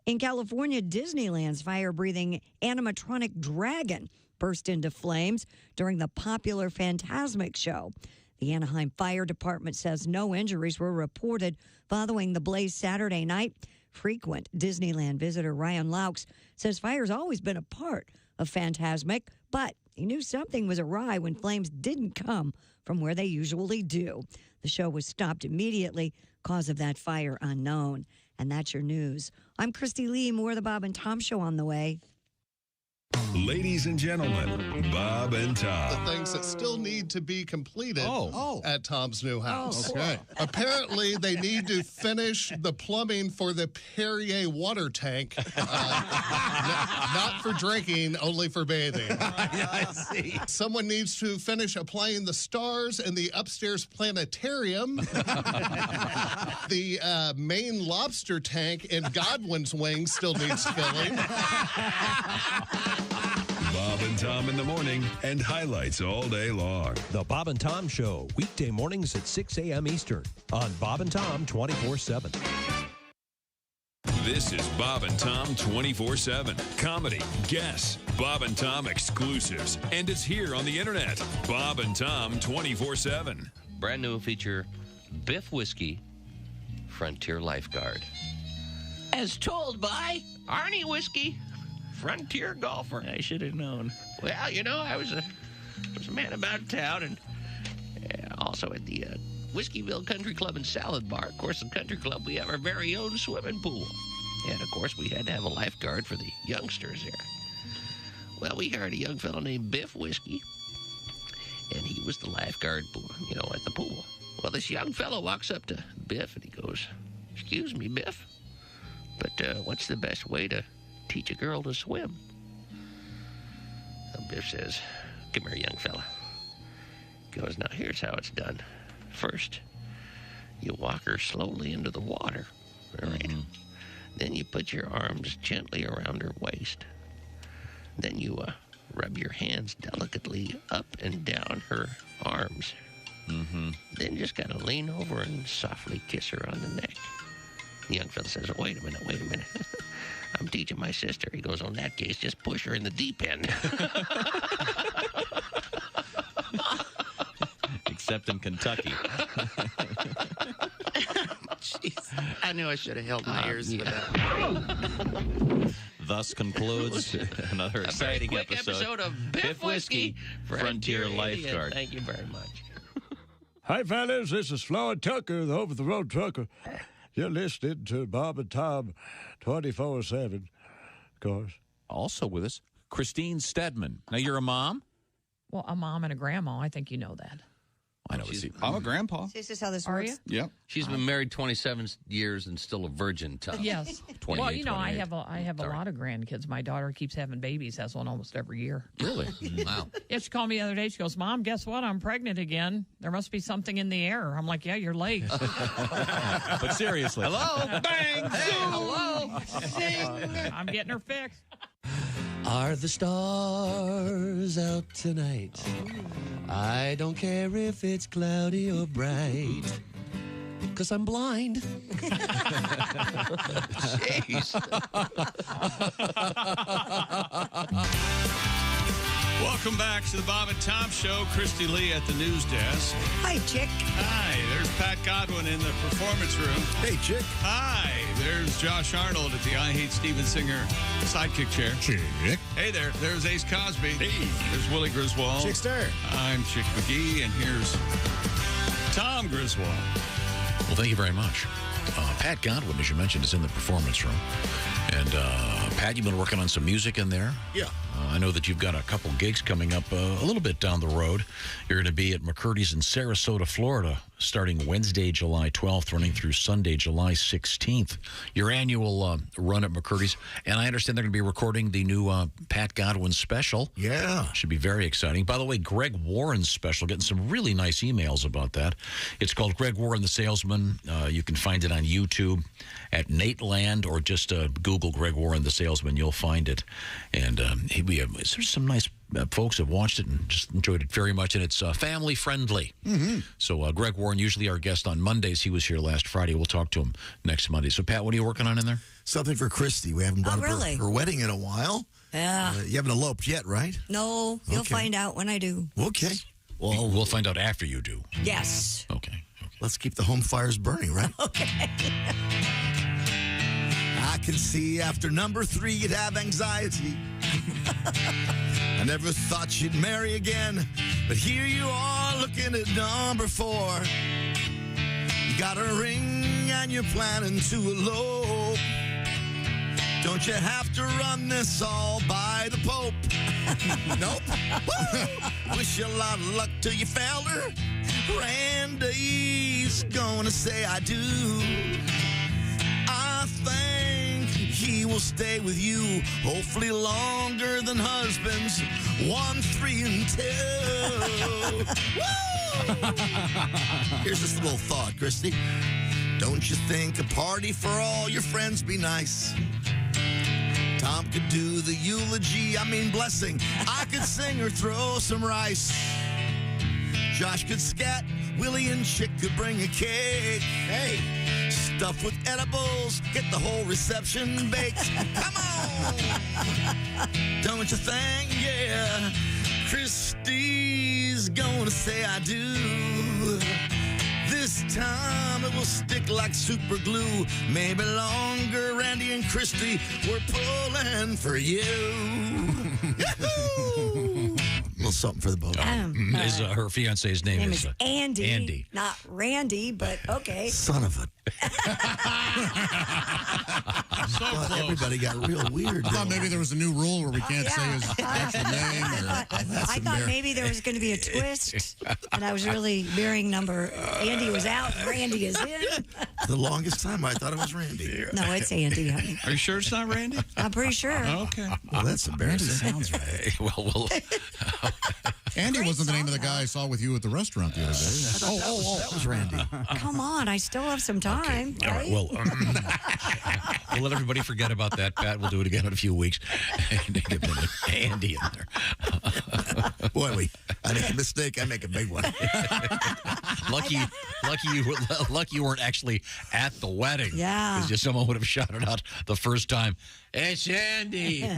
In California, Disneyland's fire-breathing animatronic dragon burst into flames during the popular Fantasmic show. The Anaheim Fire Department says no injuries were reported following the blaze Saturday night. Frequent Disneyland visitor Ryan Laux says fire's always been a part of Fantasmic, but he knew something was awry when flames didn't come from where they usually do. The show was stopped immediately, cause of that fire unknown. And that's your news. I'm Christy Lee. More of the Bob and Tom Show on the way. Ladies and gentlemen, Bob and Tom. The things that still need to be completed at Tom's new house. Okay. Apparently, they need to finish the plumbing for the Perrier water tank. Not for drinking, only for bathing. I see. Someone needs to finish applying the stars in the upstairs planetarium. The Maine lobster tank in Godwin's Wing still needs filling. Bob and Tom in the morning and highlights all day long. The Bob and Tom Show, weekday mornings at 6 a.m. Eastern on Bob and Tom 24/7. This is Bob and Tom 24/7. Comedy, guests, Bob and Tom exclusives. And it's here on the internet. Bob and Tom 24/7. Brand new feature, Biff Whiskey, Frontier Lifeguard. As told by Arnie Whiskey, Frontier Golfer. I should have known. Well, you know, I was a man about town, and also at the Whiskeyville Country Club and Salad Bar. Of course, the country club, we have our very own swimming pool. And, of course, we had to have a lifeguard for the youngsters there. Well, we hired a young fellow named Biff Whiskey, and he was the lifeguard, you know, at the pool. Well, this young fellow walks up to Biff, and he goes, "Excuse me, Biff, but what's the best way to teach a girl to swim?" And Biff says, "Come here, young fella." He goes, "Now, here's how it's done. First, you walk her slowly into the water, all right? Then you put your arms gently around her waist. Then you rub your hands delicately up and down her arms. Then just kind of lean over and softly kiss her on the neck." The young fella says, wait a minute. I'm teaching my sister." He goes, "In that case, just push her in the deep end." Except in Kentucky. Jeez. I knew I should have held my ears for that. Thus concludes another exciting quick episode of Biff Whiskey, Frontier Lifeguard. Thank you very much. Hi, fellas. This is Floyd Tucker, the over-the-road trucker. You're listening to Bob and Tom 24/7, of course. Also with us, Christine Stedman. Now, you're a mom? Well, a mom and a grandma. I think you know that. I know. I'm a grandpa. This is how this Are works. you? Yep. She's been married 27 years and still a virgin, Tom. Yes. Well, you know, I have a lot of grandkids. My daughter keeps having babies, has one almost every year. Really? Wow. Yeah, she called me the other day. She goes, "Mom, guess what? I'm pregnant again. There must be something in the air." I'm like, "Yeah, you're late." But seriously. Hello? Bang! Hey, Zoom! hello? Zing! I'm getting her fixed. Are the stars out tonight? I don't care if it's cloudy or bright, 'cause I'm blind. Jeez. Welcome back to the Bob and Tom Show. Christy Lee at the news desk. Hi, Chick. Hi, there's Pat Godwin in the performance room. Hey, Chick. Hi, there's Josh Arnold at the I Hate Steven Singer sidekick chair. Chick. Hey there, there's Ace Cosby. Hey. There's Willie Griswold. Chickster. I'm Chick McGee, and here's Tom Griswold. Well, thank you very much. Pat Godwin, as you mentioned, is in the performance room. And, Pat, you've been working on some music in there. Yeah. I know that you've got a couple gigs coming up a little bit down the road. You're going to be at McCurdy's in Sarasota, Florida, starting Wednesday, July 12th, running through Sunday, July 16th. Your annual run at McCurdy's. And I understand they're going to be recording the new Pat Godwin special. Yeah. Should be very exciting. By the way, Greg Warren's special, getting some really nice emails about that. It's called Greg Warren the Salesman. You can find it on YouTube at Nate Land, or just Google Google Greg Warren, the salesman, you'll find it. And there's some nice folks have watched it and just enjoyed it very much, and it's family friendly. Mm-hmm. So Greg Warren, usually our guest on Mondays. He was here last Friday. We'll talk to him next Monday. So, Pat, what are you working on in there? Something for Christy. We haven't brought up her wedding in a while. Yeah. You haven't eloped yet, right? No, you'll find out when I do. Okay. Well, we'll find out after you do. Yes. Okay. Let's keep the home fires burning, right? Okay. I can see after number 3 you'd have anxiety. I never thought you'd marry again, but here you are looking at number 4. You got a ring and you're planning to elope. Don't you have to run this all by the Pope? Nope. Woo! Wish you a lot of luck to your feller. Randy's gonna say I do. I think he will stay with you, hopefully longer than husbands 1, 3, and 2. Woo! Here's this little thought, Christy. Don't you think a party for all your friends be nice? Tom could do the eulogy, blessing. I could sing or throw some rice. Josh could scat, Willie and Chick could bring a cake. Hey, stuffed with edibles, get the whole reception baked. Come on! Don't you think, yeah, Christy's gonna say I do. This time it will stick like super glue. Maybe longer, Randy and Christy, we're pulling for you. Yahoo! A little something for the boat. Her fiance's name is Andy. Andy. Not Randy, but okay. Son of a... Everybody got real weird. I thought maybe there was a new rule where we can't say his actual name. I thought maybe there was going to be a twist, and I was really mirroring number. Andy was out, Randy is in. The longest time I thought it was Randy. No, it's Andy, honey. Are you sure it's not Randy? I'm pretty sure. Okay. Well, that's embarrassing. Sounds right. Well, Andy wasn't the name of the guy I saw with you at the restaurant the other day. That was Randy. Come on, I still have some time. all right. Well, we'll let everybody forget about that, Pat. We'll do it again in a few weeks. And get Andy in there. Boy, I make a mistake. I make a big one. Lucky you weren't actually at the wedding. Yeah. Because someone would have shouted out the first time, "It's Andy."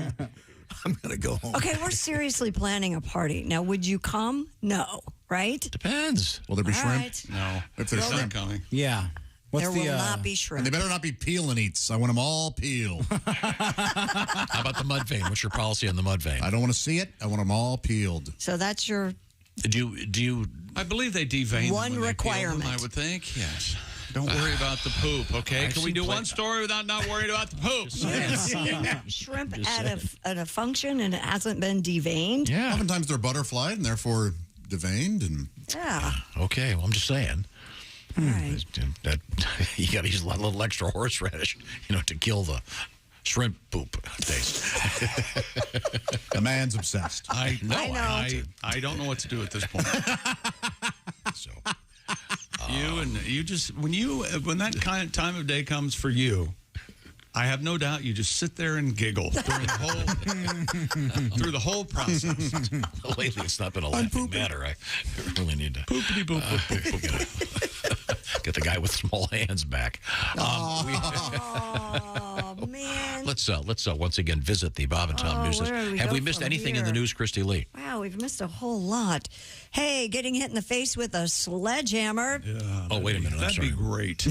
I'm going to go home. Okay, we're seriously planning a party. Now, would you come? No, right? Depends. Will there be All shrimp? right. No. If there's shrimp coming. Yeah. There will not be shrimp. And they better not be peel and eats. I want them all peeled. How about the mud vein? What's your policy on the mud vein? I don't want to see it. I want them all peeled. So that's your... Do you? I believe they devein one them when requirement. They peel them, I would think. Yes. Don't worry about the poop, okay? Can we do one story without not worrying about the poop? Shrimp at a function and it hasn't been deveined? Yeah. Oftentimes they're butterflied and therefore deveined. And yeah. Okay, well, I'm just saying. All right. That you got to use a little extra horseradish, to kill the shrimp poop taste. The man's obsessed. I know. I don't know what to do at this point. So. When that kind of time of day comes for you, I have no doubt you just sit there and giggle through the whole process. Lately, it's not been a laughing matter. I really need to poopity boop. Get the guy with small hands back. Oh man! Let's once again visit the Bob and Tom news. Have we missed anything in the news, Christy Lee? Wow, we've missed a whole lot. Hey, getting hit in the face with a sledgehammer. Yeah, oh, wait a minute. That'd be great.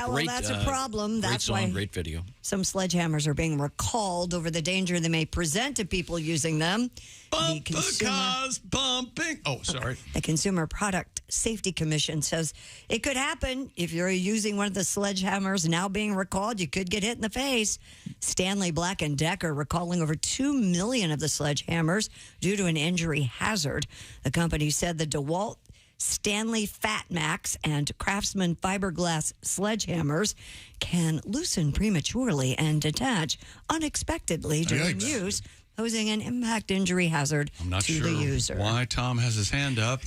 Well, that's a problem. That's great song, why great video. Some sledgehammers are being recalled over the danger they may present to people using them. Bump the cars bumping. Oh, sorry. The Consumer Product Safety Commission says it could happen if you're using one of the sledgehammers now being recalled. You could get hit in the face. Stanley Black & Decker recalling over 2 million of the sledgehammers due to an injury hazard. The company said the DeWalt Stanley Fat Max and Craftsman fiberglass sledgehammers can loosen prematurely and detach unexpectedly during use, posing an impact injury hazard to the user. Why Tom has his hand up.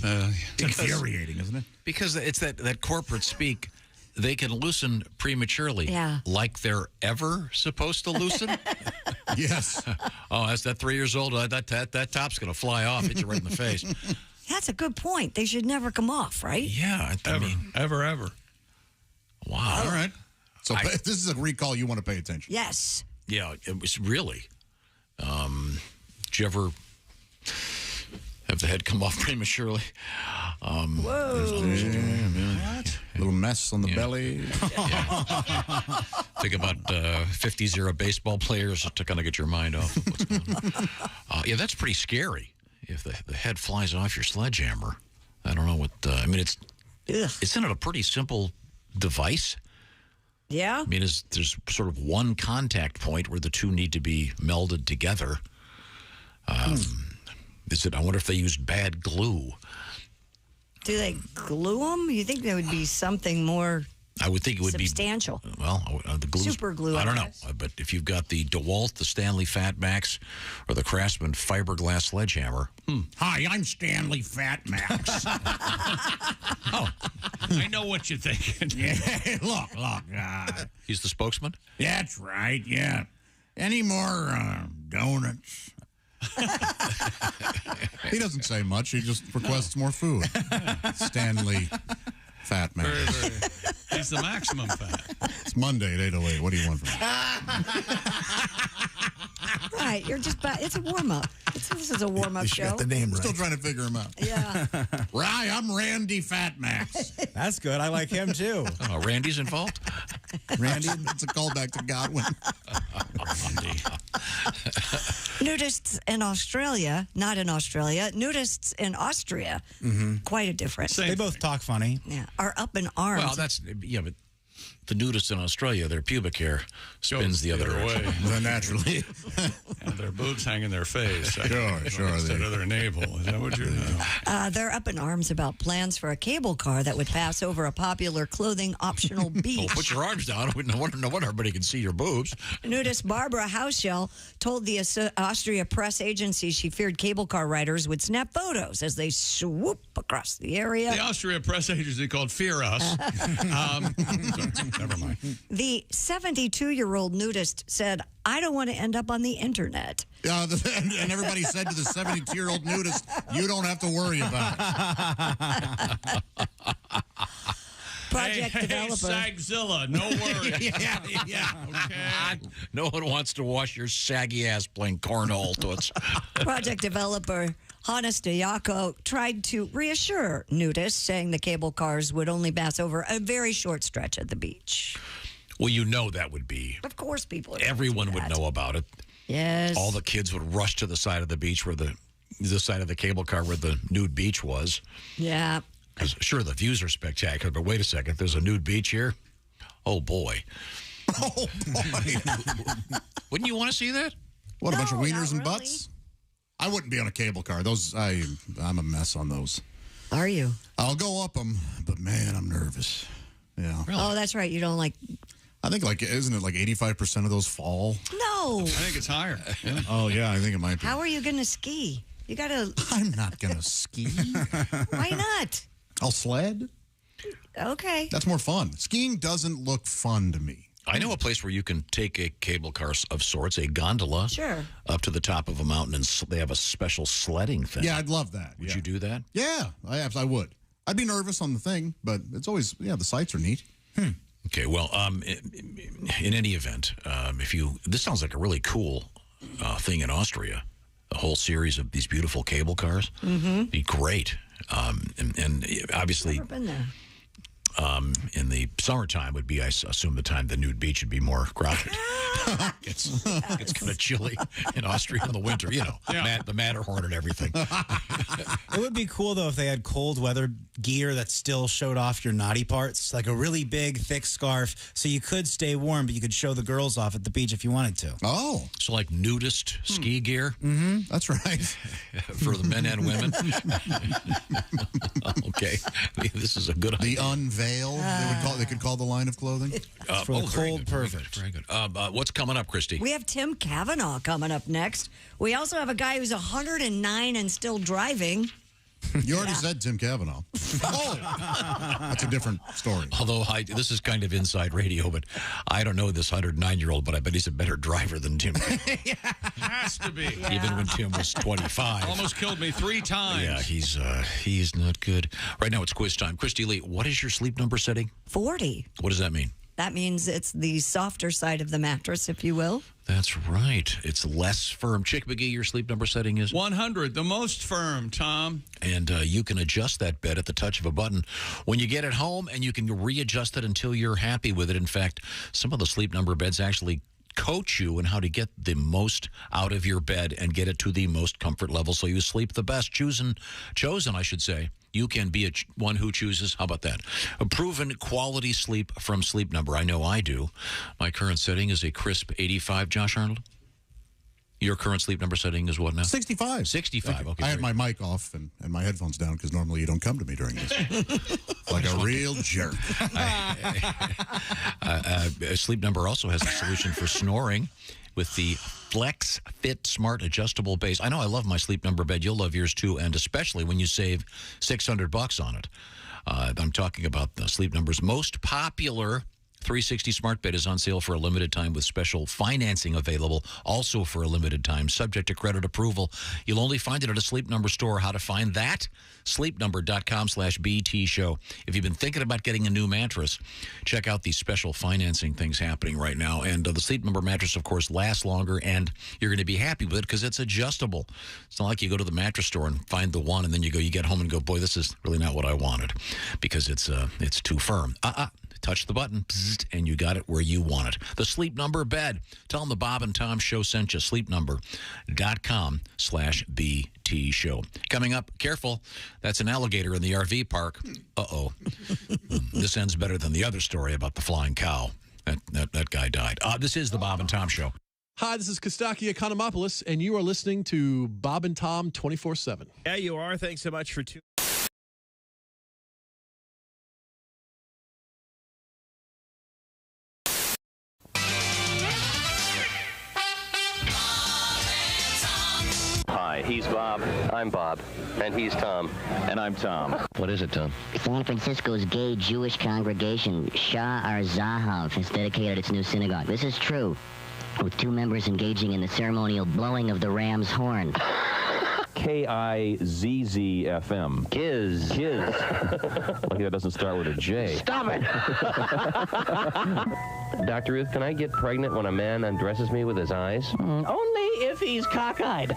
It's infuriating, isn't it? Because it's that corporate speak. They can loosen prematurely. Yeah. Like they're ever supposed to loosen? Yes. Oh, that's that 3 years old. That top's going to fly off, hit you right in the face. That's a good point. They should never come off, right? Yeah. Ever. Wow. All right. So this is a recall you want to pay attention. Yes. Yeah, it was really. Did you ever have the head come off prematurely? Whoa. What? Little mess on the belly. Think about 50-0 baseball players to kind of get your mind off of what's going on. Yeah, that's pretty scary. If the head flies off your sledgehammer, I don't know what. I mean, isn't it a pretty simple device? Yeah. I mean, there's sort of one contact point where the two need to be melded together. I wonder if they used bad glue. Do they glue them? You think there would be something more I would think it would substantial? Be well, the glue. Super glue. I don't know, but if you've got the DeWalt, the Stanley Fat Max, or the Craftsman fiberglass sledgehammer. Hi, I'm Stanley Fat Max. Oh, I know what you're thinking. Yeah, look. He's the spokesman? That's right, yeah. Any more donuts? He doesn't say much. He just requests more food. Stanley Fat Max. Very. He's the maximum fat. It's Monday at 8:08. What do you want from me? Right, it's a warm-up. This is a warm-up show. Got the name right. Still trying to figure him out. Yeah. Right, I'm Randy Fat Max. That's good. I like him, too. Oh, Randy's involved? Randy, it's a callback to Godwin. Randy. Nudists in Australia, not in Australia, nudists in Austria, quite a difference. They both talk funny. Yeah, are up in arms. Well, but the nudists in Australia, their pubic hair spins the other direction. Well, naturally. And their boobs hang in their face. Sure. Instead of their navel. Is that what you're doing? They're up in arms about plans for a cable car that would pass over a popular clothing optional beach. Well, put your arms down. No wonder everybody can see your boobs. Nudist Barbara Hauschel told the Austria press agency she feared cable car riders would snap photos as they swoop across the area. The Austria press agency called Fear Us. Never mind. The 72-year-old nudist said, I don't want to end up on the internet. And everybody said to the 72-year-old nudist, you don't have to worry about it. Project developer. Sagzilla, no worries. Yeah. Okay. No one wants to wash your saggy ass playing cornhole to it. Project developer Hannes de Jaco tried to reassure nudists, saying the cable cars would only pass over a very short stretch at the beach. Well, that would be. Of course, people. Everyone would know about it. Yes. All the kids would rush to the side of the beach where the side of the cable car where the nude beach was. Yeah. Because sure, the views are spectacular, but wait a second, there's a nude beach here. Oh boy. Oh boy. Wouldn't you want to see that? What, a bunch of wieners and butts? I wouldn't be on a cable car. I'm a mess on those. Are you? I'll go up them, but man, I'm nervous. Yeah. Really? Oh, that's right. You don't like. I think isn't it like 85% of those fall? No. I think it's higher. Yeah. Oh yeah, I think it might be. How are you going to ski? You got to. I'm not going to ski. Why not? I'll sled. Okay. That's more fun. Skiing doesn't look fun to me. I know a place where you can take a cable car of sorts, a gondola, up to the top of a mountain, and they have a special sledding thing. Yeah, I'd love that. Would you do that? Yeah, I would. I'd be nervous on the thing, but it's always, the sights are neat. Okay, well, in any event, this sounds like a really cool thing in Austria, a whole series of these beautiful cable cars. Mm-hmm. Be great. And obviously, Never been there. in the summertime would be, I assume, the time the nude beach would be more crowded. It's kind of chilly in Austria in the winter, you know, the Matterhorn and everything. It would be cool, though, if they had cold weather gear that still showed off your naughty parts, like a really big, thick scarf, so you could stay warm, but you could show the girls off at the beach if you wanted to. Oh. So like nudist ski gear? Mm-hmm. That's right. For the men and women? Okay. This is a good idea. The unveil, they could call the line of clothing. For the cold, perfect. Very good. What's coming up, Christy? We have Tim Cavanagh coming up next. We also have a guy who's 109 and still driving. You already said Tim Cavanagh. Oh, that's a different story. Although this is kind of inside radio, but I don't know this 109-year-old, but I bet he's a better driver than Tim. Has to be. Even when Tim was 25. Almost killed me 3 times. Yeah, he's not good. Right now it's quiz time. Christy Lee, what is your sleep number setting? 40. What does that mean? That means it's the softer side of the mattress, if you will. That's right. It's less firm. Chick McGee, your sleep number setting is? 100, the most firm, Tom. And you can adjust that bed at the touch of a button when you get it home, and you can readjust it until you're happy with it. In fact, some of the sleep number beds actually coach you in how to get the most out of your bed and get it to the most comfort level so you sleep the best. Chosen, I should say. You can be one who chooses. How about that? A proven quality sleep from Sleep Number. I know I do. My current setting is a crisp 85. Josh Arnold? Your current sleep number setting is what now? 65. 65. Okay. I had my mic off and my headphones down because normally you don't come to me during this. Like a real jerk. Sleep Number also has a solution for snoring with the Flex Fit Smart Adjustable Base. I know I love my Sleep Number bed. You'll love yours too, and especially when you save $600 on it. I'm talking about the Sleep Number's most popular 360 smart bed is on sale for a limited time with special financing available also for a limited time, subject to credit approval. You'll only find it at a Sleep Number store. How to find that? sleepnumber.com/BT show. If you've been thinking about getting a new mattress, check out these special financing things happening right now. And the Sleep Number mattress, of course, lasts longer, and you're going to be happy with it because it's adjustable. It's not like you go to the mattress store and find the one, and then you get home and go, boy, this is really not what I wanted because it's too firm. Touch the button, and you got it where you want it. The Sleep Number bed. Tell them the Bob and Tom Show sent you. sleepnumber.com/BT show. Coming up, careful. That's an alligator in the RV park. Uh-oh. This ends better than the other story about the flying cow. That guy died. This is the Bob and Tom Show. Hi, this is Kostaki Economopoulos, and you are listening to Bob and Tom 24/7. Yeah, you are. Thanks so much for tuning. Hi, he's Bob. I'm Bob. And he's Tom. And I'm Tom. What is it, Tom? San Francisco's gay Jewish congregation, Shah Ar-Zahav, has dedicated its new synagogue. This is true, with 2 members engaging in the ceremonial blowing of the ram's horn. KIZZ-FM. Kiz. Lucky that doesn't start with a J. Stop it! Dr. Ruth, can I get pregnant when a man undresses me with his eyes? Only if he's cockeyed.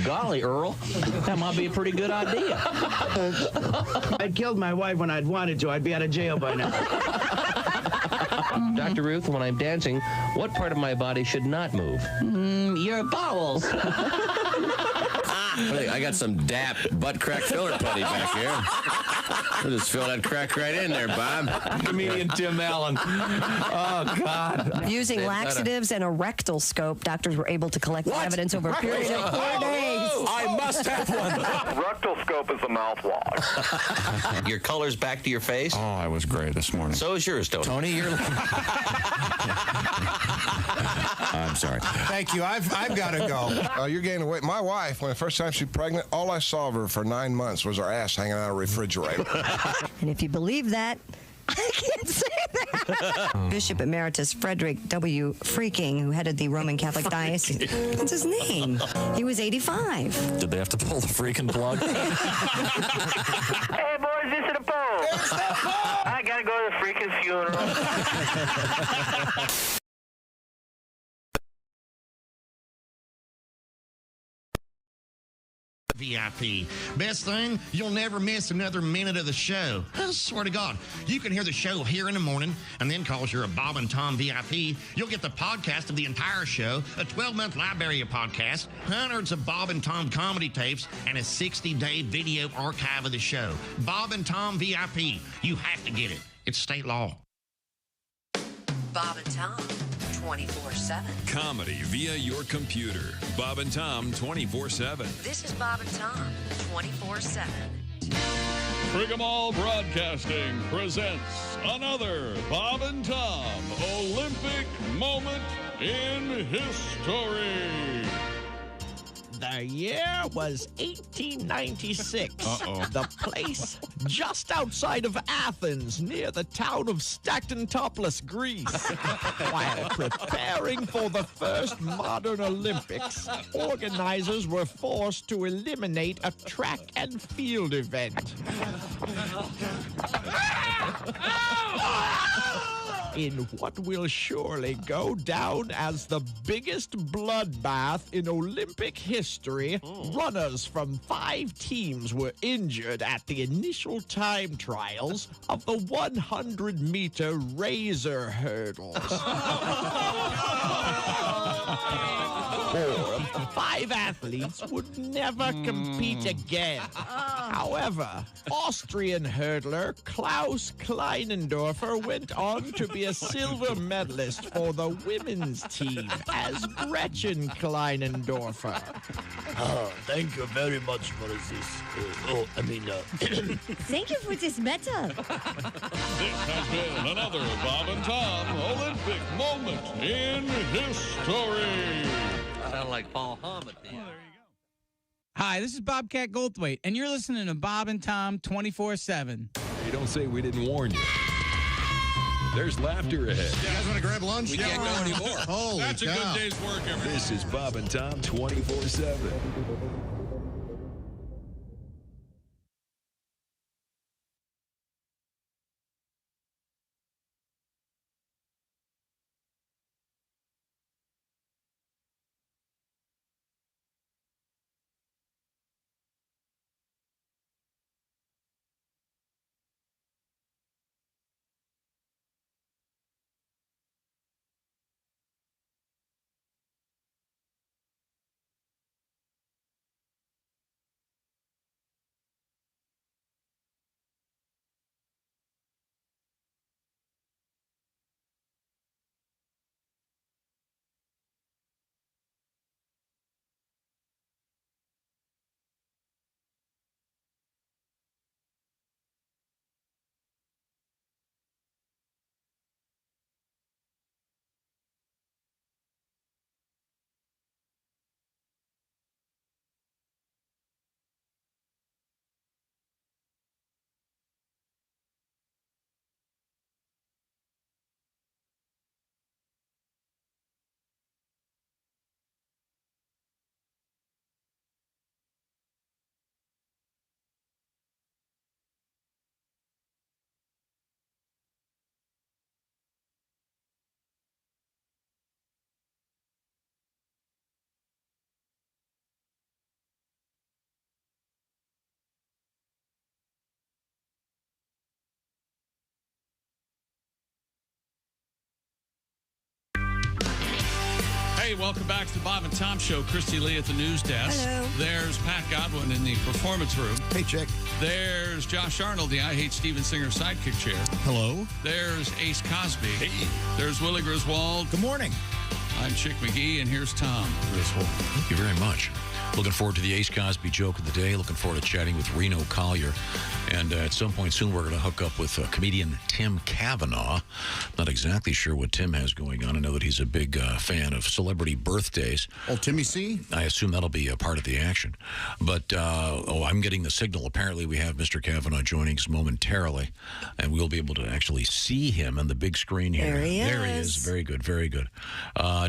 Golly, Earl, that might be a pretty good idea. I'd killed my wife when I'd wanted to. I'd be out of jail by now. Dr. Ruth, when I'm dancing, what part of my body should not move? Your bowels. I got some DAP butt crack filler putty back here. We'll just fill that crack right in there, Bob. Comedian Tim Allen. Oh, God. Using laxatives and a rectal scope, doctors were able to collect evidence over a period of 4 days. I must have one. Rectal scope is a mouthwash. Your color's back to your face? Oh, I was gray this morning. So is yours, Tony. Tony, you're... I'm sorry. Thank you. I've got to go. You're gaining weight. My wife, when the first time she was pregnant, all I saw of her for 9 months was her ass hanging out of a refrigerator. And if you believe that, I can't say that. Bishop Emeritus Frederick W. Freaking, who headed the Roman Catholic Diocese. What's his name? He was 85. Did they have to pull the freaking plug? Hey, boys, this is the Pope. I got to go to the freaking funeral. VIP. Best thing, you'll never miss another minute of the show. I swear to God, you can hear the show here in the morning, and then because you're a Bob and Tom VIP, you'll get the podcast of the entire show, a 12-month library of podcasts, hundreds of Bob and Tom comedy tapes, and a 60-day video archive of the show. Bob and Tom VIP. You have to get it. It's state law. Bob and Tom, 24/7. Comedy via your computer. Bob and Tom, 24/7. This is Bob and Tom, 24/7. Frigamall Broadcasting presents another Bob and Tom Olympic moment in history. The year was 1896. Uh-oh. The place just outside of Athens, near the town of Stactontopolis, Greece. While preparing for the first modern Olympics, organizers were forced to eliminate a track and field event. In what will surely go down as the biggest bloodbath in Olympic history, runners from 5 teams were injured at the initial time trials of the 100-meter razor hurdles. 4 of the 5 athletes would never compete again. However, Austrian hurdler Klaus Kleinendorfer went on to be a silver medalist for the women's team as Gretchen Kleinendorfer. Thank you very much for this. Thank you for this medal. This has been another Bob and Tom Olympic moment in history. Sound like Paul Hammett. Hi, this is Bobcat Goldthwait, and you're listening to Bob and Tom 24/7. Hey, don't say we didn't warn you. There's laughter ahead. You guys want to grab lunch? We can't go anymore. Holy That's cow. a good day's work, everybody. This is Bob and Tom 24/7. Hey, welcome back to the Bob and Tom Show. Christy Lee at the news desk. Hello. There's Pat Godwin in the performance room. Hey, Chick. There's Josh Arnold, the I Hate Steven Singer sidekick chair. Hello. There's Ace Cosby. Hey. There's Willie Griswold. Good morning. I'm Chick McGee, and here's Tom Griswold. Thank you very much. Looking forward to the Ace Cosby joke of the day. Looking forward to chatting with Reno Collier. And at some point soon, we're going to hook up with comedian Tim Cavanagh. Not exactly sure what Tim has going on. I know that he's a big fan of celebrity birthdays. Oh, Timmy C? I assume that'll be a part of the action. But, I'm getting the signal. Apparently, we have Mr. Cavanagh joining us momentarily. And we'll be able to actually see him on the big screen here. There he is. Very good, very good.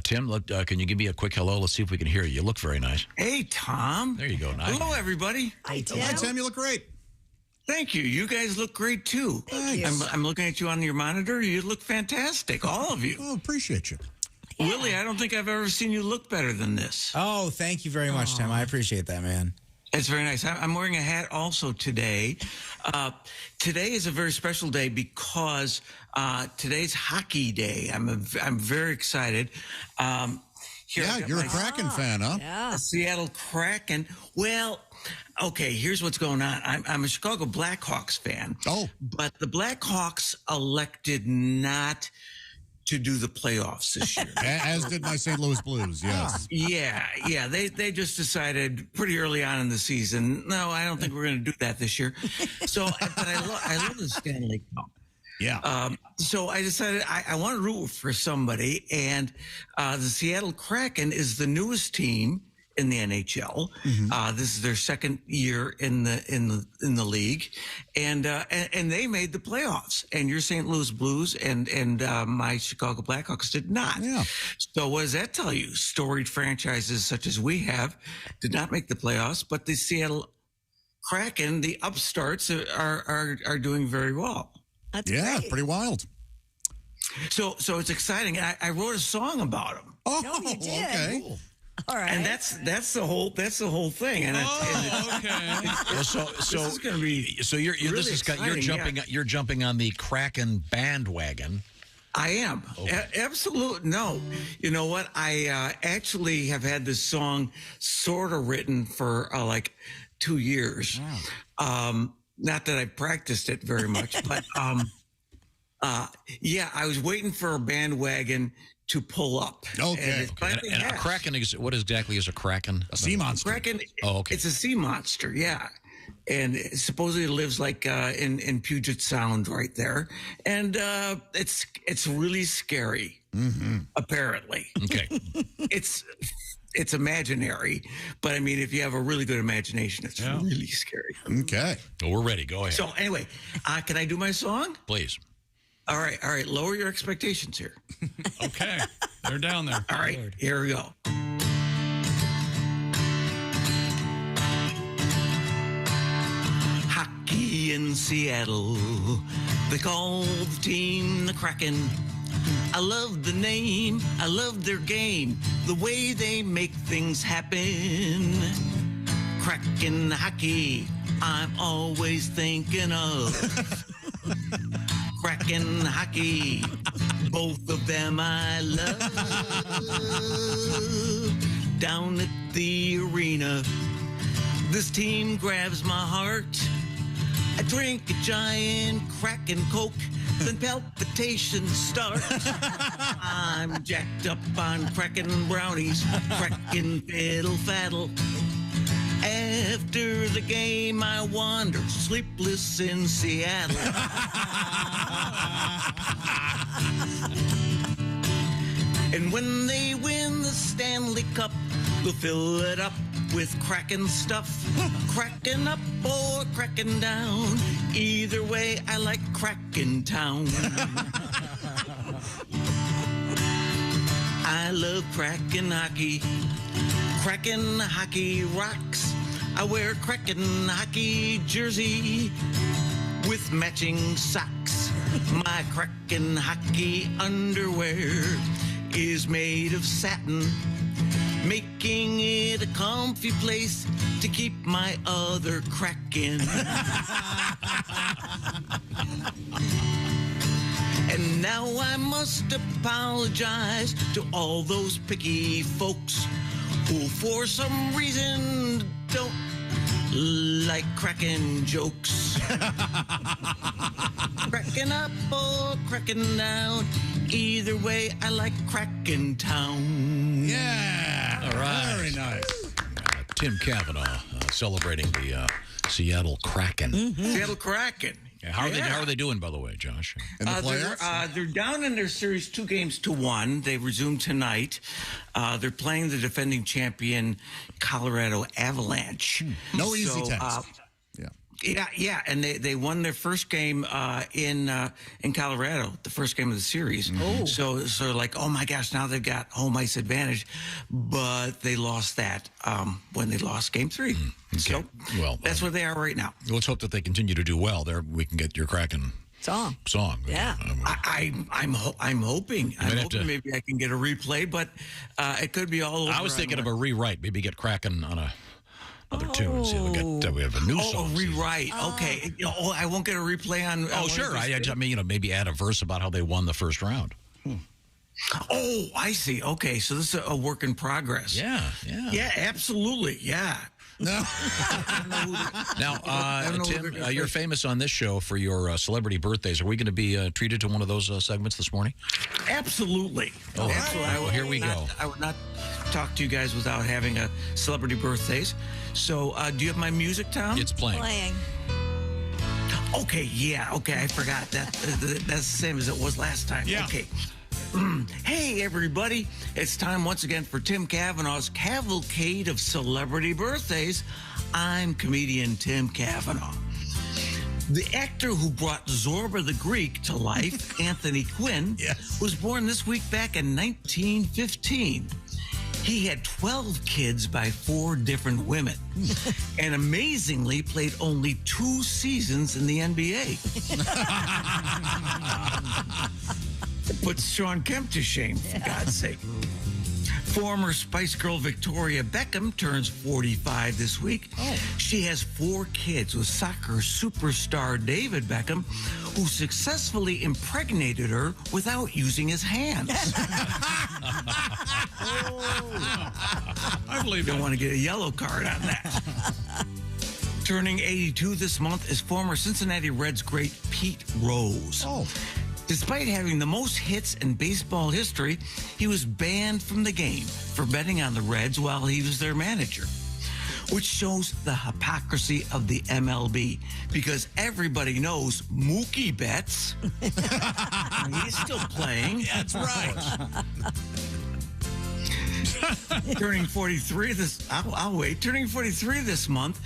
Tim, look, can you give me a quick hello? Let's see if we can hear you. You look very nice. Hey, Tom. There you go. Nice. Hello, everybody. Hi, Tim. Hi, Tim. You look great. Thank you. You guys look great, too. Thank you. I'm looking at you on your monitor. You look fantastic, all of you. Oh, appreciate you. Yeah. Willie, I don't think I've ever seen you look better than this. Oh, thank you very much, Tim. I appreciate that, man. It's very nice. I'm wearing a hat also today. Today is a very special day because today's hockey day. I'm very excited. You're a Kraken fan, huh? Yeah. Seattle Kraken. Well, okay, here's what's going on. I'm a Chicago Blackhawks fan. Oh. But the Blackhawks elected not to do the playoffs this year. As did my St. Louis Blues, yes. Yeah. They just decided pretty early on in the season, no, I don't think we're going to do that this year. So, but I love the Stanley Cup. Yeah. So I decided I want to root for somebody, and the Seattle Kraken is the newest team in the NHL. Mm-hmm. This is their second year in the league, and they made the playoffs. And your St. Louis Blues and my Chicago Blackhawks did not. Yeah. So what does that tell you? Storied franchises such as we have did not make the playoffs, but the Seattle Kraken, the upstarts, are doing very well. That's great. Pretty wild. So it's exciting. I wrote a song about him. Oh, you did. Okay. Cool. All right. And that's the whole thing. And okay. Well, so this is going to be you're really this is exciting, you're jumping on the Kraken bandwagon. I am. Absolutely. No. You know what? I actually have had this song sort of written for like 2 years. Wow. Not that I practiced it very much, but I was waiting for a bandwagon to pull up. Okay. And a Kraken is, what exactly is a Kraken? A sea monster. Kraken. Oh, okay. It's a sea monster. Yeah. And it supposedly lives like in Puget Sound right there. And it's really scary, apparently. Okay. It's imaginary, but I mean, if you have a really good imagination, it's really scary. Okay. Well, we're ready. Go ahead. So anyway, can I do my song? Please. All right. Lower your expectations here. Okay. They're down there. All right. Here we go. Hockey in Seattle. They call the team the Kraken. I love the name. I love their game. The way they make things happen. Kraken hockey, I'm always thinking of. Kraken hockey, both of them I love. Down at the arena, this team grabs my heart. I drink a giant Kraken Coke, then palpitations start. I'm jacked up on Kraken brownies, Kraken fiddle faddle. After the game, I wander sleepless in Seattle. And when they win the Stanley Cup, we'll fill it up with Kraken stuff. Kraken up or Kraken down. Either way, I like Kraken Town. I love Kraken hockey. Kraken hockey rocks. I wear Kraken hockey jersey with matching socks. My Kraken hockey underwear is made of satin, making it a comfy place to keep my other Kraken. And now I must apologize to all those picky folks who for some reason don't like Kraken jokes. Kraken up or Kraken down. Either way, I like Kraken Town. Yeah. All right. Very nice. Tim Cavanagh celebrating the Seattle Kraken. Seattle Kraken. How are they doing, by the way, Josh? In the playoffs? They're down in their series 2-1. They resume tonight. They're playing the defending champion Colorado Avalanche. No easy task. Yeah, and they won their first game in Colorado, the first game of the series. Oh. So like, oh my gosh, now they've got home ice advantage, but they lost that when they lost Game 3. Okay. So well, that's where they are right now. Let's hope that they continue to do well. There, we can get your Kraken song. Yeah. I'm hoping. I'm hoping maybe I can get a replay, but it could be all over. I was thinking of a rewrite. Maybe get Kraken on other tunes. Yeah, we have a new song. Oh, rewrite. Okay. I won't get a replay on. Oh, sure. I mean, maybe add a verse about how they won the first round. Oh, I see. Okay, so this is a work in progress. Yeah. Yeah, absolutely. Yeah. No. Now, Tim, you're famous on this show for your celebrity birthdays. Are we going to be treated to one of those segments this morning? Absolutely. Oh, absolutely. well, here we go. I would not talk to you guys without having a celebrity birthdays. So, do you have my music, Tom? It's playing. Okay, yeah. Okay, I forgot that. That's the same as it was last time. Yeah. Okay. Hey, everybody. It's time once again for Tim Cavanagh's Cavalcade of Celebrity Birthdays. I'm comedian Tim Cavanagh. The actor who brought Zorba the Greek to life, Anthony Quinn, was born this week back in 1915. He had 12 kids by 4 different women and amazingly played only 2 seasons in the NBA. It puts Sean Kemp to shame, for God's sake. Former Spice Girl Victoria Beckham turns 45 this week. She has 4 kids with soccer superstar David Beckham, who successfully impregnated her without using his hands. I believe you don't want to get a yellow card on that. Turning 82 this month is former Cincinnati Reds great Pete Rose. Despite having the most hits in baseball history, he was banned from the game for betting on the Reds while he was their manager, which shows the hypocrisy of the MLB, because everybody knows Mookie bets. He's still playing. That's right. Turning 43 I'll wait. Turning 43 this month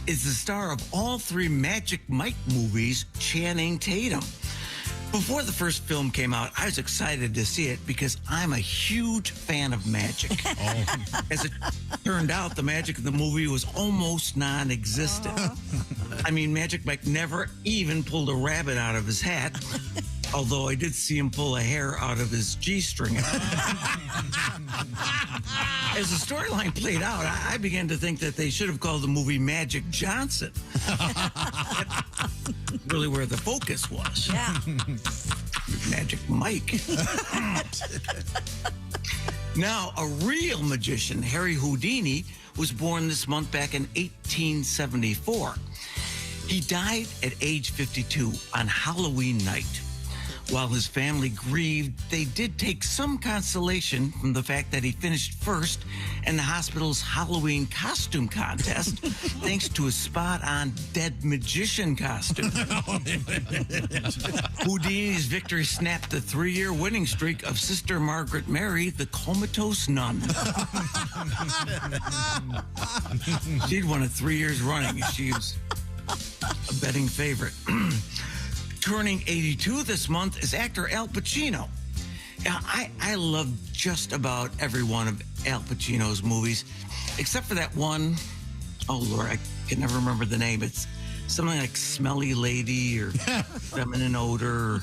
is the star of all 3 Magic Mike movies, Channing Tatum. Before the first film came out, I was excited to see it because I'm a huge fan of magic. As it turned out, the magic of the movie was almost non-existent. I mean, Magic Mike never even pulled a rabbit out of his hat, although I did see him pull a hair out of his G-string. As the storyline played out, I began to think that they should have called the movie Magic Johnson. Really where the focus was. Yeah. Magic Mike. Now, a real magician, Harry Houdini, was born this month back in 1874. He died at age 52 on Halloween night. While his family grieved, they did take some consolation from the fact that he finished first in the hospital's Halloween costume contest thanks to his spot-on dead magician costume. Houdini's victory snapped the 3-year winning streak of Sister Margaret Mary, the comatose nun. She'd won it 3 years running. She was a betting favorite. Turning 82 this month is actor Al Pacino. I love just about every one of Al Pacino's movies, except for that one. Oh, Lord, I can never remember the name. It's something like Smelly Lady or Feminine Odor or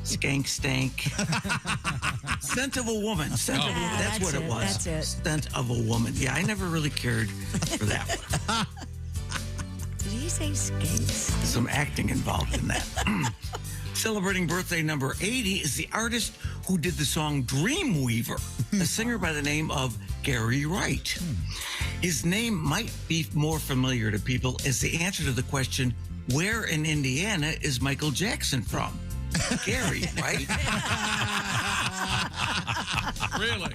Skank Stank. Scent of a Woman. That's what it was. That's it. Scent of a Woman. Yeah, I never really cared for that one. Did he say skates? Some acting involved in that. Celebrating birthday number 80 is the artist who did the song Dreamweaver, a singer by the name of Gary Wright. His name might be more familiar to people as the answer to the question, where in Indiana is Michael Jackson from? Gary, right? Really?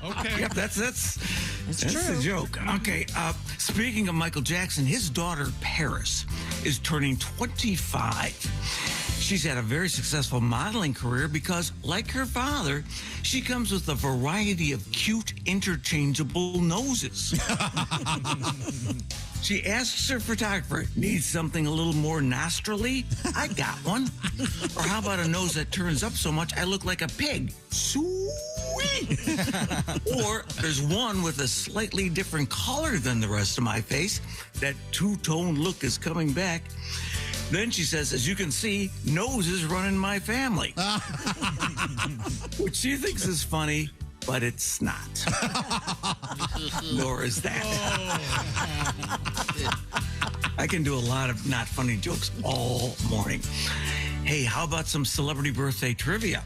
Okay. Yep, that's true. the joke. Okay, speaking of Michael Jackson, his daughter Paris is turning 25. She's had a very successful modeling career because, like her father, she comes with a variety of cute, interchangeable noses. She asks her photographer, needs something a little more nostrily? I got one. Or how about a nose that turns up so much I look like a pig? Sweet. Or there's one with a slightly different color than the rest of my face. That two-tone look is coming back. Then she says, as you can see, noses run in my family. Which she thinks is funny, but it's not. Nor is that. I can do a lot of not funny jokes all morning. Hey, how about some celebrity birthday trivia?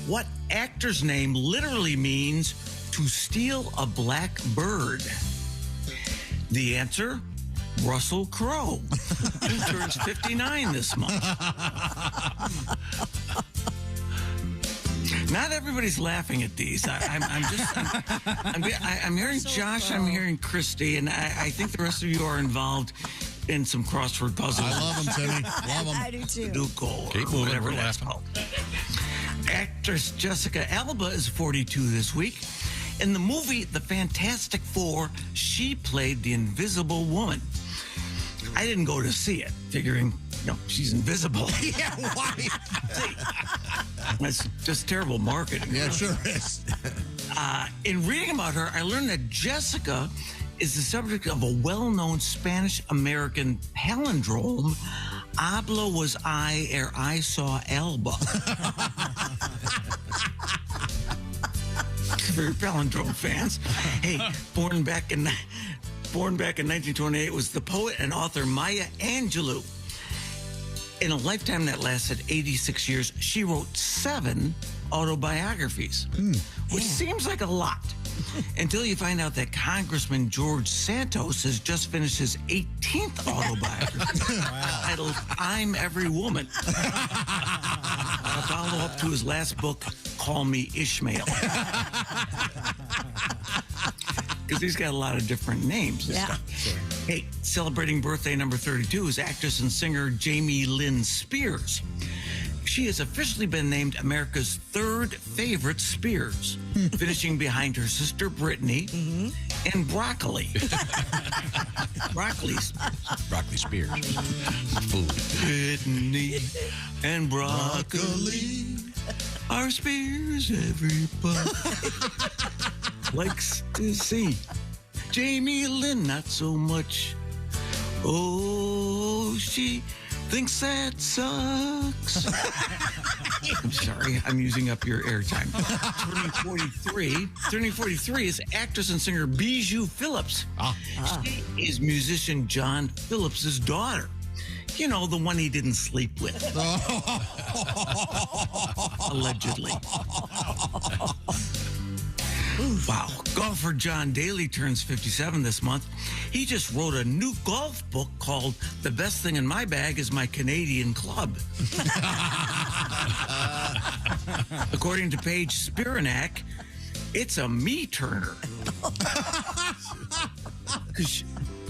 What actor's name literally means to steal a black bird? The answer, Russell Crowe, who turns 59 this month. Not everybody's laughing at these. I'm hearing Josh, I'm hearing Christy, and I think the rest of you are involved in some crossword puzzles. I love them, Timmy. Love them. I do too. Sudoku, Keep moving. whatever We're that's laughing. called. Actress Jessica Alba is 42 this week. In the movie The Fantastic Four, she played the Invisible Woman. I didn't go to see it, figuring, she's invisible. Yeah, why? That's just terrible marketing. Yeah, it sure is. In reading about her, I learned that Jessica is the subject of a well-known Spanish-American palindrome. Hablo was I, ere I saw Alba. For your palindrome fans. Hey, born back in 1928 was the poet and author Maya Angelou. In a lifetime that lasted 86 years, she wrote 7 autobiographies, which seems like a lot. Until you find out that Congressman George Santos has just finished his 18th autobiography titled I'm Every Woman. A follow-up to his last book, Call Me Ishmael. Because he's got a lot of different names. Yeah. Hey, celebrating birthday number 32 is actress and singer Jamie Lynn Spears. She has officially been named America's 3rd favorite Spears, finishing behind her sister Brittany and Broccoli. Broccoli Spears. Food. Brittany and Broccoli are Spears everybody likes to see. Jamie Lynn, not so much. Oh, she thinks that sucks. I'm sorry, I'm using up your airtime. Turning 43 is actress and singer Bijou Phillips. She is musician John Phillips' daughter. You know, the one he didn't sleep with. Allegedly. Wow. Golfer John Daly turns 57 this month. He just wrote a new golf book called The Best Thing in My Bag is My Canadian Club. According to Paige Spiranak, it's a me-turner. It's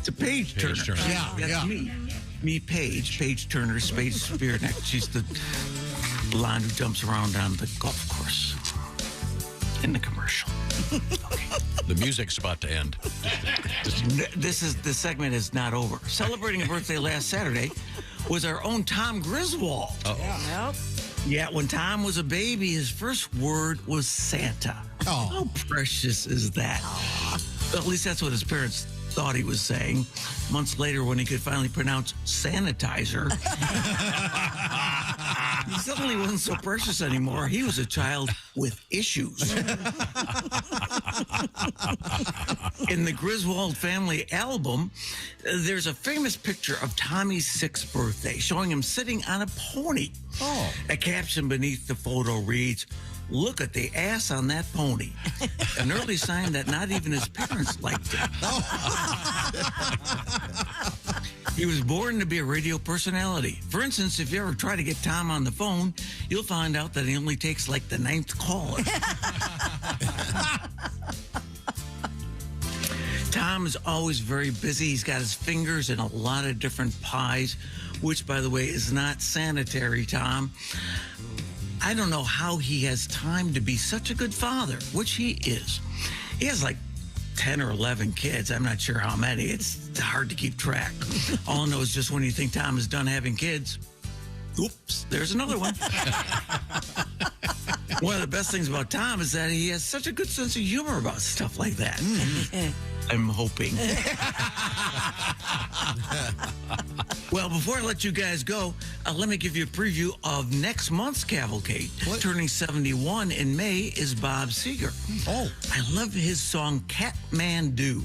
a page-turner. That's me. Me, Paige Turner, Paige Spiranak. She's the blonde who jumps around on the golf course in the commercial. Okay. The music's about to end. The segment is not over. Celebrating a birthday last Saturday was our own Tom Griswold. Yeah, when Tom was a baby, his first word was Santa. How precious is that? Well, at least that's what his parents thought he was saying. Months later, when he could finally pronounce sanitizer, he suddenly wasn't so precious anymore. He was a child with issues. In the Griswold family album, there's a famous picture of Tommy's 6th birthday, showing him sitting on a pony. A caption beneath the photo reads, "Look at the ass on that pony." An early sign that not even his parents liked him. He was born to be a radio personality. For instance, if you ever try to get Tom on the phone, you'll find out that he only takes like the 9th caller. Tom is always very busy. He's got his fingers in a lot of different pies, which, by the way, is not sanitary, Tom. I don't know how he has time to be such a good father, which he is. He has like 10 or 11 kids. I'm not sure how many. It's hard to keep track. All I know is just when you think Tom is done having kids, oops, there's another one. One of the best things about Tom is that he has such a good sense of humor about stuff like that. I'm hoping. Well, before I let you guys go, let me give you a preview of next month's Cavalcade. Turning 71 in May is Bob Seger. Oh. I love his song Catmandu,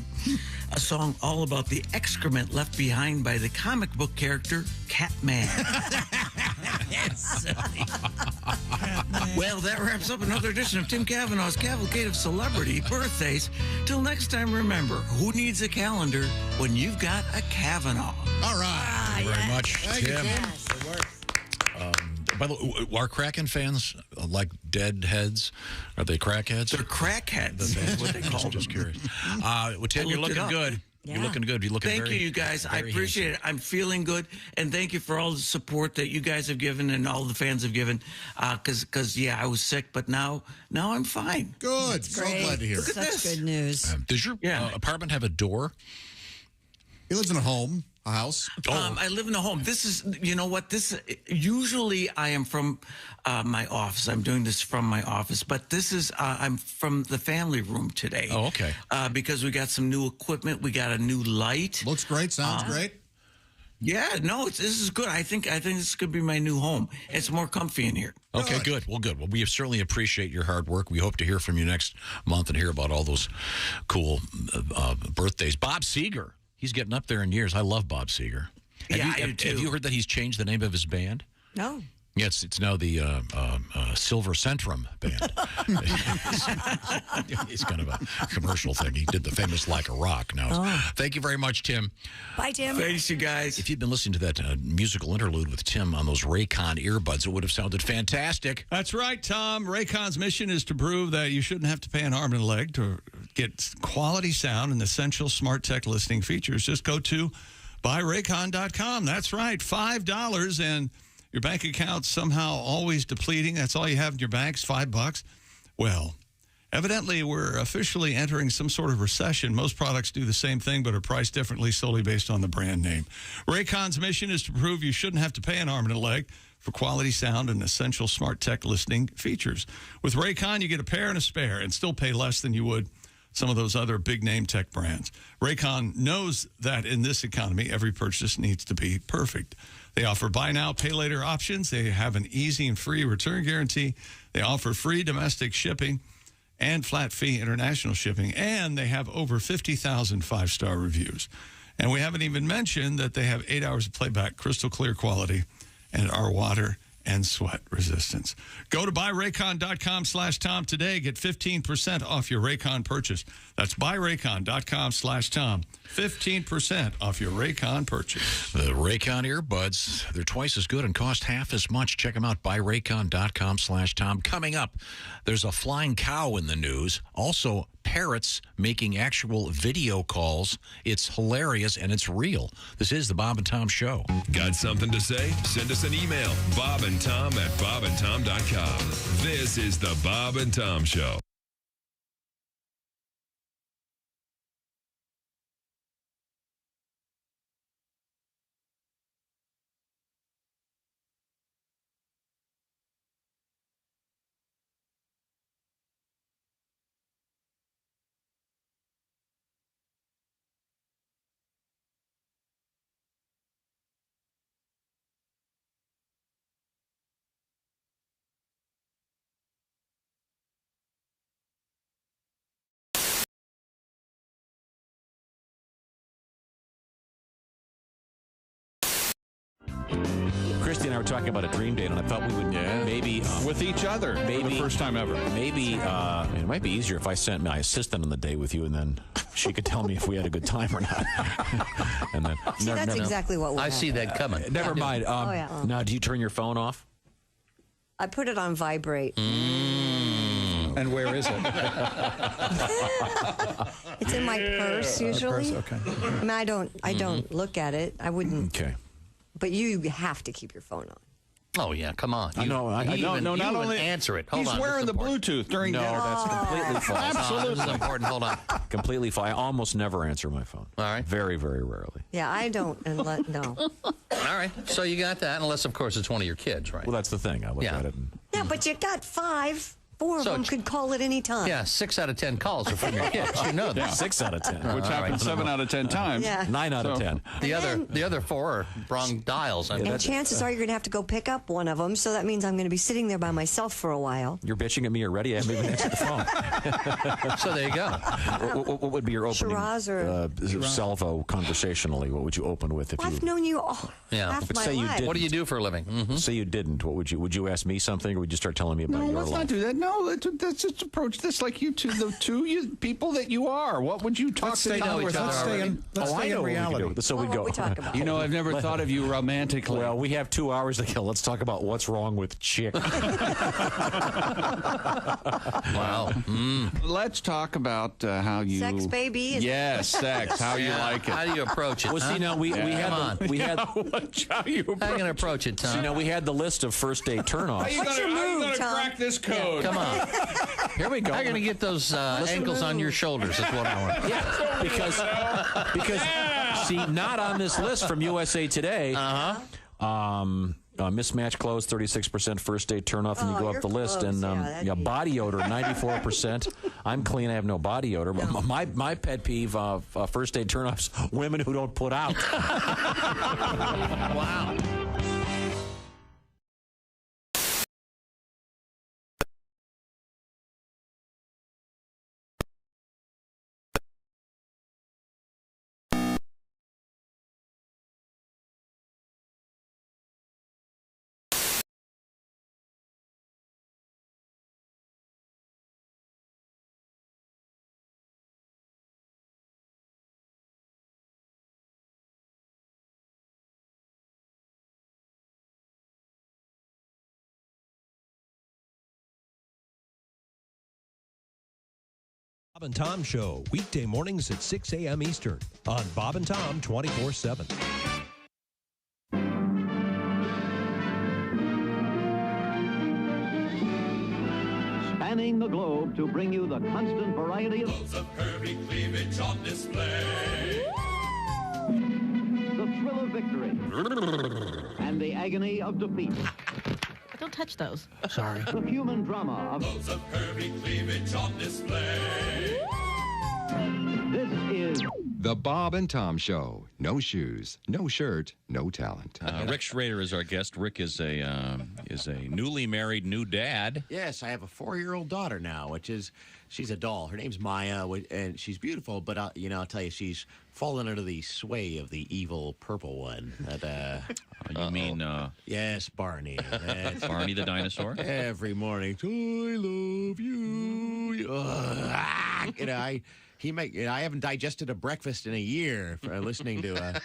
a song all about the excrement left behind by the comic book character Catman. Well, that wraps up another edition of Tim Cavanagh's Cavalcade of Celebrity Birthdays. Till next time, remember, who needs a calendar when you've got a Cavanagh? All right. Thank you very much, Thank you, Tim. Tim. By the way, are Kraken fans like deadheads? Are they crackheads? They're crackheads. That's what they call them. Just curious. Well, Tim, you're looking good. Yeah. You're looking good. You're looking Thank very, you guys. I very appreciate it. I'm feeling good, and thank you for all the support that you guys have given and all the fans have given. Because I was sick, but now I'm fine. Good. So glad to hear. Look at Such this. good news. Does your apartment have a door? He lives in a home, a house. I live in a home. This is, you know what? Usually I am from my office. I'm doing this from my office, but this is, I'm from the family room today. Oh, okay. Because we got some new equipment. We got a new light. Looks great. Sounds great. Yeah, no, this is good. I think this could be my new home. It's more comfy in here. Okay, good. Well, good. Well, we certainly appreciate your hard work. We hope to hear from you next month and hear about all those cool birthdays. Bob Seger. He's getting up there in years. I love Bob Seger. I do too. Have you heard that he's changed the name of his band? No. Yes, it's now the Silver Centrum Band. It's kind of a commercial thing. He did the famous Like a Rock. Now, Thank you very much, Tim. Bye, Tim. Thanks, you guys. If you'd been listening to that musical interlude with Tim on those Raycon earbuds, it would have sounded fantastic. That's right, Tom. Raycon's mission is to prove that you shouldn't have to pay an arm and a leg to get quality sound and essential smart tech listening features. Just go to buyraycon.com. That's right, $5 and your bank account's somehow always depleting. That's all you have in your bank's $5. Well, evidently we're officially entering some sort of recession. Most products do the same thing but are priced differently solely based on the brand name. Raycon's mission is to prove you shouldn't have to pay an arm and a leg for quality sound and essential smart tech listening features. With Raycon, you get a pair and a spare and still pay less than you would some of those other big-name tech brands. Raycon knows that in this economy, every purchase needs to be perfect. They offer buy now, pay later options. They have an easy and free return guarantee. They offer free domestic shipping and flat fee international shipping. And they have over 50,000 five-star reviews. And we haven't even mentioned that they have 8 hours of playback, crystal clear quality, and are water and sweat resistance. Go to buyraycon.com/Tom today. Get 15% off your Raycon purchase. That's buyraycon.com/Tom. 15% off your Raycon purchase. The Raycon earbuds, they're twice as good and cost half as much. Check them out, buyraycon.com/Tom. Coming up, there's a flying cow in the news. Also, parrots making actual video calls. It's hilarious and it's real. This is the Bob and Tom Show. Got something to say? Send us an email, bobandtom@bobandtom.com. This is the Bob and Tom Show. Christy and I were talking about a dream date, and I thought we would maybe with each other for the first time ever. Maybe it might be easier if I sent my assistant on the date with you, and then she could tell me if we had a good time or not. And then that's exactly what I see that coming. Never mind. Now, do you turn your phone off? I put it on vibrate. And where is it? It's in my purse usually. Okay. I mean, I don't look at it. I wouldn't. Okay. But you have to keep your phone on. Oh, yeah, come on. I know. Not only answer it. He's wearing the Bluetooth during No, dinner. that's completely false. Absolutely. This is important. Hold on. Completely false. I almost never answer my phone. All right. Very, very rarely. Yeah, I don't. No. All right. So you got that, unless, of course, it's one of your kids, right? Well, that's the thing. I look at it. And, Yeah, but you got 5. 4 of them could call at any time. Yeah, 6 out of 10 calls are from your kids. You know that. 6 out of 10. Which happens 7 out of 10 times. Yeah. 9 out of 10. The other 4 are wrong dials. And chances are you're going to have to go pick up one of them, so that means I'm going to be sitting there by myself for a while. You're bitching at me already. I haven't even answered the phone. So there you go. What would be your opening Shiraz or salvo conversationally? What would you open with if I've known you all half my say you life. didn't. What do you do for a living? Mm-hmm. Say you didn't. What would you ask me something, or would you start telling me about your let's life? not do that. No, let's just approach this like you two, the two people that you are. What would you talk to Tom with? Let's stay in reality. So we go. We talk about? You know, I've never thought of you romantically. Well, we have 2 hours to kill. Let's talk about what's wrong with chick. Wow. Let's talk about how you Sex, baby. Yes, sex. How you like it. How do you approach it? Well, see, now we had Come on. we had. How you How are you going to approach it, Tom? See, now we had the list of first date turnoffs. What's your move, Tom? crack this code? Come on. Here we go. How are you going to get those ankles on your shoulders? That's what I want. Yeah, because see, not on this list from USA Today. Mismatched clothes, 36% first date turnoff, and you go up the list, close. and body odor, 94%. I'm clean, I have no body odor. But my pet peeve of first date turnoffs: women who don't put out. Wow. Bob and Tom Show, weekday mornings at 6 a.m. Eastern on Bob and Tom 24/7. Spanning the globe to bring you the constant variety of curvy cleavage on display. The thrill of victory and the agony of defeat. Don't touch those. Sorry. The human drama of Loads of curvy cleavage on display. This is The Bob and Tom Show. No shoes, no shirt, no talent. Rick Schrader is our guest. Rick is a newly married new dad. Yes, I have a 4-year-old daughter now, she's a doll. Her name's Maya, and she's beautiful, but I'll tell you, she's fallen under the sway of the evil purple one. You mean... Yes, Barney. Barney the dinosaur? Every morning, I love you. I haven't digested a breakfast in a year for listening to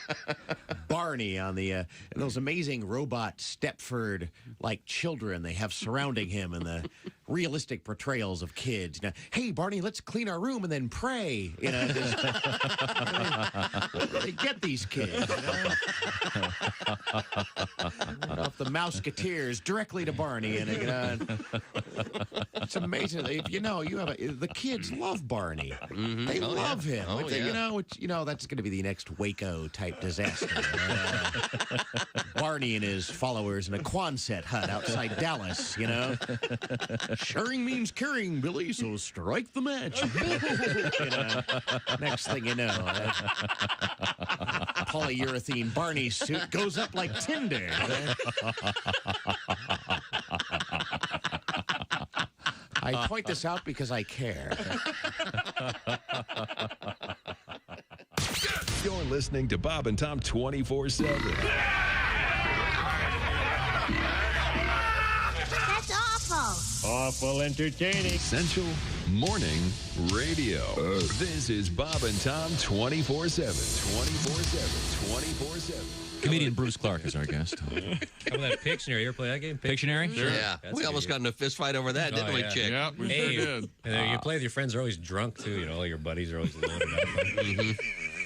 Barney on the those amazing robot Stepford like children they have surrounding him and the realistic portrayals of kids. Hey Barney, let's clean our room and then pray. They get these kids. Off the Mouseketeers directly to Barney, and it's amazing. The kids love Barney. Mm-hmm. They love him. Oh, yeah. That's going to be the next Waco type disaster. Barney and his followers in a Quonset hut outside Dallas. Sharing means caring, Billy. So strike the match. Next thing you know, polyurethane Barney suit goes up like tinder. I point this out because I care. You're listening to Bob and Tom 24/7. That's awful. Awful entertaining. Central Morning Radio. This is Bob and Tom 24/7. 24/7. 24/7. Comedian Bruce Clark is our guest. How about that Pictionary? You ever play that game? Pictionary? Sure. Yeah. We almost got in a fist fight over that, didn't we, Chick? Yeah, we sure did. And you play with your friends. They're always drunk, too. All your buddies are always loaded up.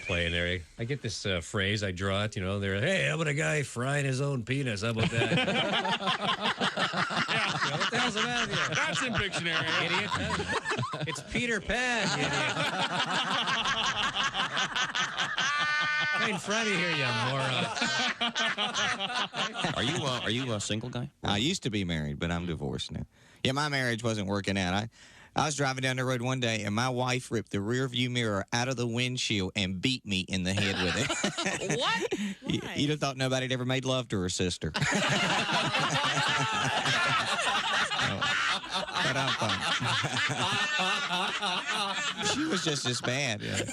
Playing there. I get this phrase. I draw it. They're, hey, how about a guy frying his own penis? How about that? What the hell's the matter with you? That's in Pictionary. Idiot. It's Peter Pan, you idiot. right in front of here, you moron. Are you a single guy? I used to be married, but I'm divorced now. Yeah, my marriage wasn't working out. I was driving down the road one day, and my wife ripped the rear view mirror out of the windshield and beat me in the head with it. What? You'd have thought nobody had ever made love to her sister. She was just as bad. Yeah.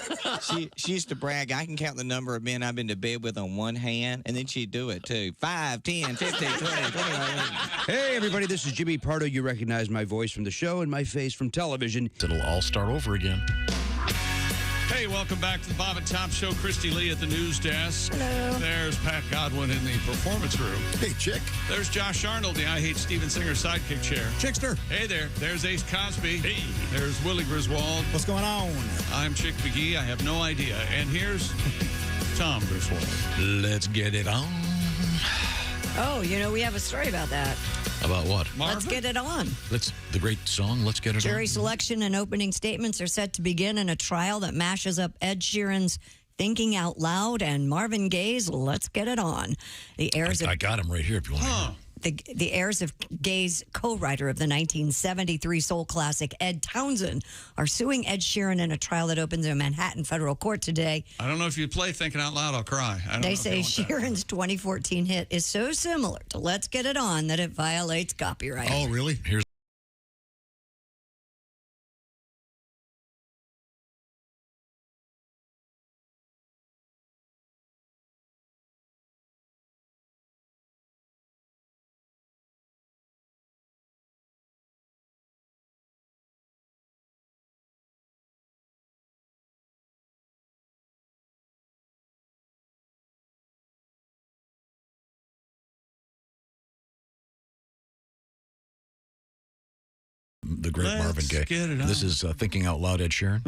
She used to brag, I can count the number of men I've been to bed with on one hand, and then she'd do it too. 5, 10, 15, 20, 25. Hey, everybody, this is Jimmy Pardo. You recognize my voice from the show and my face from television. It'll all start over again. Hey, welcome back to the Bob and Tom Show. Christy Lee at the news desk. Hello. There's Pat Godwin in the performance room. Hey, chick. There's Josh Arnold, the I Hate Steven Singer sidekick chair. Chickster. Hey there. There's Ace Cosby. Hey. There's Willie Griswold. What's going on? I'm Chick McGee. I have no idea. And here's Tom Griswold. Let's get it on. Oh, we have a story about that. About what? Marvin? Let's get it on. The great song, Let's Get It On. Jury selection and opening statements are set to begin in a trial that mashes up Ed Sheeran's Thinking Out Loud and Marvin Gaye's Let's Get It On. The heirs I got him right here if you want to hear. The heirs of Gaye's co-writer of the 1973 soul classic, Ed Townsend, are suing Ed Sheeran in a trial that opens in Manhattan federal court today. I don't know if you play Thinking Out Loud, I'll cry. They say Sheeran's 2014 hit is so similar to Let's Get It On that it violates copyright. Oh, really? Here's the great Marvin Gaye. Get it on. This is Thinking Out Loud, Ed Sheeran.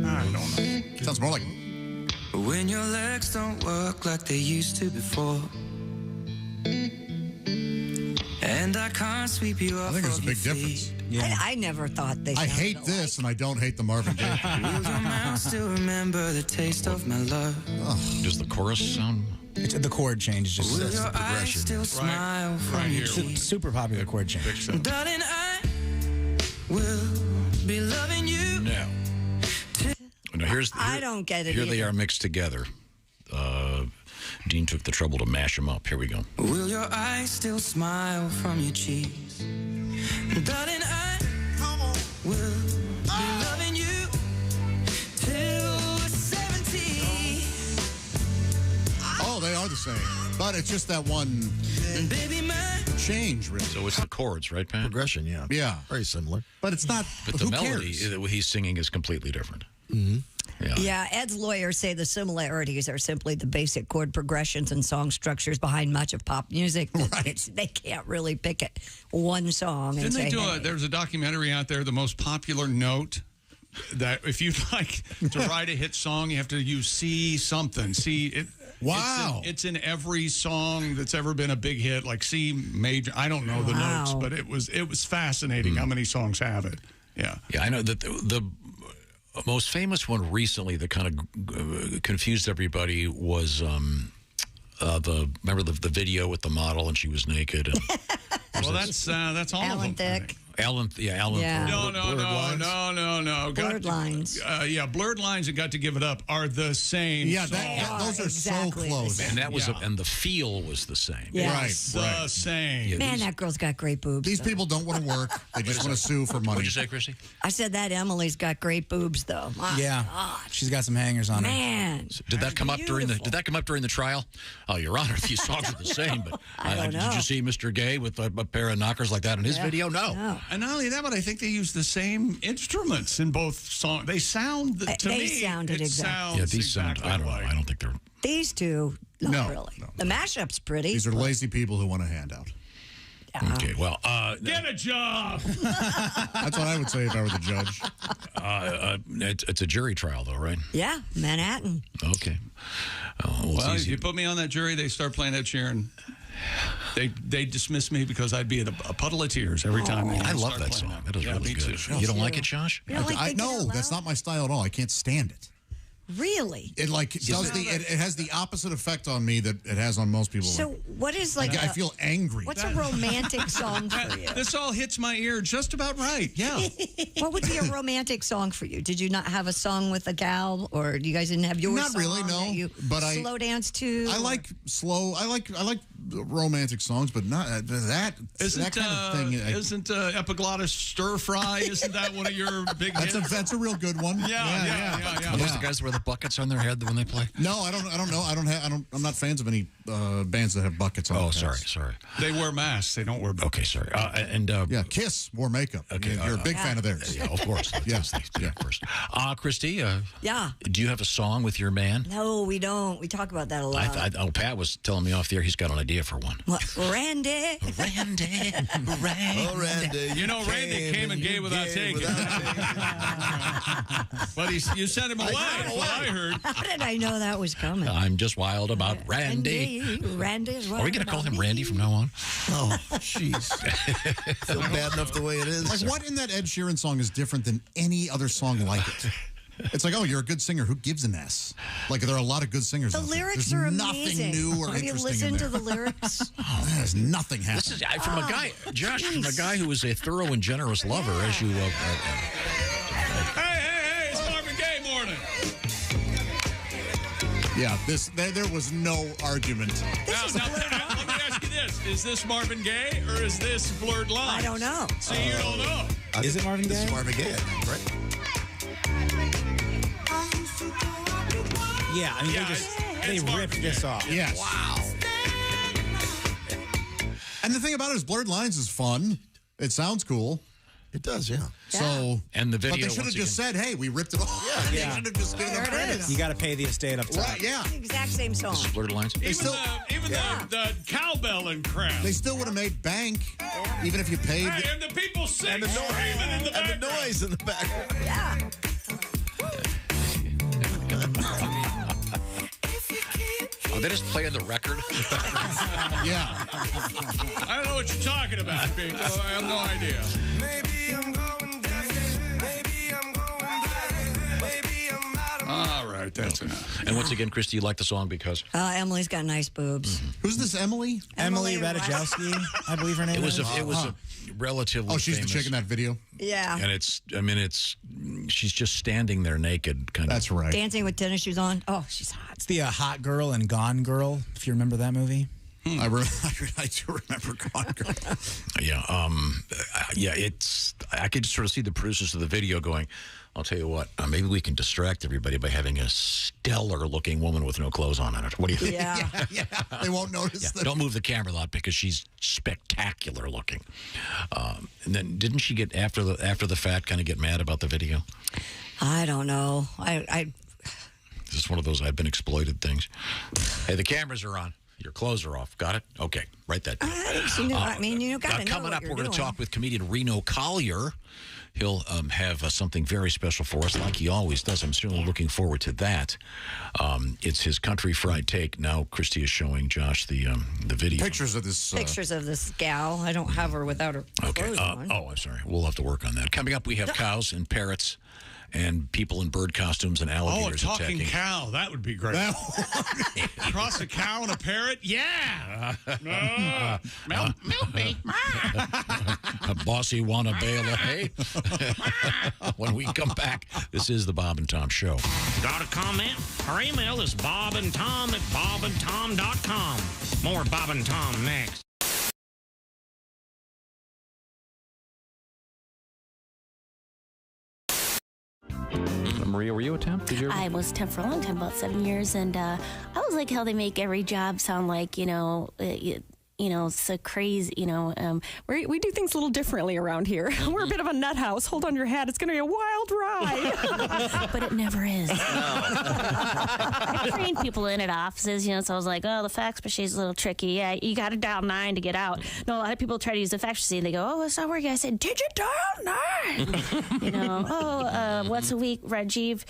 I don't know. Sounds more like... When your legs don't work like they used to before, and I can't sweep you off. I think there's a big difference. Yeah. I never thought they I sounded hate alike. this, and I don't hate the Marvin Gaye. Will your mouth still remember the taste of my love? Does the chorus sound... The chord change is just Will your eyes still smile from your cheek? super popular chord change. Darling, I will be loving you. No. I don't get it Here they either. are mixed together. Dean took the trouble to mash them up. Here we go. Will your eyes still smile from your cheeks? Darling, I will be loving you till we're 70. Oh, they are the same. But it's just that one change, really. So it's the chords, right, Pat? Progression, yeah. Yeah. Very similar. But it's not... But who the melody cares? that he's singing is completely different. Mm-hmm. Yeah, Ed's lawyers say the similarities are simply the basic chord progressions and song structures behind much of pop music. Right. They can't really pick it one song and Didn't say, they do hey. there's a documentary out there, the most popular note, that if you'd like to write a hit song, you have to use C something. Wow. It's in every song that's ever been a big hit, like C major. I don't know the notes, but it was fascinating how many songs have it. Yeah. Yeah, I know that the most famous one recently that kind of confused everybody was remember the video with the model and she was naked. And well, that's all Alan of them. Thicke. Alan. No. Blurred lines. Blurred lines and Got to Give It Up are the same. Yeah, song. those are so close. And that was and the feel was the same. Yes. Right. The same. Yeah, Man, that girl's got great boobs. These people don't want to work. They just want to sue for money. What'd you say, Chrissy? I said that Emily's got great boobs, though. My God. She's got some hangers on her. Man. Did that come up during the trial? Oh, Your Honor, these songs are the same. But I don't know. Did you see Mr. Gay with a pair of knockers like that in his video? No. And not only that, but I think they use the same instruments in both songs. They sound to me. They sounded exactly. Yeah, these sound. I don't know. I don't think they're. These two, not really. No. The mashup's pretty. These are lazy people who want a handout. Okay, well, get a job. That's what I would say if I were the judge. It's a jury trial, though, right? Yeah, Manhattan. Okay. Well, if you put me on that jury, they start playing Ed Sheeran. they dismiss me because I'd be in a puddle of tears every time. I love that song. That is really good. You don't like it, Josh? No, that's not my style at all. I can't stand it. Really? It it has the opposite effect on me that it has on most people. So what is I feel angry. What's a romantic song for you? This all hits my ear just about right. Yeah. What would be a romantic song for you? Did you not have a song with a gal, or you guys didn't have yours? Not really, no. That you slow dance to. I like slow. I like romantic songs, but not that. That kind of thing. Isn't epiglottis stir fry? Isn't that one of your big hits? That's a real good one. Yeah. Are those the guys that wear the buckets on their head when they play? No, I don't know. I'm not fans of any bands that have buckets on. Oh, their sorry. They wear masks. They don't wear buckets. Okay, sorry. Kiss wore makeup. Okay, you're a big fan of theirs. Yeah, of course. Yes. First. Christy. Yeah. Do you have a song with your man? No, we don't. We talk about that a lot. Pat was telling me off the air he's got an idea for one. What? Randy. Oh, Randy. You know, Randy came and gave without taking. But you sent him away. That's what I heard. How did I know that was coming? I'm just wild about Randy. Randy's wild. Are we going to call him Randy from now on? Oh, jeez. Feel bad enough the way it is. Like, what in that Ed Sheeran song is different than any other song like it? It's like, oh, you're a good singer. Who gives an S? Like, there are a lot of good singers. The out there. lyrics There's are nothing amazing. new or Have you interesting in listened there. to the lyrics? There's nothing happening. This is from a guy, Josh, from a guy who is a thorough and generous lover, as you. Hey! It's Marvin Gaye morning. Yeah, there was no argument. Now, let me ask you this: is this Marvin Gaye or is this Blurred Lines? I don't know. See, you don't know. Is it Marvin Gaye? This is Marvin Gaye, right? Yeah, I mean, they ripped this off. Yes. Wow. And the thing about it is, Blurred Lines is fun. It sounds cool. It does, yeah. So, and the video. But they should have just said, "Hey, we ripped it off." Yeah. They should have just given them credit. You got to pay the estate up top. Right? Yeah. It's the exact same song. This is Blurred Lines. Even the cowbell and crap. They still would have made bank, even if you paid. Hey, and the people sing screaming in the back. And the noise in the back. Yeah. Oh, they just playing the record? Yeah. I don't know what you're talking about, people. I have no idea. Maybe I'm going deaf. Maybe I'm going blind. Maybe I'm out of All right, that's enough. And once again, Christy, you like the song because? Emily's got nice boobs. Who's this, Emily? Emily Ratajkowski, I believe her name It was is. a relatively. Oh, she's famous, the chick in that video. Yeah. And she's just standing there naked, kind of. That's right. Dancing with tennis shoes on. Oh, she's hot. It's the Hot Girl and Gone Girl, if you remember that movie. I do remember Gone Girl. Yeah, I could sort of see the producers of the video going, I'll tell you what, maybe we can distract everybody by having a stellar-looking woman with no clothes on it. What do you think? Yeah. They won't notice that. Don't move the camera a lot because she's spectacular looking. And then didn't she get, after the fact, kind of get mad about the video? I don't know. This is one of those I've been exploited things. Hey, the cameras are on. Your clothes are off. Got it? Okay. Write that down. I mean, you got to know coming what up, you're we're going to doing. talk with comedian Reno Collier. He'll have something very special for us, like he always does. I'm certainly looking forward to that. It's his country fried take. Now, Christy is showing Josh the video. Pictures of this gal. I don't have her without her clothes on. I'm sorry. We'll have to work on that. Coming up, we have cows and parrots and people in bird costumes and alligators Oh, a talking attacking. cow. That would be great. Cross a cow and a parrot? Yeah. Milk me. Bossy wanna bale of hay? When we come back, this is the Bob and Tom Show. Got a comment? Our email is bobandtom@bobandtom.com. More Bob and Tom next. Maria, were you a temp? Did you ever? I was temp for a long time, about 7 years, and I always like how they make every job sound like, so crazy, We do things a little differently around here. We're a bit of a nut house. Hold on your hat. It's going to be a wild ride. but it never is. I trained people in at offices, so I was like, oh, the fax machine's a little tricky. Yeah, you got to dial 9 to get out. No, a lot of people try to use the fax machine. They go, oh, it's not working. I said, did you dial 9? Once a week, Rajiv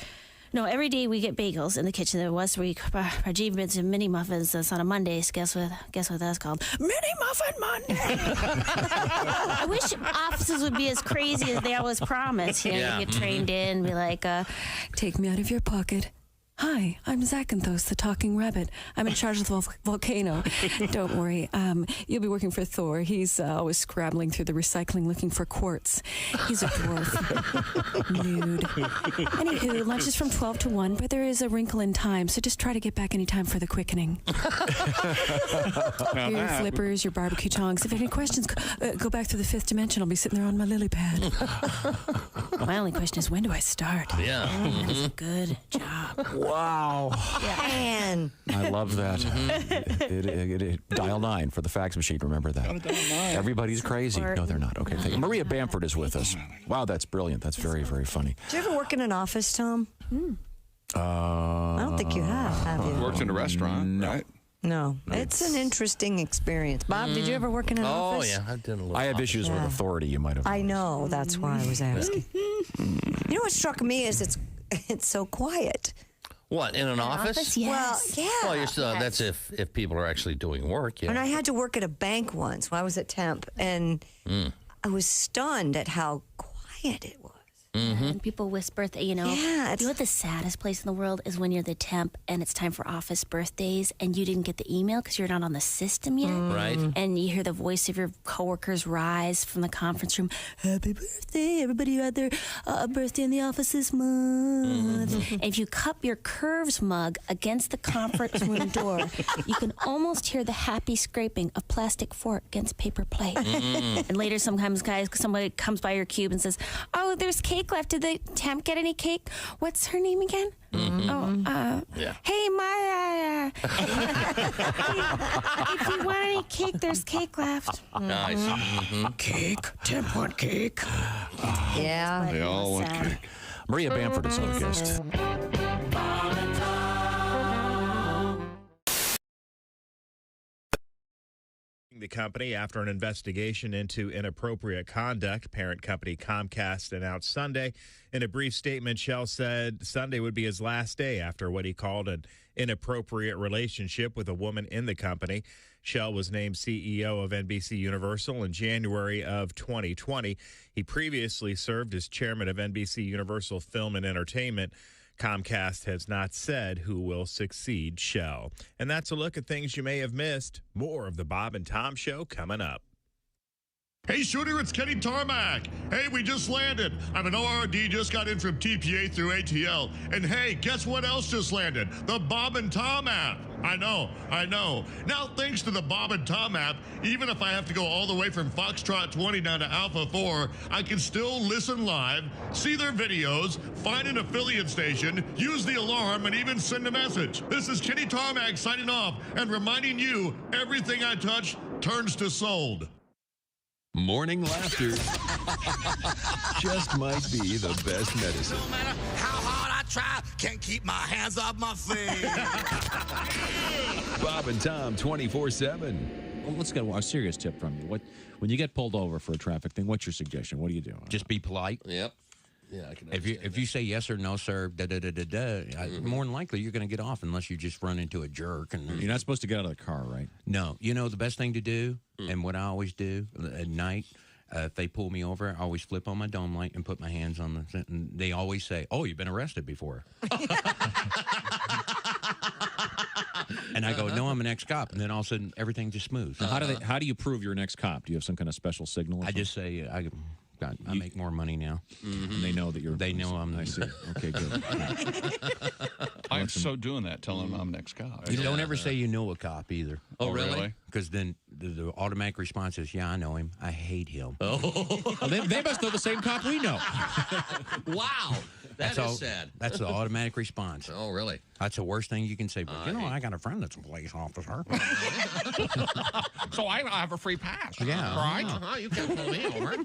No, every day we get bagels in the kitchen. There was week, Rajiv made some mini muffins. That's on a Monday. Guess what that's called? Mini Muffin Monday. I wish offices would be as crazy as they always promise. You get trained in, be like, take me out of your pocket. Hi, I'm Zachanthos, the talking rabbit. I'm in charge of the volcano. Don't worry, you'll be working for Thor. He's always scrabbling through the recycling looking for quartz. He's a dwarf. Nude. Anywho, lunch is from 12 to 1, but there is a wrinkle in time, so just try to get back any time for the quickening. Your flippers, your barbecue tongs. If you have any questions, go back to the 5th dimension. I'll be sitting there on my lily pad. My only question is, when do I start? Yeah. That is a good job. Wow. Man. I love that. Dial 9 for the fax machine. Remember that. Everybody's crazy. No, they're not. Okay. Thank you. Maria Bamford is with us. Wow, that's brilliant. That's very, very funny. Did you ever work in an office, Tom? I don't think you have you? Worked in a restaurant, right? No. It's an interesting experience. Bob, did you ever work in an office? Oh, yeah. I did a little. I have issues with authority, you might have noticed. I know. That's why I was asking. You know what struck me is it's so quiet. What, in an office? Yes. Well, yeah. Well, you're still, that's if people are actually doing work, yeah. And I had to work at a bank once when I was at temp, and I was stunned at how quiet it was. And people whisper, you know what the saddest place in the world is when you're the temp and it's time for office birthdays and you didn't get the email because you're not on the system yet. Right. And you hear the voice of your coworkers rise from the conference room. Happy birthday, everybody who had their birthday in the office this month. And if you cup your Curves mug against the conference room door, you can almost hear the happy scraping of plastic fork against paper plate. And later sometimes, somebody comes by your cube and says, oh, there's cake left. Did the temp get any cake? What's her name again? Hey, my if you want any cake, there's cake left. Nice. Cake? Temp want cake? Yeah. They all want cake. Maria Bamford is our guest. The company after an investigation into inappropriate conduct. Parent company Comcast announced Sunday. In a brief statement, Shell said Sunday would be his last day after what he called an inappropriate relationship with a woman in the company. Shell was named CEO of NBC Universal in January of 2020. He previously served as chairman of NBC Universal Film and Entertainment. Comcast has not said who will succeed Shell. And that's a look at things you may have missed. More of the Bob and Tom Show coming up. Hey, Shooter, it's Kenny Tarmac. Hey, we just landed. I'm an ORD, just got in from TPA through ATL. And hey, guess what else just landed? The Bob and Tom app. I know. Now, thanks to the Bob and Tom app, even if I have to go all the way from Foxtrot 20 down to Alpha 4, I can still listen live, see their videos, find an affiliate station, use the alarm, and even send a message. This is Kenny Tarmac signing off and reminding you, everything I touch turns to sold. Morning laughter just might be the best medicine. No matter how hard I try, can't keep my hands off my face. Bob and Tom 24/7. Well, let's get a serious tip from you. When you get pulled over for a traffic thing, what's your suggestion? What do you do? Just be polite. Yep. Yeah, I can. If you say yes or no, sir, more than likely you're going to get off unless you just run into a jerk. And you're not supposed to get out of the car, right? No. You know the best thing to do, and what I always do at night, if they pull me over, I always flip on my dome light and put my hands on the. And they always say, "Oh, you've been arrested before." And I go, "No, I'm an ex-cop," and then all of a sudden everything just smooths. Now, how do you prove you're an ex-cop? Do you have some kind of special signal? I just say I make more money now. And they know that you're. They know I'm. I see. Okay, good. I'm so doing that. Tell them I'm next cop. You don't ever say you know a cop either. Oh, really? Because then the automatic response is, "Yeah, I know him. I hate him." Oh, well, they must know the same cop we know. Wow, that's sad. That's the automatic response. Oh, really? That's the worst thing you can say. But I got a friend that's a police officer. So I have a free pass. Yeah. Right? You can't pull me over.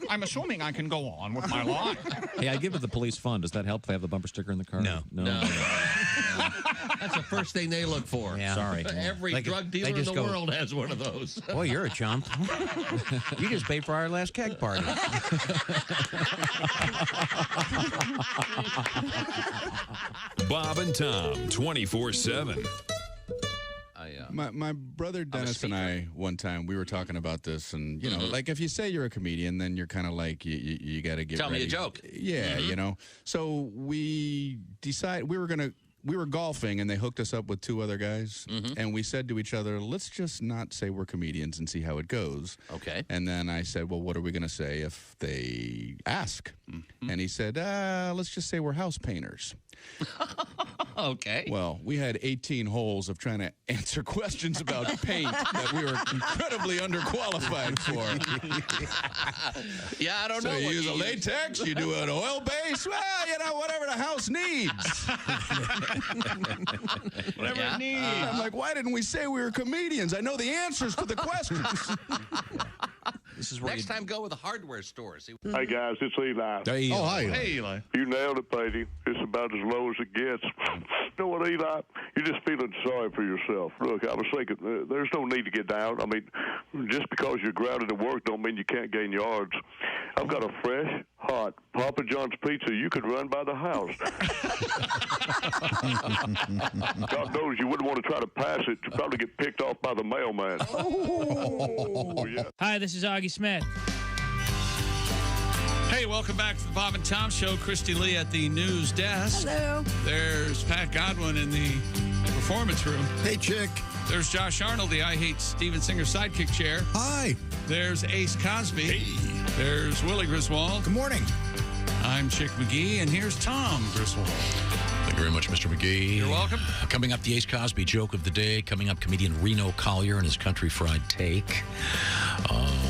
I'm assuming I can go on with my life. Hey, I give it the police fund. Does that help if I have the bumper sticker in the car? No. That's the first thing they look for. Yeah. Sorry. Every drug dealer in the world has one of those. Boy, you're a chump. You just paid for our last keg party. Bob and Tom, 24/7. My brother Dennis and I, one time, we were talking about this, and, you know, like, if you say you're a comedian, then you're kind of like, you got to get Tell ready. me a joke. Yeah, you know. So we decided we were golfing, and they hooked us up with two other guys, and we said to each other, let's just not say we're comedians and see how it goes. Okay. And then I said, well, what are we going to say if they ask? And he said, let's just say we're house painters. Okay. Well, we had 18 holes of trying to answer questions about paint that we were incredibly underqualified for. Yeah, I don't know. So you what use a latex, you do an oil base, well, you know, whatever the house needs. Whatever it needs. I'm like, why didn't we say we were comedians? I know the answers to the questions. This is next time, go with a hardware store. See. Hey, guys, it's Eli. Hey, Eli. Oh, hi, Eli. Hey, Eli. You nailed it, Petey. It's about as low as it gets. You know what, Eli? You're just feeling sorry for yourself. Look, I was thinking, there's no need to get down. I mean, just because you're grounded at work don't mean you can't gain yards. I've got a fresh, hot Papa John's pizza you could run by the house. God knows you wouldn't want to try to pass it. You'd probably get picked off by the mailman. Oh, yeah. Hi, this is Augie Smith. Hey, welcome back to the Bob and Tom Show. Christy Lee at the news desk. Hello. There's Pat Godwin in the performance room. Hey, chick. There's Josh Arnold, the I Hate Steven Singer sidekick chair. Hi. There's Ace Cosby. Hey. There's Willie Griswold. Good morning. I'm Chick McGee, and here's Tom Griswold. Thank you very much, Mr. McGee. You're welcome. Coming up, the Ace Cosby joke of the day. Coming up, comedian Reno Collier and his country fried take.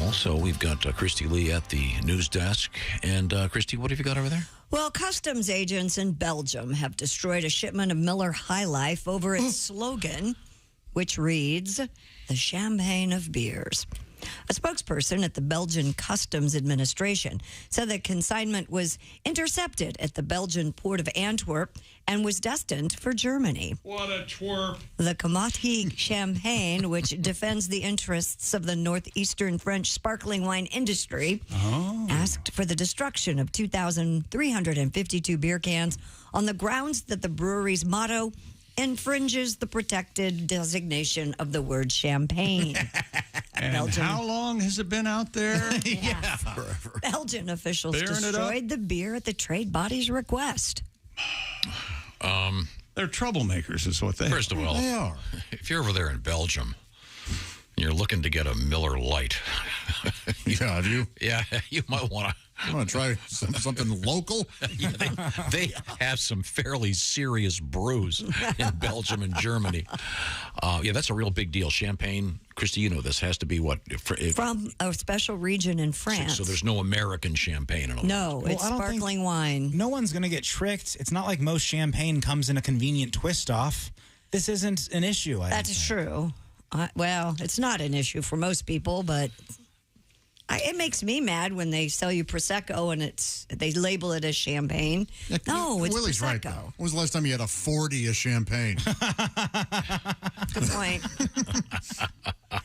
Also, we've got Christy Lee at the news desk. And, Christy, what have you got over there? Well, customs agents in Belgium have destroyed a shipment of Miller High Life over its slogan, which reads, "The champagne of beers." A spokesperson at the Belgian Customs Administration said that consignment was intercepted at the Belgian port of Antwerp and was destined for Germany. What a twerp. The Cavalcade champagne, which defends the interests of the northeastern French sparkling wine industry, asked for the destruction of 2,352 beer cans on the grounds that the brewery's motto infringes the protected designation of the word champagne. And Belgian. How long has it been out there? Yeah. Forever. Belgian officials Bearing it destroyed the beer at the trade body's request. They're troublemakers is what they First of all, They are. if you're over there in Belgium, you're looking to get a Miller Lite. Yeah, have you? Yeah, you might want to. You want to try something local? Yeah, they have some fairly serious brews in Belgium and Germany. Yeah, that's a real big deal. Champagne, Christy, you know this has to be what? From a special region in France. So there's no American champagne in it. No, it's I don't sparkling wine. No one's going to get tricked. It's not like most champagne comes in a convenient twist off. This isn't an issue. That's true. Well, it's not an issue for most people, but it makes me mad when they sell you Prosecco and they label it as champagne. No, it's Willie's Prosecco. right, though. When was the last time you had a 40 of champagne? Good point.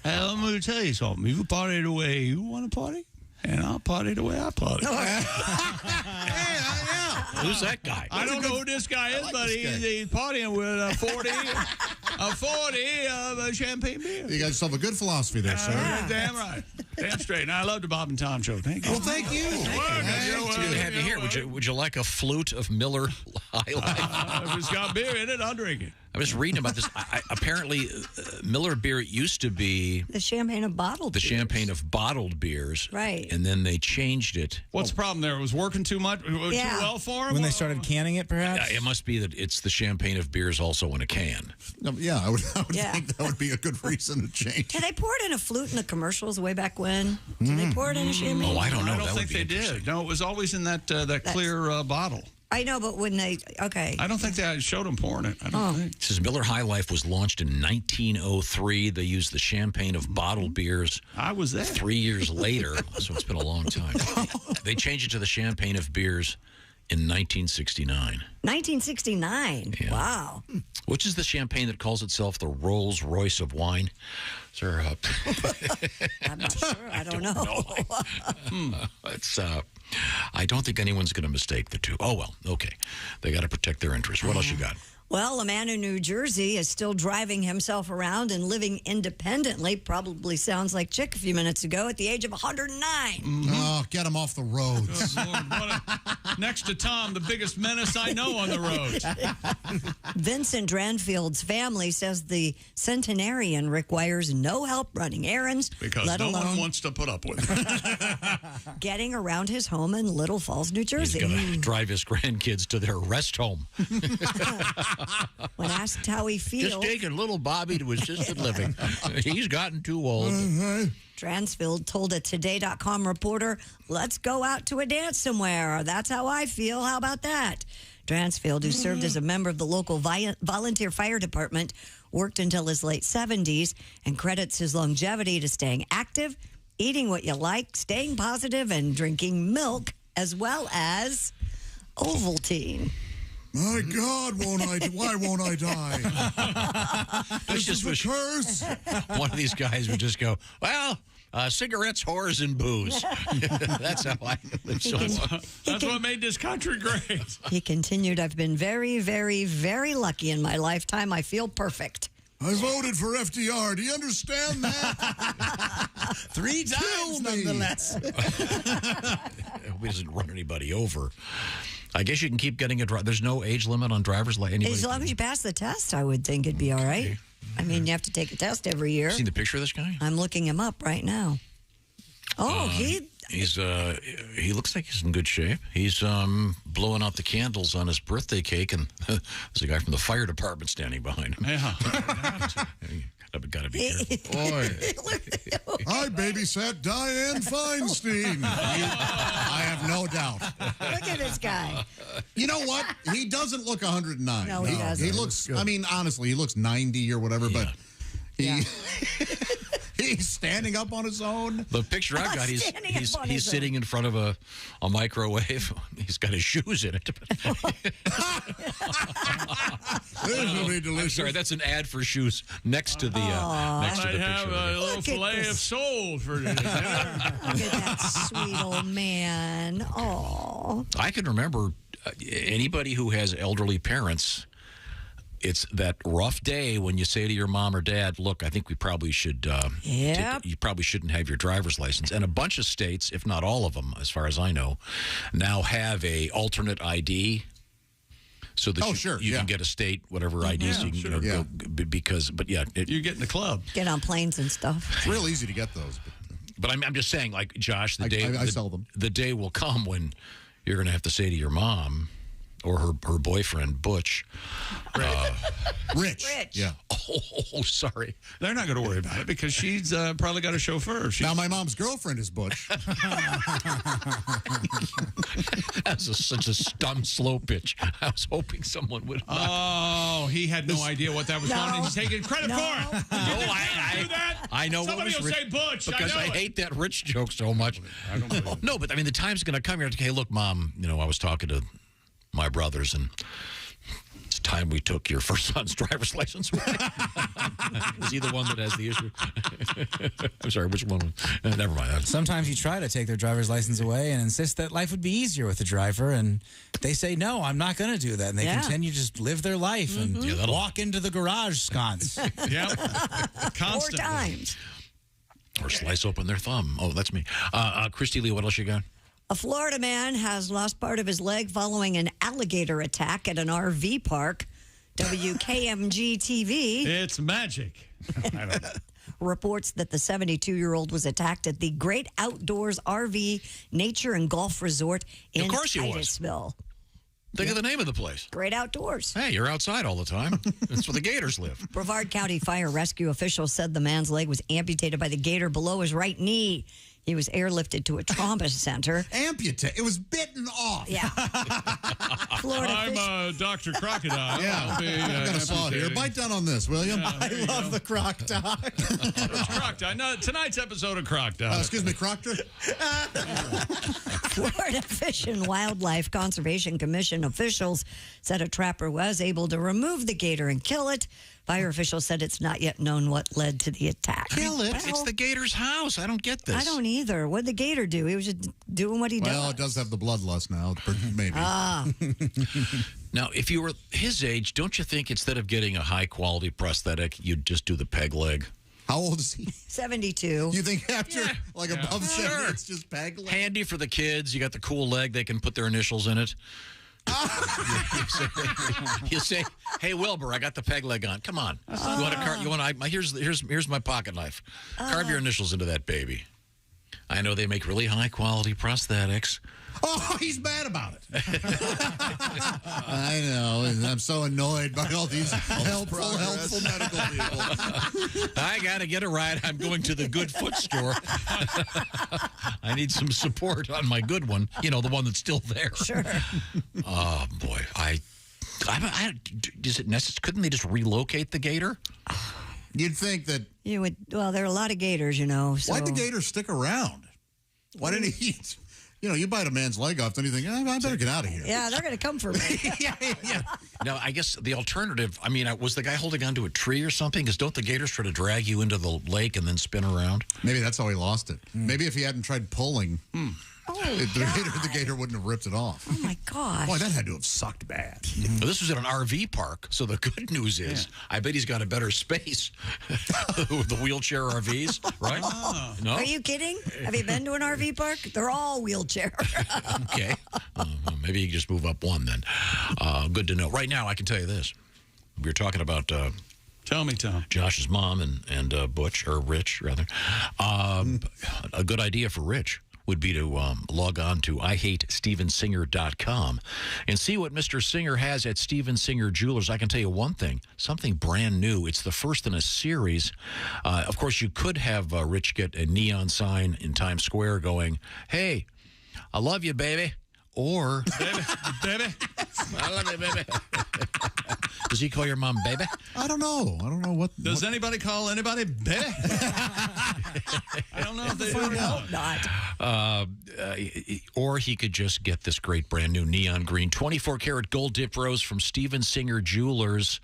I'm going to tell you something. You party the way you want to party, and I'll party the way I party. Who's that guy? I don't know who this guy is, but he's partying with a 40 of champagne beer. You got yourself a good philosophy there, sir. Damn right. Damn straight. And I love the Bob and Tom Show. Thank you. Well, thank you. It's good to have you here. Would you like a flute of Miller High Life? If it's got beer in it, I'll drink it. I was reading about this. Apparently, Miller beer used to be the champagne of bottled beers. champagne of bottled beers. Right. And then they changed it. What's the problem there? It was working too much? Too well for them? When they started canning it, perhaps? It must be that it's the champagne of beers also in a can. No, yeah, I would think that would be a good reason to change. Did they pour it in a flute in the commercials way back when? Did they pour it in a champagne? Oh, I don't know. I don't think they did. No, it was always in that clear bottle. I know, but when they, I don't think they showed them pouring it. I don't think. It says Miller High Life was launched in 1903. They used the champagne of bottled beers. I was there. 3 years later, so it's been a long time. They changed it to the champagne of beers In 1969. 1969. Yeah. Wow. Which is the champagne that calls itself the Rolls Royce of wine? Sir, I'm not sure. I don't know. It's. I don't think anyone's going to mistake the two. Oh well, okay. They got to protect their interests. What else you got? Well, a man in New Jersey is still driving himself around and living independently. Probably sounds like Chick a few minutes ago at the age of 109. Oh, get him off the roads. Lord, next to Tom, the biggest menace I know on the road. Vincent Dranfield's family says the centenarian requires no help running errands, Because let no alone one wants to put up with it. getting around his home in Little Falls, New Jersey. He's going to drive his grandkids to their rest home. When asked how he feels, Just taking little Bobby to assisted living. He's gotten too old. Dransfield told a Today.com reporter, "Let's go out to a dance somewhere. That's how I feel. How about that?" Dransfield, who served as a member of the local volunteer fire department, worked until his late 70s and credits his longevity to staying active, eating what you like, staying positive, and drinking milk, as well as Ovaltine. My God, why won't I die? This is a curse. One of these guys would just go, well, cigarettes, whores, and booze. That's how I live so long. That's what made this country great. He continued, "I've been very, very, very lucky in my lifetime. I feel perfect." I voted for FDR. Do you understand that? 3 times, nonetheless. I hope he doesn't run anybody over. I guess you can keep getting a drive. There's no age limit on driver's license. As long as you pass the test, I would think it'd be all right. I mean, you have to take a test every year. Seen the picture of this guy? I'm looking him up right now. Oh, he looks like he's in good shape. He's blowing out the candles on his birthday cake, and there's a guy from the fire department standing behind him. Yeah. Gotta be careful. Boy. I babysat Diane Feinstein. I have no doubt. Look at this guy. You know what? He doesn't look 109. No, he doesn't. He looks, I mean, honestly, he looks 90 or whatever, but he's standing up on his own. The picture I've got, he's sitting in front of a microwave. He's got his shoes in it. This will be delicious. I'm sorry, that's an ad for shoes next to the next to the Might picture. have a little fillet of soul for dinner. Look at that sweet old man. Oh. I can remember anybody who has elderly parents. It's that rough day when you say to your mom or dad, "Look, I think we probably should. You probably shouldn't have your driver's license." And a bunch of states, if not all of them, as far as I know, now have a alternate ID. So that you can get a state whatever ID, so you can go because. But yeah, you get in the club, get on planes and stuff. It's real easy to get those. But I'm just saying, like Josh, I sell them. The day will come when you're going to have to say to your mom or her boyfriend, Butch. Rich. Yeah. Oh, sorry. They're not going to worry about it because she's probably got a chauffeur. Now, my mom's girlfriend is Butch. That's such a dumb, slow pitch. I was hoping someone would. Oh, he had no idea what that was going on. He's taking credit for it. No, I know. Somebody what was will say Butch. Because I hate that Rich joke so much. I don't believe it. No, but I mean, the time's going to come here. Hey, look, Mom, I was talking to my brothers, and it's time we took your first son's driver's license away. Is he the one that has the issue? I'm sorry, which one? Never mind. Sometimes you try to take their driver's license away and insist that life would be easier with the driver, and they say, "No, I'm not going to do that." And they continue to just live their life and walk into the garage sconce. Yeah. Constantly. 4 times. Or slice open their thumb. Oh, that's me. Christy Lee, what else you got? A Florida man has lost part of his leg following an alligator attack at an RV park. WKMG-TV. It's magic. I don't know. Reports that the 72-year-old was attacked at the Great Outdoors RV Nature and Golf Resort in Titusville. Think of the name of the place. Great Outdoors. Hey, you're outside all the time. That's where the gators live. Brevard County Fire Rescue officials said the man's leg was amputated by the gator below his right knee. He was airlifted to a trauma center. Amputated. It was bitten off. Yeah. I'm Dr. Crocodile. Yeah. I'll be, I've got a saw here. Bite down on this, will you? I love the Croc Doc. It's Crocodile. No, tonight's episode of Crocodile. Excuse me, Croctor? Florida Fish and Wildlife Conservation Commission officials said a trapper was able to remove the gator and kill it. Fire officials said it's not yet known what led to the attack. Kill it. It's the gator's house. I don't get this. I don't either. What did the gator do? He was just doing what he does. Well, it does have the bloodlust now, maybe. Now, if you were his age, don't you think instead of getting a high-quality prosthetic, you'd just do the peg leg? How old is he? 72. You think after, above 70, it's just peg leg? Handy for the kids. You got the cool leg. They can put their initials in it. You say, "Hey Wilbur, I got the peg leg on. Come on, you want to carve? You want to? Here's my pocket knife. Carve your initials into that baby." I know they make really high quality prosthetics. Oh, he's mad about it. I know. And I'm so annoyed by all these helpful medical people. I got to get it right. I'm going to the good foot store. I need some support on my good one. You know, the one that's still there. Sure. Oh, boy. Is it necessary? Couldn't they just relocate the gator? You'd think that... You would. Well, there are a lot of gators, you know. So. Why'd the gator stick around? Why didn't he eat? You know, you bite a man's leg off, then you think, I better get out of here. Yeah, they're going to come for me. yeah. Now, I guess the alternative, was the guy holding onto a tree or something? Because don't the gators try to drag you into the lake and then spin around? Maybe that's how he lost it. Maybe if he hadn't tried pulling, the gator wouldn't have ripped it off. Oh, my gosh. Boy, that had to have sucked bad. Well, this was at an RV park, so the good news is I bet he's got a better space with the wheelchair RVs, right? No? Are you kidding? Have you been to an RV park? They're all wheelchair. Okay. Maybe you can just move up one then. Good to know. Right now, I can tell you this. We were talking about... Tell me, Tom. Josh's mom and Butch, or Rich, rather. A good idea for Rich would be to log on to IHateStevenSinger.com and see what Mr. Singer has at Steven Singer Jewelers. I can tell you one thing, something brand new. It's the first in a series. Of course, you could have Rich get a neon sign in Times Square going, "Hey, I love you, baby." Or, baby. I love you, baby. Does he call your mom baby? I don't know. What. Does anybody call anybody baby? I don't know if they do. Not. Or he could just get this great brand new neon green 24-karat gold dip rose from Steven Singer Jewelers.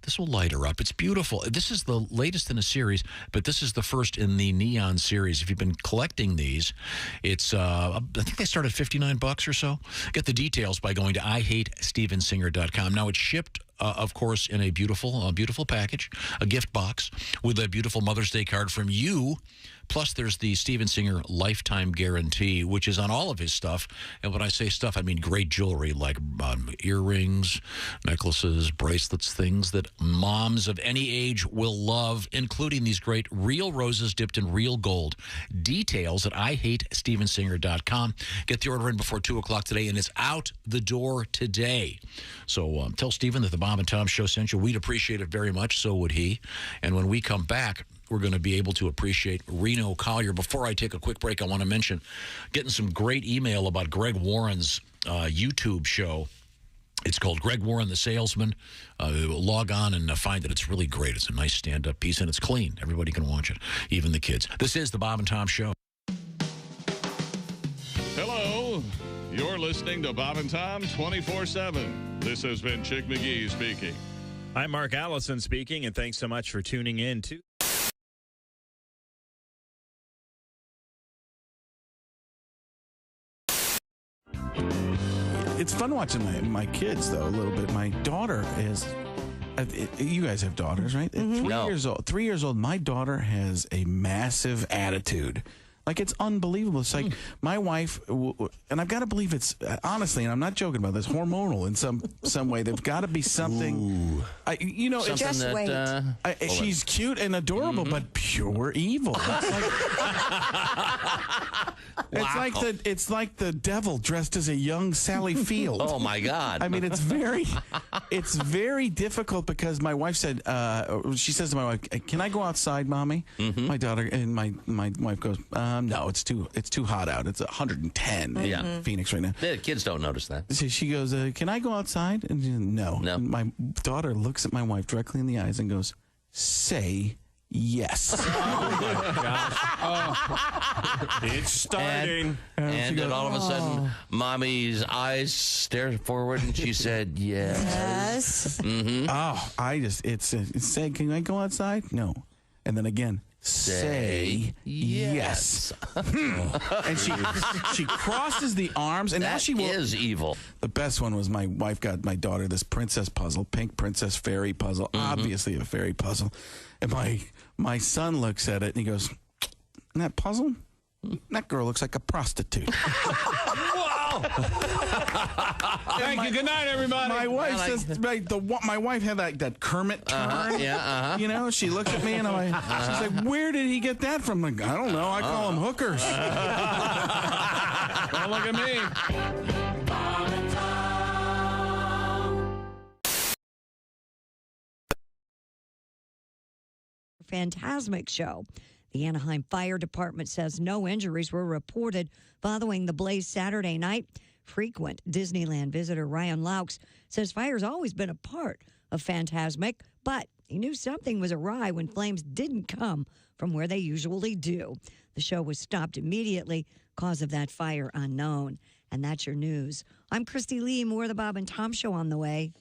This will light her up. It's beautiful. This is the latest in a series, but this is the first in the neon series. If you've been collecting these, it's I think they start at $59 or so. Get the details by going to IHateStevenSinger.com. Now, it's shipped, of course, in a beautiful package, a gift box with a beautiful Mother's Day card from you. Plus, there's the Steven Singer Lifetime Guarantee, which is on all of his stuff. And when I say stuff, I mean great jewelry like earrings, necklaces, bracelets, things that moms of any age will love, including these great real roses dipped in real gold. Details at IHateStevenSinger.com. Get the order in before 2 o'clock today, and it's out the door today. So tell Steven that the Bob and Tom Show sent you. We'd appreciate it very much. So would he. And when we come back, we're going to be able to appreciate Reno Collier. Before I take a quick break, I want to mention getting some great email about Greg Warren's YouTube show. It's called Greg Warren the Salesman. Log on and find that it's really great. It's a nice stand-up piece, and it's clean. Everybody can watch it, even the kids. This is the Bob and Tom Show. Hello. You're listening to Bob and Tom 24/7. This has been Chick McGee speaking. I'm Mark Allison speaking, and thanks so much for tuning in to... It's fun watching my kids, though, a little bit. My daughter is... you guys have daughters, right? Mm-hmm. 3 years old. 3 years old. My daughter has a massive attitude. Like, it's unbelievable. It's like my wife, and I've got to believe it's, honestly, and I'm not joking about this, hormonal in some way. There's got to be something. She's cute and adorable, but pure evil. It's like the devil dressed as a young Sally Field. Oh my God! I mean, it's very difficult because my wife said, she says to my wife, "Can I go outside, Mommy?" My daughter and my wife goes, No, it's too hot out. It's 110 in Phoenix right now. The kids don't notice that. So she goes, "Can I go outside?" And she, no. And my daughter looks at my wife directly in the eyes and goes, "Say yes." Oh my gosh! It's starting. And then all of a sudden, Mommy's eyes stare forward, and she said, "Yes." Mm-hmm. Oh, it's say, "Can I go outside?" No. And then again, say yes. And she crosses the arms, and now she is evil. The best one was my wife got my daughter this princess puzzle, pink princess fairy puzzle, obviously a fairy puzzle. And my son looks at it and he goes, "That puzzle? That girl looks like a prostitute." Wow! Thank you. Good night, everybody. My wife says, my wife had that Kermit turn. You know, she looks at me and she's like, "Where did he get that from?" I'm like, "I don't know. I call them hookers." Don't look at me. Phantasmic show. The Anaheim Fire Department says no injuries were reported following the blaze Saturday night. Frequent Disneyland visitor Ryan Laux says fire's always been a part of Phantasmic, but he knew something was awry when flames didn't come from where they usually do. The show was stopped immediately, cause of that fire unknown. And that's your news. I'm Christy Lee. More of the Bob and Tom Show on the way.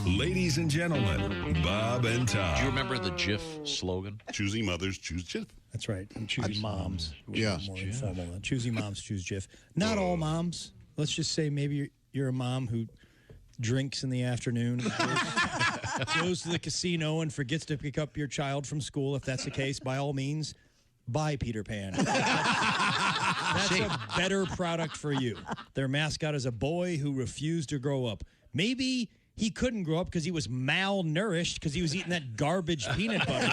Ladies and gentlemen, Bob and Tom. Do you remember the Jif slogan? Choosing mothers, choose Jif. That's right. And choosing moms. Yeah. More informal. Choosing moms, choose Jif. Not all moms. Let's just say maybe you're a mom who drinks in the afternoon, goes to the casino and forgets to pick up your child from school. If that's the case, by all means, buy Peter Pan. That's a better product for you. Their mascot is a boy who refused to grow up. Maybe he couldn't grow up because he was malnourished because he was eating that garbage peanut butter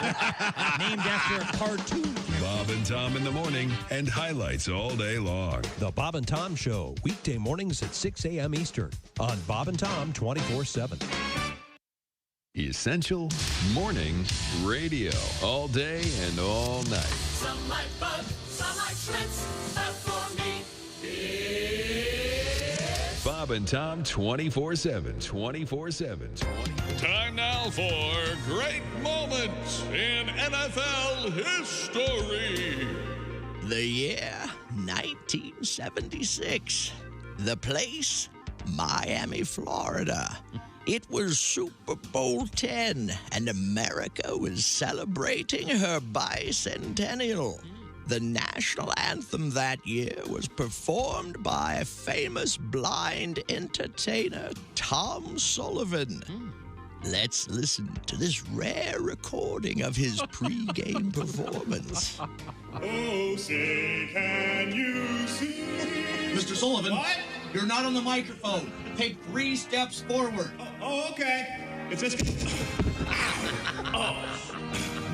named after a cartoon. Bob and Tom in the morning and highlights all day long. The Bob and Tom Show, weekday mornings at 6 a.m. Eastern on Bob and Tom 24/7. Essential Morning Radio. All day and all night. Some like bug, some like Schmitz, but for me, Bob and Tom 24/7. 24/7. Time now for great moments in NFL history. The year 1976. The place, Miami, Florida. It was Super Bowl 10, and America was celebrating her bicentennial. The national anthem that year was performed by famous blind entertainer Tom Sullivan. Let's listen to this rare recording of his pre-game performance. Oh, say, can you see? Mr. Sullivan, What? you're not on the microphone. Take 3 steps forward. Oh, okay. It's just. Oh.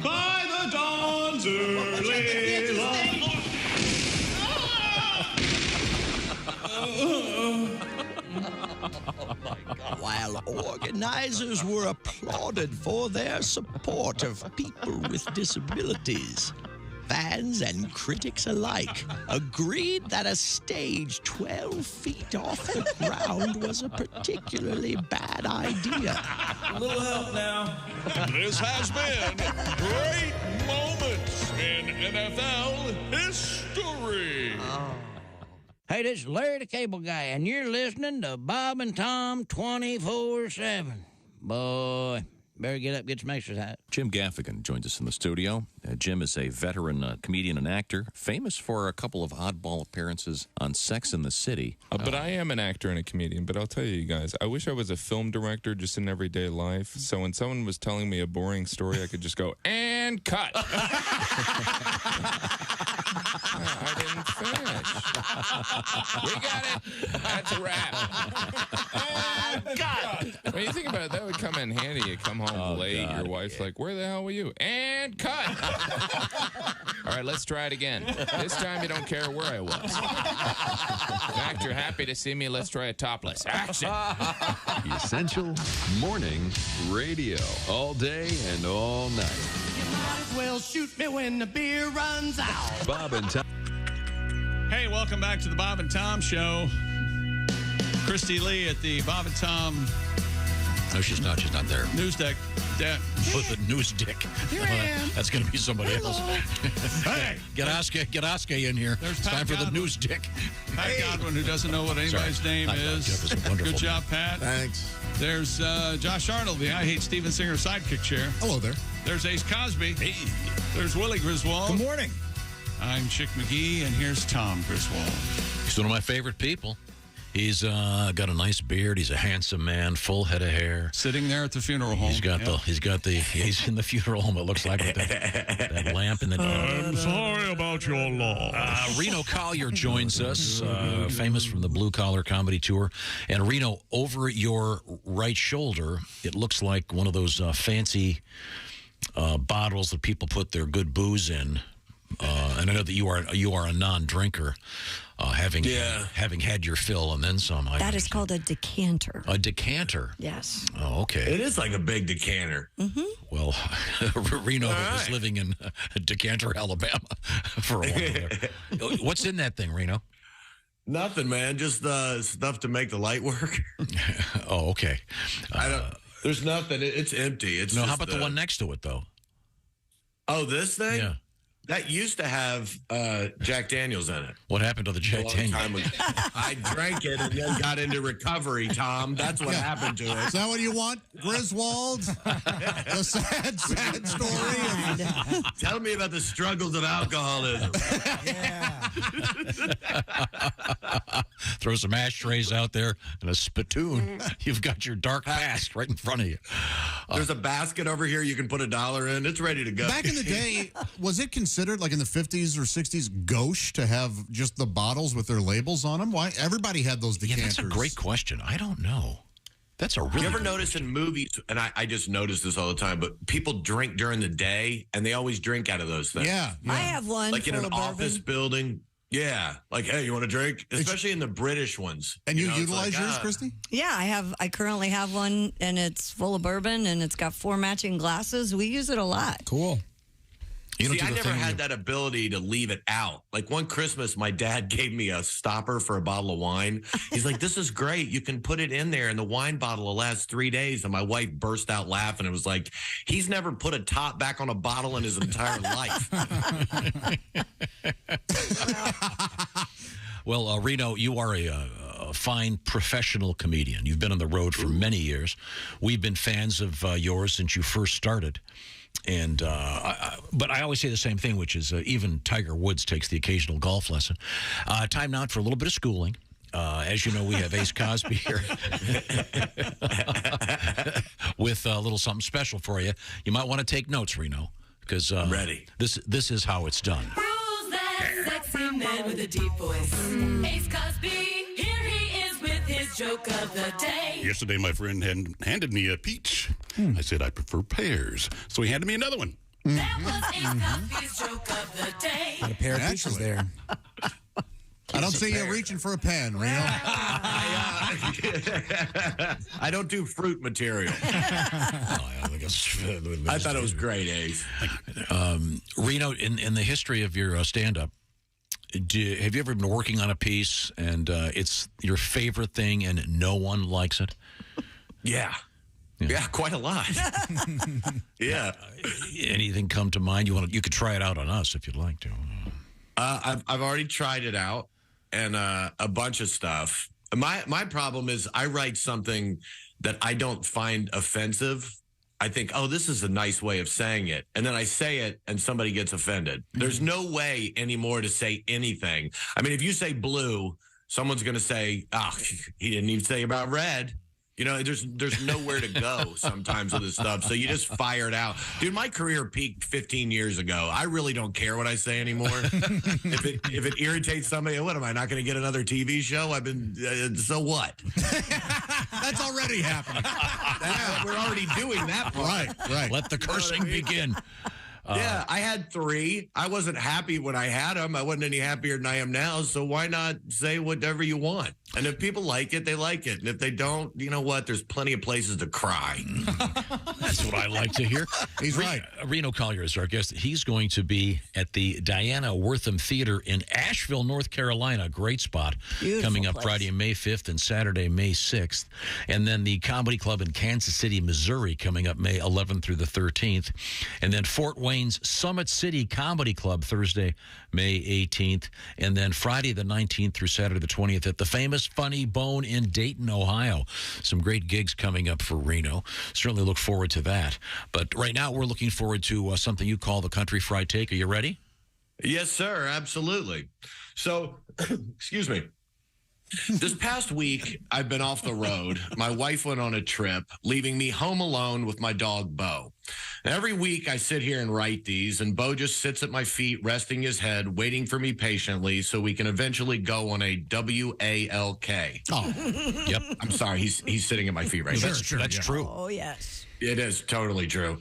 By the dawn's early light. While organizers were applauded for their support of people with disabilities, fans and critics alike agreed that a stage 12 feet off the ground was a particularly bad idea. A little help now. This has been great moments in NFL history. Hey, this is Larry the Cable Guy, and you're listening to Bob and Tom 24/7. Boy, better get up, get some exercise. Jim Gaffigan joins us in the studio. Jim is a veteran comedian and actor, famous for a couple of oddball appearances on Sex and the City. But I am an actor and a comedian, but I'll tell you guys, I wish I was a film director just in everyday life, so when someone was telling me a boring story, I could just go, and cut. I didn't finish. We got it. That's a wrap. And cut. When you think about it, that would come in handy. You come home late, your wife's like, where the hell were you? And cut. All right, let's try it again. This time you don't care where I was. In fact, you're happy to see me. Let's try a topless. Action. Essential Morning Radio. All day and all night. You might as will shoot me when the beer runs out. Bob and Tom. Hey, welcome back to the Bob and Tom Show. Christy Lee at the Bob and Tom. No, she's not. She's not there. News deck. With the news dick. Here I am. That's going to be somebody else. Hey, get Oscar in here. There's it's Pat time for Godwin. the news dick. Pat Godwin, who doesn't know what anybody's name is. Wonderful. Good job, Pat. Thanks. There's Josh Arnold, the I Hate Steven Singer sidekick chair. Hello there. There's Ace Cosby. Hey. There's Willie Griswold. Good morning. I'm Chick McGee, and here's Tom Griswold. He's one of my favorite people. He's got a nice beard. He's a handsome man, full head of hair. Sitting there at the funeral home. He's in the funeral home. It looks like with that lamp in the. I'm sorry about your loss. Reno Collier joins us, famous from the Blue Collar Comedy Tour. And Reno, over your right shoulder, it looks like one of those fancy bottles that people put their good booze in. And I know that you are a non-drinker, having had your fill and then some. That is called a decanter. A decanter? Yes. Oh, okay. It is like a big decanter. Mm-hmm. Well, Reno was living in Decanter, Alabama for a while there. What's in that thing, Reno? Nothing, man. Just stuff to make the light work. Oh, okay. There's nothing. It's empty. It's how about the one next to it, though? Oh, this thing? Yeah. That used to have Jack Daniels in it. What happened to the Jack Daniels? I drank it and then got into recovery, Tom. That's what happened to it. Is that what you want, Griswold? The sad story. Tell me about the struggles of alcoholism. Throw some ashtrays out there and a spittoon. You've got your dark past right in front of you. There's a basket over here you can put $1 in. It's ready to go. Back in the day, was it considered, like in the 50s or 60s, gauche to have just the bottles with their labels on them? Why? Everybody had those decanters. That's a great question. I don't know. That's a really. You ever notice in movies, and I just notice this all the time, but people drink during the day, and they always drink out of those things. Yeah. I have one. Like in an office building. Yeah. Like, hey, you want a drink? Especially in the British ones. And you know, utilize yours, Christy? Yeah, I currently have one, and it's full of bourbon, and it's got 4 matching glasses. We use it a lot. Cool. See, I never had that ability to leave it out. Like one Christmas, my dad gave me a stopper for a bottle of wine. He's like, this is great. You can put it in there and the wine bottle will last 3 days. And my wife burst out laughing. It was like, he's never put a top back on a bottle in his entire life. Well, Reno, you are a fine professional comedian. You've been on the road for many years. We've been fans of yours since you first started. And but I always say the same thing, which is even Tiger Woods takes the occasional golf lesson. Time now for a little bit of schooling. As you know, we have Ace Cosby here with a little something special for you. You might want to take notes, Reno, because I'm ready. This is how it's done. Who's that sexy man with a deep voice? Ace Cosby, here he is with his joke of the day. Yesterday, my friend handed me a peach. I said I prefer pears, so he handed me another one. That was Ace Cosby's joke of the day. Got a pair of peaches there. I don't see you reaching for a pen, Reno. I don't do fruit material. I thought it was great, Ace. Reno, in the history of your stand-up, have you ever been working on a piece and it's your favorite thing and no one likes it? Yeah, quite a lot. Yeah. Anything come to mind? You could try it out on us if you'd like to. I've already tried it out and a bunch of stuff. My problem is I write something that I don't find offensive. I think, oh, this is a nice way of saying it. And then I say it and somebody gets offended. There's no way anymore to say anything. I mean, if you say blue, someone's going to say, he didn't even say about red. You know, there's nowhere to go sometimes with this stuff. So you just fire it out. Dude, my career peaked 15 years ago. I really don't care what I say anymore. If it irritates somebody, what am I, not going to get another TV show? I've been, so what? That's already happening. We're already doing that part. Right. Let the cursing begin. Yeah, I had 3. I wasn't happy when I had them. I wasn't any happier than I am now. So why not say whatever you want? And if people like it, they like it. And if they don't, you know what? There's plenty of places to cry. That's what I like to hear. He's right. Reno Collier is our guest. He's going to be at the Diana Wortham Theater in Asheville, North Carolina. Great spot. Beautiful coming up place. Friday, May 5th and Saturday, May 6th. And then the Comedy Club in Kansas City, Missouri, coming up May 11th through the 13th. And then Fort Wayne's Summit City Comedy Club, Thursday, May 18th. And then Friday the 19th through Saturday the 20th at the famous Funny Bone in Dayton, Ohio. Some great gigs coming up for Reno. Certainly look forward to that. But right now we're looking forward to something you call the Country Fried Take. Are you ready? Yes, sir. Absolutely. So, excuse me. This past week, I've been off the road. My wife went on a trip, leaving me home alone with my dog, Bo. And every week, I sit here and write these, and Bo just sits at my feet, resting his head, waiting for me patiently so we can eventually go on a WALK. Oh, yep. I'm sorry. He's sitting at my feet right now. That's true. That's true. Oh, yes. It is totally true.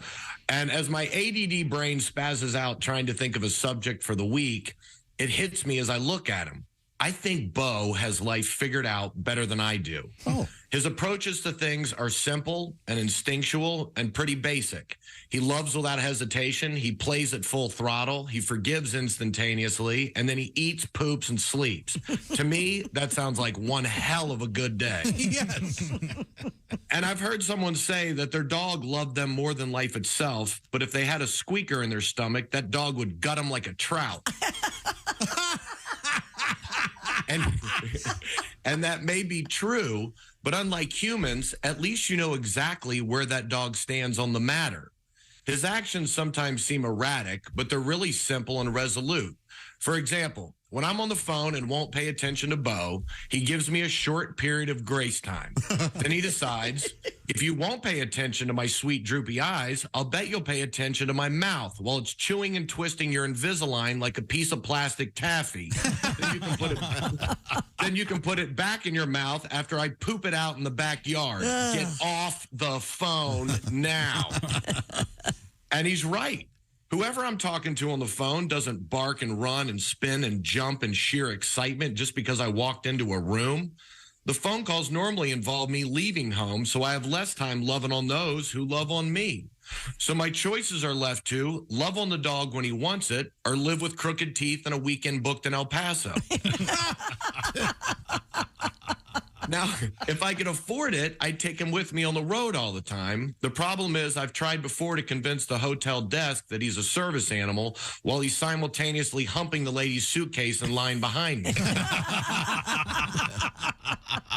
And as my ADD brain spazzes out trying to think of a subject for the week, it hits me as I look at him. I think Bo has life figured out better than I do. Oh. His approaches to things are simple and instinctual and pretty basic. He loves without hesitation. He plays at full throttle. He forgives instantaneously. And then he eats, poops, and sleeps. To me, that sounds like one hell of a good day. Yes. And I've heard someone say that their dog loved them more than life itself. But if they had a squeaker in their stomach, that dog would gut them like a trout. And that may be true, but unlike humans, at least you know exactly where that dog stands on the matter. His actions sometimes seem erratic, but they're really simple and resolute. For example, when I'm on the phone and won't pay attention to Bo, he gives me a short period of grace time. Then he decides, if you won't pay attention to my sweet droopy eyes, I'll bet you'll pay attention to my mouth while it's chewing and twisting your Invisalign like a piece of plastic taffy. Then you can put it back in your mouth after I poop it out in the backyard. Get off the phone now. And he's right. Whoever I'm talking to on the phone doesn't bark and run and spin and jump in sheer excitement just because I walked into a room. The phone calls normally involve me leaving home, so I have less time loving on those who love on me. So my choices are left to love on the dog when he wants it or live with crooked teeth and a weekend booked in El Paso. Now, if I could afford it, I'd take him with me on the road all the time. The problem is I've tried before to convince the hotel desk that he's a service animal while he's simultaneously humping the lady's suitcase in line behind me.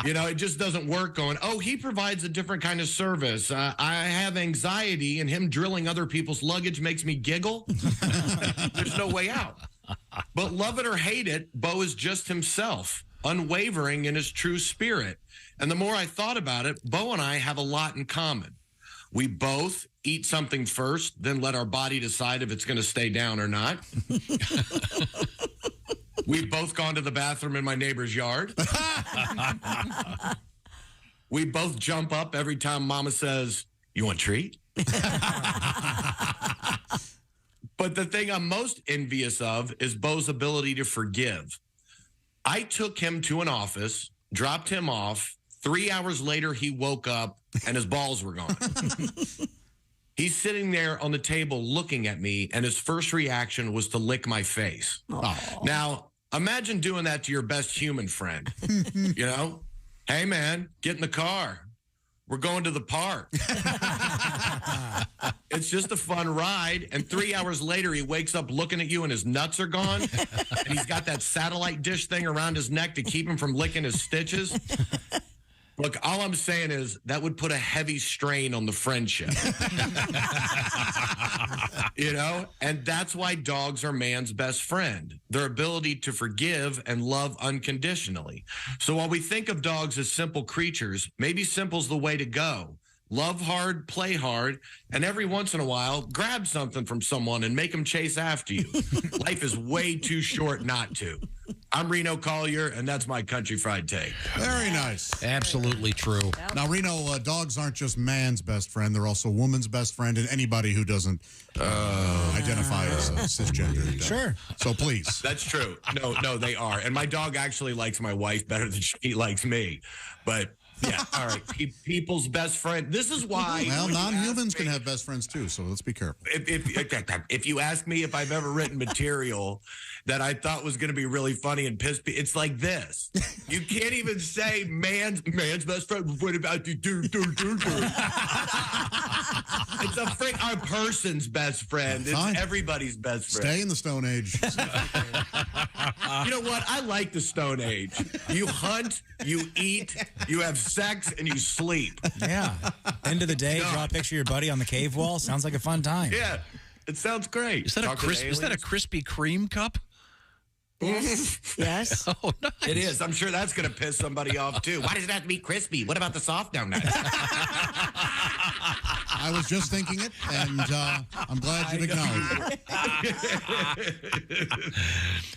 You know, it just doesn't work going, oh, he provides a different kind of service. I have anxiety and him drilling other people's luggage makes me giggle. There's no way out. But love it or hate it, Bo is just himself, unwavering in his true spirit. And the more I thought about it, Bo and I have a lot in common. We both eat something first, then let our body decide if it's going to stay down or not. We've both gone to the bathroom in my neighbor's yard. We both jump up every time Mama says, "You want a treat?" But the thing I'm most envious of is Bo's ability to forgive. I took him to an office, dropped him off. 3 hours later, he woke up and his balls were gone. He's sitting there on the table looking at me, and his first reaction was to lick my face. Aww. Now, imagine doing that to your best human friend. You know, hey, man, get in the car. We're going to the park. It's just a fun ride. And 3 hours later, he wakes up looking at you and his nuts are gone. And he's got that satellite dish thing around his neck to keep him from licking his stitches. Look, all I'm saying is that would put a heavy strain on the friendship. You know? And that's why dogs are man's best friend. Their ability to forgive and love unconditionally. So while we think of dogs as simple creatures, maybe simple's the way to go. Love hard, play hard, and every once in a while, grab something from someone and make them chase after you. Life is way too short not to. I'm Reno Collier, and that's my country fried take. Very nice. Absolutely true. Now, Reno, dogs aren't just man's best friend. They're also woman's best friend and anybody who doesn't identify as cisgender. Sure. So please. That's true. No, they are. And my dog actually likes my wife better than she likes me. But, yeah, all right. People's best friend. This is why. Well, non-humans can have best friends, too, so let's be careful. If you ask me if I've ever written material that I thought was going to be really funny and piss people, it's like this. You can't even say man's best friend. What about you? It's a person's best friend. It's everybody's best friend. Stay in the Stone Age. You know what? I like the Stone Age. You hunt, you eat, you have sex, and you sleep. Yeah. End of the day, draw a picture of your buddy on the cave wall. Sounds like a fun time. Yeah. It sounds great. Is that a Krispy Kreme cup? Yes. Oh, nice. It is. I'm sure that's going to piss somebody off, too. Why does it have to be crispy? What about the soft donut? I was just thinking it, and I'm glad you acknowledged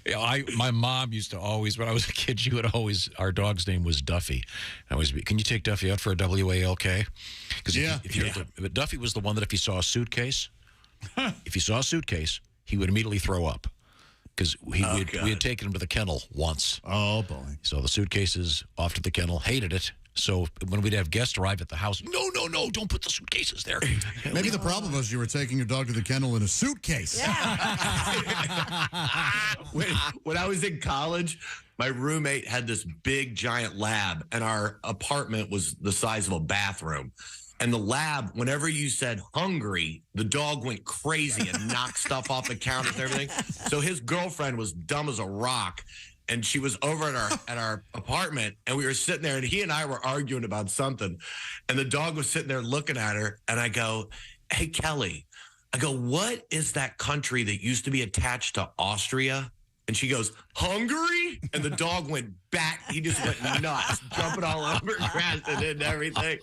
it. My mom used to always, when I was a kid, she would always, our dog's name was Duffy. Can you take Duffy out for a WALK? Because but Duffy was the one that if he saw a suitcase, he would immediately throw up. Because we had taken him to the kennel once. Oh, boy. So the suitcases off to the kennel, hated it. So when we'd have guests arrive at the house, no, don't put the suitcases there. Maybe the problem was you were taking your dog to the kennel in a suitcase. Yeah. When I was in college, my roommate had this big, giant lab, and our apartment was the size of a bathroom. And the lab, whenever you said hungry, the dog went crazy and knocked stuff off the counters and everything. So his girlfriend was dumb as a rock. And she was over at our apartment, and we were sitting there, and he and I were arguing about something. And the dog was sitting there looking at her, and I go, hey, Kelly, what is that country that used to be attached to Austria? And she goes, Hungary? And the dog went back. He just went nuts, jumping all over, crashing and everything.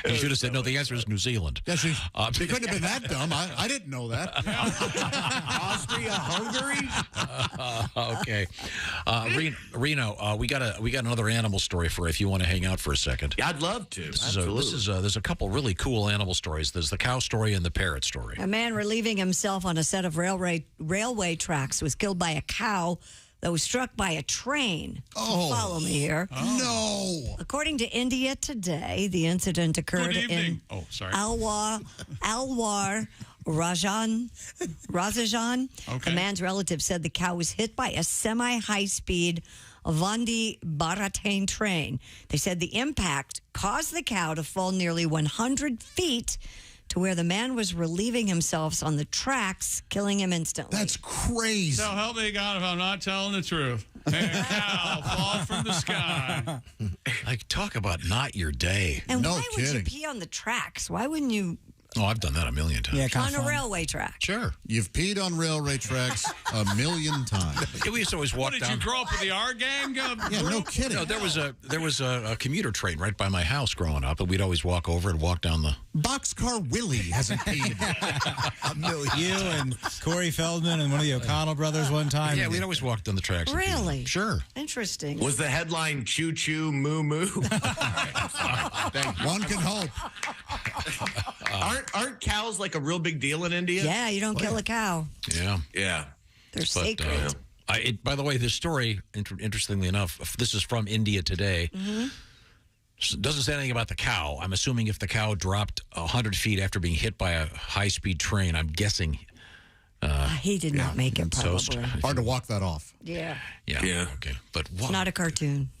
You should have said, no, the answer is New Zealand. Yeah, she couldn't have been that dumb. I didn't know that. Austria, Hungary? Okay. Reno, we got another animal story for you if you want to hang out for a second. Yeah, I'd love to. There's a couple really cool animal stories. There's the cow story and the parrot story. A man relieving himself on a set of railway tracks was killed by a cow that was struck by a train. Oh. Follow me here. Oh. No. According to India Today, the incident occurred in Alwar, Rajan. Okay. The man's relative said the cow was hit by a semi-high-speed Vande Bharat train. They said the impact caused the cow to fall nearly 100 feet to where the man was relieving himself on the tracks, killing him instantly. That's crazy. So help me God if I'm not telling the truth. Hey, a cow fall from the sky. Like, talk about not your day. And why would you pee on the tracks? Why wouldn't you? Oh, I've done that a million times. Yeah, on a railway track. Sure. You've peed on railway tracks a million times. Yeah, we used to always walk What, down. did you grow up with the R gang? Yeah, no kidding. No, there was a commuter train right by my house growing up, and we'd always walk over and walk down the. Boxcar Willie hasn't peed a million. You and Corey Feldman and one of the O'Connell brothers one time. Yeah, we'd always walk down the tracks. Really? Sure. Interesting. Was the headline choo choo moo moo? One can hope. Aren't cows like a real big deal in India? Yeah, you don't kill a cow. Yeah. Yeah. They're sacred. By the way, this story, interestingly enough, this is from India Today. Mm-hmm. So it doesn't say anything about the cow. I'm assuming if the cow dropped 100 feet after being hit by a high-speed train, I'm guessing. He did not make it, probably. Hard to walk that off. Yeah. Yeah. Okay. But It's not a cartoon.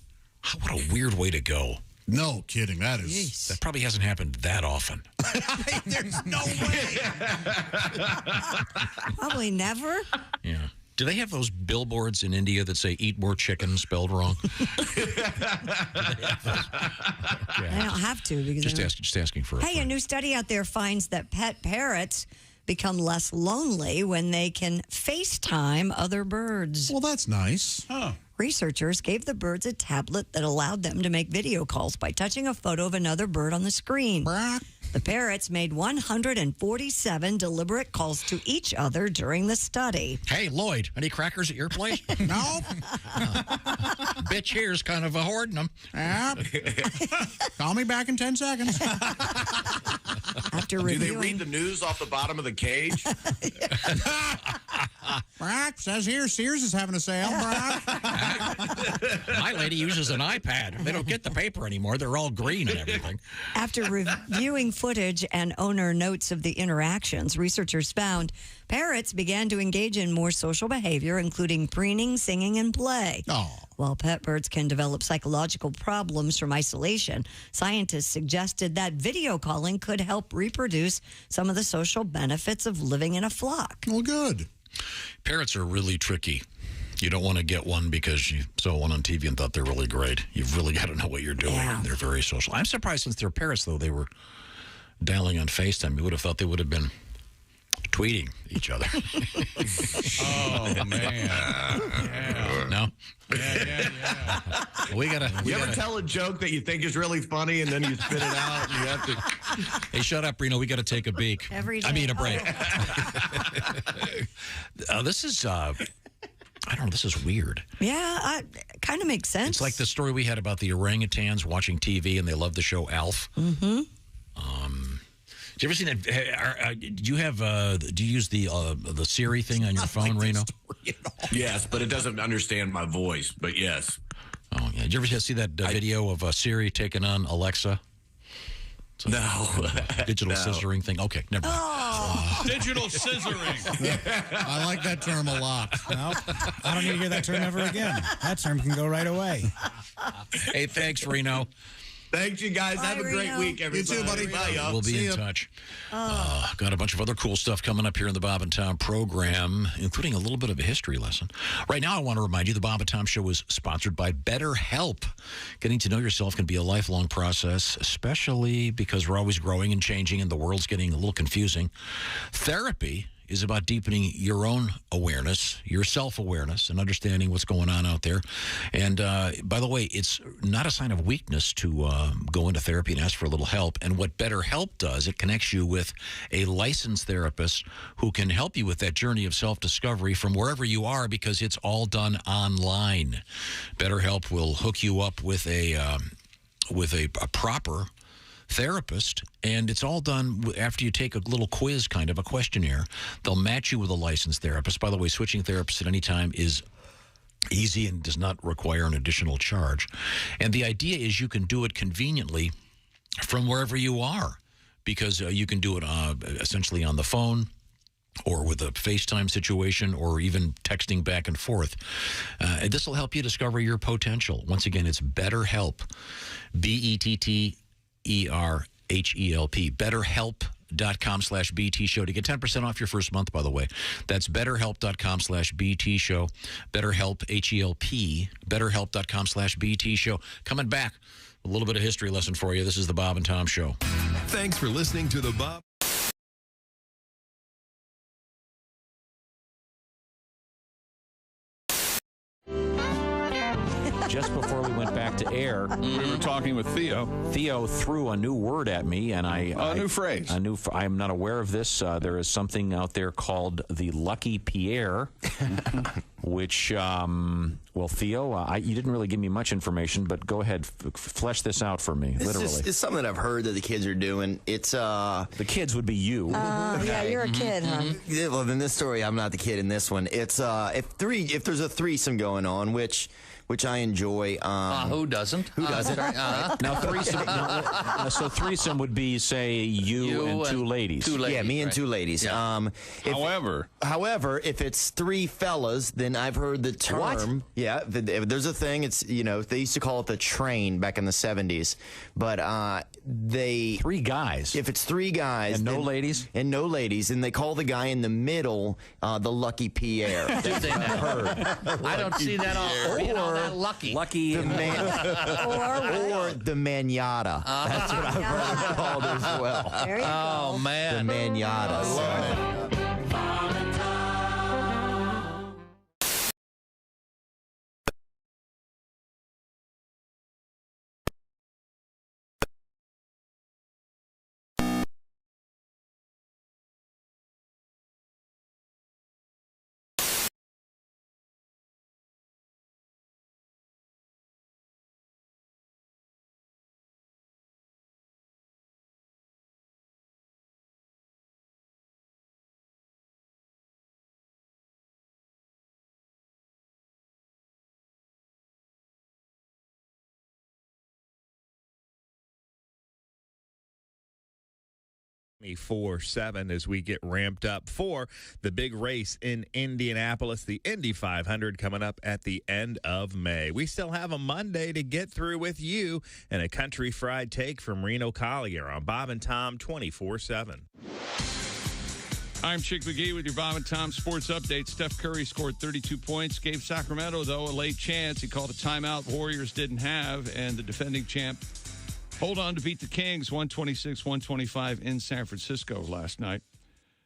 What a weird way to go. No kidding. That is. Jeez. That probably hasn't happened that often. There's no way. Probably never. Yeah. Do they have those billboards in India that say "Eat more chicken" spelled wrong? They don't have to because just asking for. Hey, a new study out there finds that pet parrots become less lonely when they can FaceTime other birds. Well, that's nice. Oh. Researchers gave the birds a tablet that allowed them to make video calls by touching a photo of another bird on the screen. The parrots made 147 deliberate calls to each other during the study. Hey, Lloyd, any crackers at your place? No. Bitch here's kind of hoarding them. Call me back in 10 seconds. After Do they reviewing, read the news off the bottom of the cage? Brack says here Sears is having a sale. Brack. My lady uses an iPad. They don't get the paper anymore. They're all green and everything. After reviewing footage and owner notes of the interactions, researchers found parrots began to engage in more social behavior, including preening, singing, and play. While pet birds can develop psychological problems from isolation, scientists suggested that video calling could help reproduce some of the social benefits of living in a flock. Well, good. Parrots are really tricky. You don't want to get one because you saw one on TV and thought they're really great. You've really got to know what you're doing. Yeah. They're very social. I'm surprised since they're parrots, though, they were dialing on FaceTime. You would have thought they would have been tweeting each other. Oh, man. Yeah. No? Yeah. We gotta. You ever tell a joke that you think is really funny and then you spit it out and you have to... Hey, shut up, Reno. We got to take a beak. Every day. I mean, a break. This is... I don't know. This is weird. Yeah, kind of makes sense. It's like the story we had about the orangutans watching TV and they love the show Alf. Mm-hmm. Did you ever see that? Do you have? Do you use the Siri thing on your phone, Reno? Yes, but it doesn't understand my voice. But yes. Oh yeah. Did you ever see that video of Siri taking on Alexa? No. Digital scissoring thing. Okay, never mind. Digital scissoring. I like that term a lot. No, I don't need to hear that term ever again. That term can go right away. Hey, thanks, Reno. Thanks, you guys. Bye, Have a great Reno. week, everybody. You too, buddy. Bye, y'all. We'll be See in ya. touch. Got a bunch of other cool stuff coming up here in the Bob and Tom program, including a little bit of a history lesson. Right now, I want to remind you the Bob and Tom Show is sponsored by BetterHelp. Getting to know yourself can be a lifelong process, especially because we're always growing and changing and the world's getting a little confusing. Therapy is about deepening your own awareness, your self-awareness, and understanding what's going on out there. And by the way, it's not a sign of weakness to go into therapy and ask for a little help. And what BetterHelp does, it connects you with a licensed therapist who can help you with that journey of self-discovery from wherever you are, because it's all done online. BetterHelp will hook you up with a proper therapist, and it's all done after you take a little quiz, kind of a questionnaire. They'll match you with a licensed therapist. By the way, switching therapists at any time is easy and does not require an additional charge. And the idea is you can do it conveniently from wherever you are, because you can do it essentially on the phone or with a FaceTime situation or even texting back and forth. And this will help you discover your potential. Once again, it's BetterHelp, BetterHelp, BetterHelp.com/BT show to get 10% off your first month, by the way. That's BetterHelp.com/BT show. BetterHelp, H-E-L-P, BetterHelp.com/BT show. Coming back, a little bit of history lesson for you. This is the Bob and Tom Show. Thanks for listening to the Bob. Just before we went back to air, we were talking with Theo. Theo threw a new word at me, and a new phrase. I am not aware of this. There is something out there called the Lucky Pierre, which, well, Theo, you didn't really give me much information, but go ahead, flesh this out for me, literally. It's something that I've heard that the kids are doing. It's the kids would be you. Yeah, you're a kid, huh? Yeah, well, in this story, I'm not the kid in this one. It's if there's a threesome going on, which I enjoy. Who doesn't? Who doesn't? Now, threesome. So threesome would be, say, you and two ladies. Yeah, me and two ladies. Yeah. However, if it's three fellas, then I've heard the term. What? Yeah, there's a thing. It's they used to call it the train back in the 70s, but three guys. If it's three guys and no ladies, and they call the guy in the middle the Lucky Pierre. That's what I've heard. I don't see that all. That lucky. The or the manata. That's what I've heard called as well. There you go. Oh, man. The manata. 24/7 as we get ramped up for the big race in Indianapolis, the Indy 500 coming up at the end of May. We still have a Monday to get through with you and a country fried take from Reno Collier on Bob and Tom 24/7. I'm Chick McGee with your Bob and Tom Sports Update. Steph Curry scored 32 points, gave Sacramento, though, a late chance. He called a timeout Warriors didn't have, and the defending champ hold on to beat the Kings 126-125 in San Francisco last night.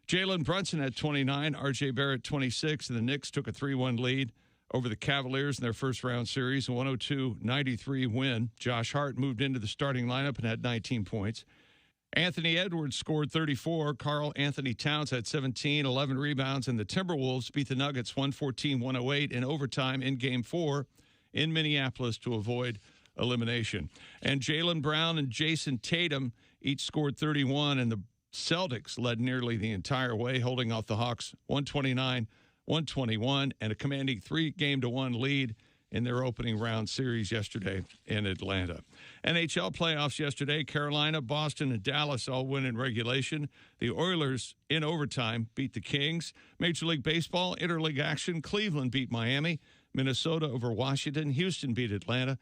Jalen Brunson had 29, R.J. Barrett 26, and the Knicks took a 3-1 lead over the Cavaliers in their first-round series, a 102-93 win. Josh Hart moved into the starting lineup and had 19 points. Anthony Edwards scored 34. Karl Anthony Towns had 17, 11 rebounds, and the Timberwolves beat the Nuggets 114-108 in overtime in Game 4 in Minneapolis to avoid elimination. And Jaylen Brown and Jason Tatum each scored 31, and the Celtics led nearly the entire way, holding off the Hawks 129-121, and a commanding 3-1 lead in their opening round series yesterday in Atlanta. NHL playoffs yesterday, Carolina, Boston, and Dallas all win in regulation. The Oilers, in overtime, beat the Kings. Major League Baseball, interleague action, Cleveland beat Miami. Minnesota over Washington. Houston beat Atlanta.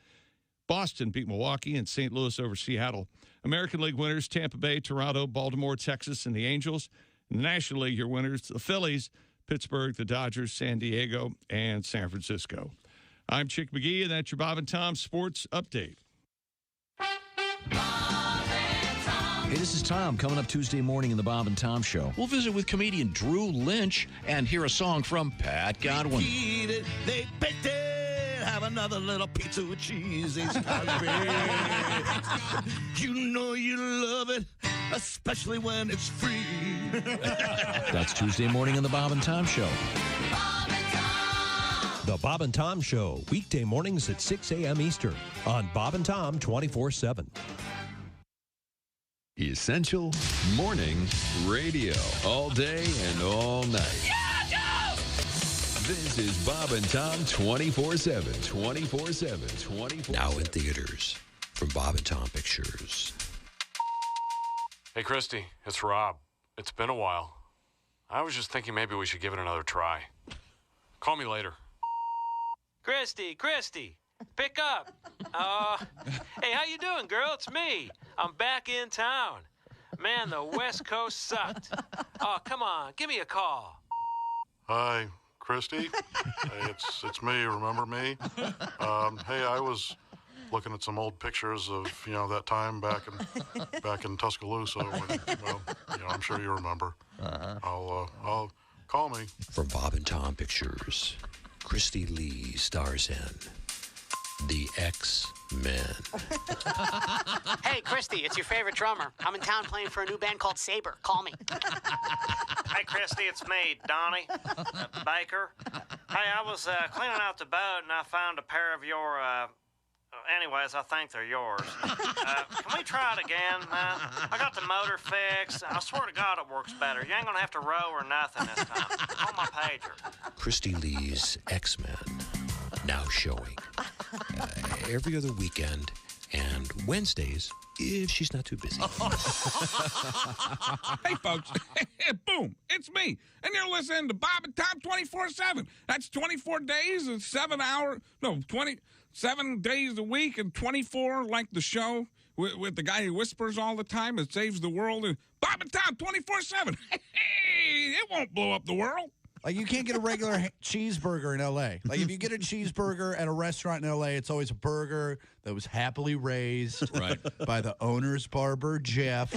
Boston beat Milwaukee, and St. Louis over Seattle. American League winners, Tampa Bay, Toronto, Baltimore, Texas, and the Angels. In the National League, your winners, the Phillies, Pittsburgh, the Dodgers, San Diego, and San Francisco. I'm Chick McGee, and that's your Bob and Tom Sports Update. Hey, this is Tom. Coming up Tuesday morning in the Bob and Tom Show, we'll visit with comedian Drew Lynch and hear a song from Pat Godwin. Eat it, they baked it. Have another little pizza with cheese. It's you know you love it, especially when it's free. That's Tuesday morning in the Bob and Tom Show. The Bob and Tom Show, weekday mornings at 6 a.m. Eastern on Bob and Tom 24/7. Essential Morning Radio. All day and all night. This is Bob and Tom 24/7. 24/7. 24/7. Now in theaters from Bob and Tom Pictures. Hey, Christy, it's Rob. It's been a while. I was just thinking maybe we should give it another try. Call me later. Christy, pick up. Hey, how you doing, girl? It's me. I'm back in town. Man, the West Coast sucked. Oh, come on, give me a call. Hi, Christy. Hey, it's me. Remember me? Hey, I was looking at some old pictures of that time back in Tuscaloosa. When, I'm sure you remember. I'll call me. From Bob and Tom Pictures, Christy Lee stars in The X-Men. Hey, Christy, it's your favorite drummer. I'm in town playing for a new band called Saber. Call me. Hey, Christy, it's me, Donnie Baker. Hey, I was cleaning out the boat, and I found a pair of your... anyways, I think they're yours. Can we try it again, man? I got the motor fixed. I swear to God it works better. You ain't going to have to row or nothing this time. Call my pager. Christy Lee's X-Men, now showing every other weekend and Wednesdays if she's not too busy. Hey, folks. Boom. It's me. And you're listening to Bob and Tom 24/7. That's 24 days and 7 days a week and 24 like the show with the guy who whispers all the time and saves the world. And Bob and Tom 24/7. Hey, it won't blow up the world. Like, you can't get a regular cheeseburger in L.A. Like, if you get a cheeseburger at a restaurant in L.A., it's always a burger that was happily raised by the owner's barber, Jeff,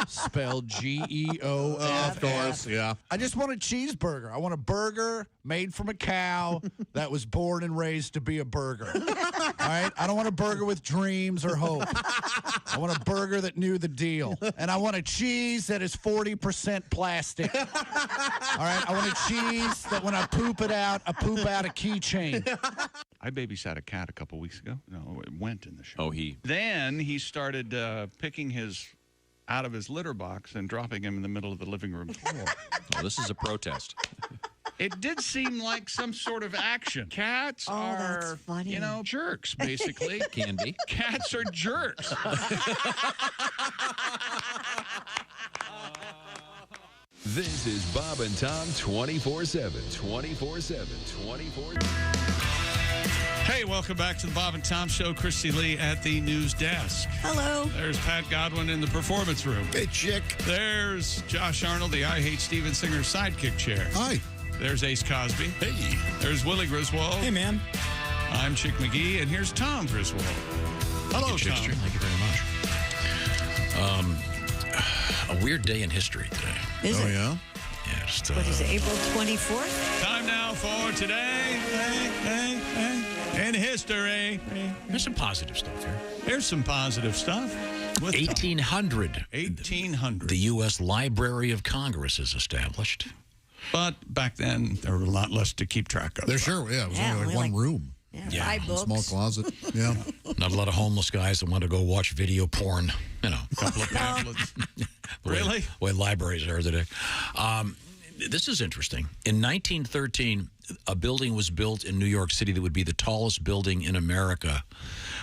spelled Geof. Of course, yeah. I just want a cheeseburger. I want a burger made from a cow that was born and raised to be a burger. All right? I don't want a burger with dreams or hope. I want a burger that knew the deal. And I want a cheese that is 40% plastic. All right? I want a cheese that when I poop it out, I poop out a keychain. I babysat a cat a couple weeks ago. No, it went in the show. Oh, Then he started picking his out of his litter box and dropping him in the middle of the living room floor. Oh, this is a protest. It did seem like some sort of action. Cats are, jerks, basically. Can be. Cats are jerks. This is Bob and Tom 24/7. 24/7. 24/7. Hey, welcome back to the Bob and Tom Show. Christy Lee at the news desk. Hello. There's Pat Godwin in the performance room. Hey, chick. There's Josh Arnold, the I Hate Steven Singer sidekick chair. Hi. There's Ace Cosby. Hey. There's Willie Griswold. Hey, man. I'm Chick McGee, and here's Tom Griswold. Hello, Tom. Thank you very much. A weird day in history today. Is it? Yeah? Yeah, just, What is it, April 24th? Time now for today in history. There's some positive stuff here. Here's some positive stuff. 1800. 1800. The U.S. Library of Congress is established. But back then, there were a lot less to keep track of. There sure, yeah. It was only like one room. Yeah, 5 books. Small closet. Yeah. Not a lot of homeless guys that want to go watch video porn. You know, a couple of pamphlets. Really? The way libraries are today. This is interesting. In 1913, a building was built in New York City that would be the tallest building in America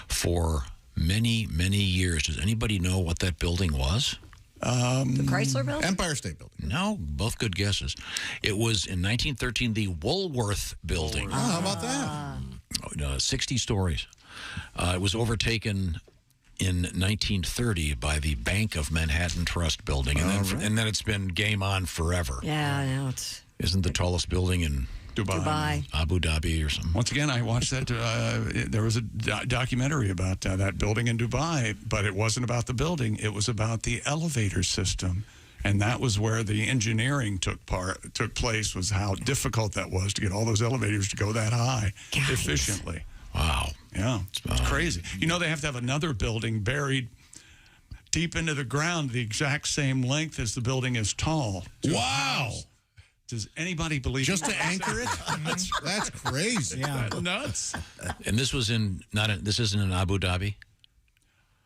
for many, many years. Does anybody know what that building was? The Chrysler Building? Empire State Building. No, both good guesses. It was in 1913 the Woolworth Building. Oh, how about that? 60 stories. It was overtaken in 1930 by the Bank of Manhattan Trust Building, and then it's been game on forever. Yeah, I know. Isn't the tallest building in Dubai. Abu Dhabi or something? Once again, I watched that. There was a documentary about that building in Dubai, but it wasn't about the building. It was about the elevator system. And that was where the engineering took place, was how difficult that was to get all those elevators to go that high efficiently. Wow. Yeah, it's crazy. You know, they have to have another building buried deep into the ground the exact same length as the building is tall. Wow. Does anybody believe Just to anchor it? That's crazy. Yeah. Nuts. And this was this isn't in Abu Dhabi?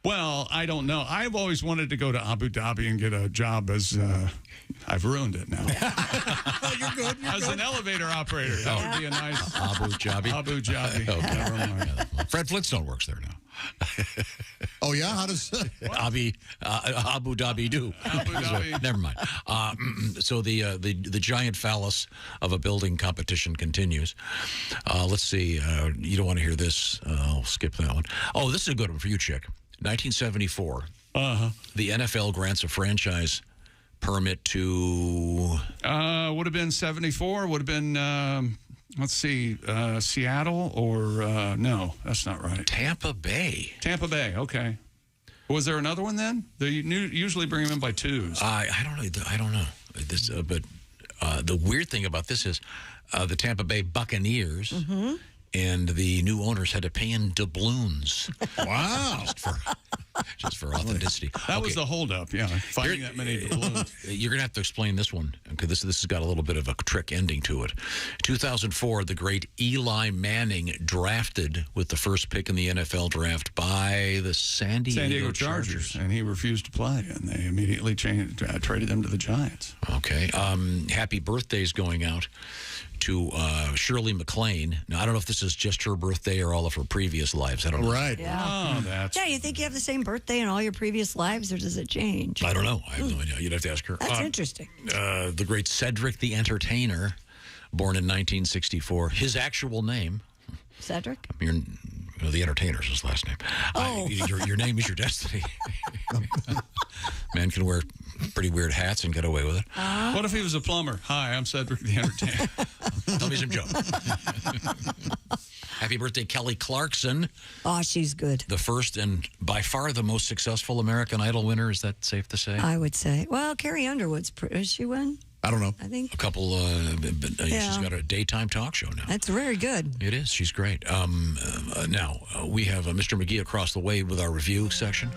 Well, I don't know. I've always wanted to go to Abu Dhabi and get a job as, I've ruined it now. You're good. As an elevator operator. That would be a nice. Abu Dhabi? Abu Dhabi. Okay. Never mind. Fred Flintstone works there now. Oh, yeah? How does Abu Dhabi do? Abu Dhabi. Never mind. So the giant phallus of a building competition continues. Let's see. You don't want to hear this. I'll skip that one. Oh, this is a good one for you, Chick. 1974. The NFL grants a franchise permit to... would have been 74. Would have been... let's see, Seattle or no, that's not right. Tampa Bay. Tampa Bay, okay. Was there another one then? They usually bring them in by twos. I don't know. I don't know. This, but the weird thing about this is the Tampa Bay Buccaneers and the new owners had to pay in doubloons. Wow. just for authenticity. That was the holdup, yeah. Finding that many doubloons. You're going to have to explain this one, because this has got a little bit of a trick ending to it. 2004, the great Eli Manning drafted with the first pick in the NFL draft by the San Diego Chargers. And he refused to play, and they immediately traded him to the Giants. Okay. Happy birthdays going out to Shirley MacLaine. Now, I don't know if this is just her birthday or all of her previous lives. I don't know. Right. Yeah. Oh, you think you have the same birthday in all your previous lives, or does it change? I don't know. I have no idea. You'd have to ask her. That's interesting. The great Cedric the Entertainer, born in 1964. His actual name. Cedric? The Entertainer's his last name. Oh. Your name is your destiny. Man can wear pretty weird hats and get away with it. What if he was a plumber? Hi, I'm Cedric the Entertainer. Tell me some jokes. Happy birthday, Kelly Clarkson. Oh, she's good. The first and by far the most successful American Idol winner. Is that safe to say? I would say. Well, Carrie Underwood's. Does she win? I don't know. I think. A couple, she's got a daytime talk show now. That's very good. It is. She's great. Now, we have Mr. McGee across the way with our review section.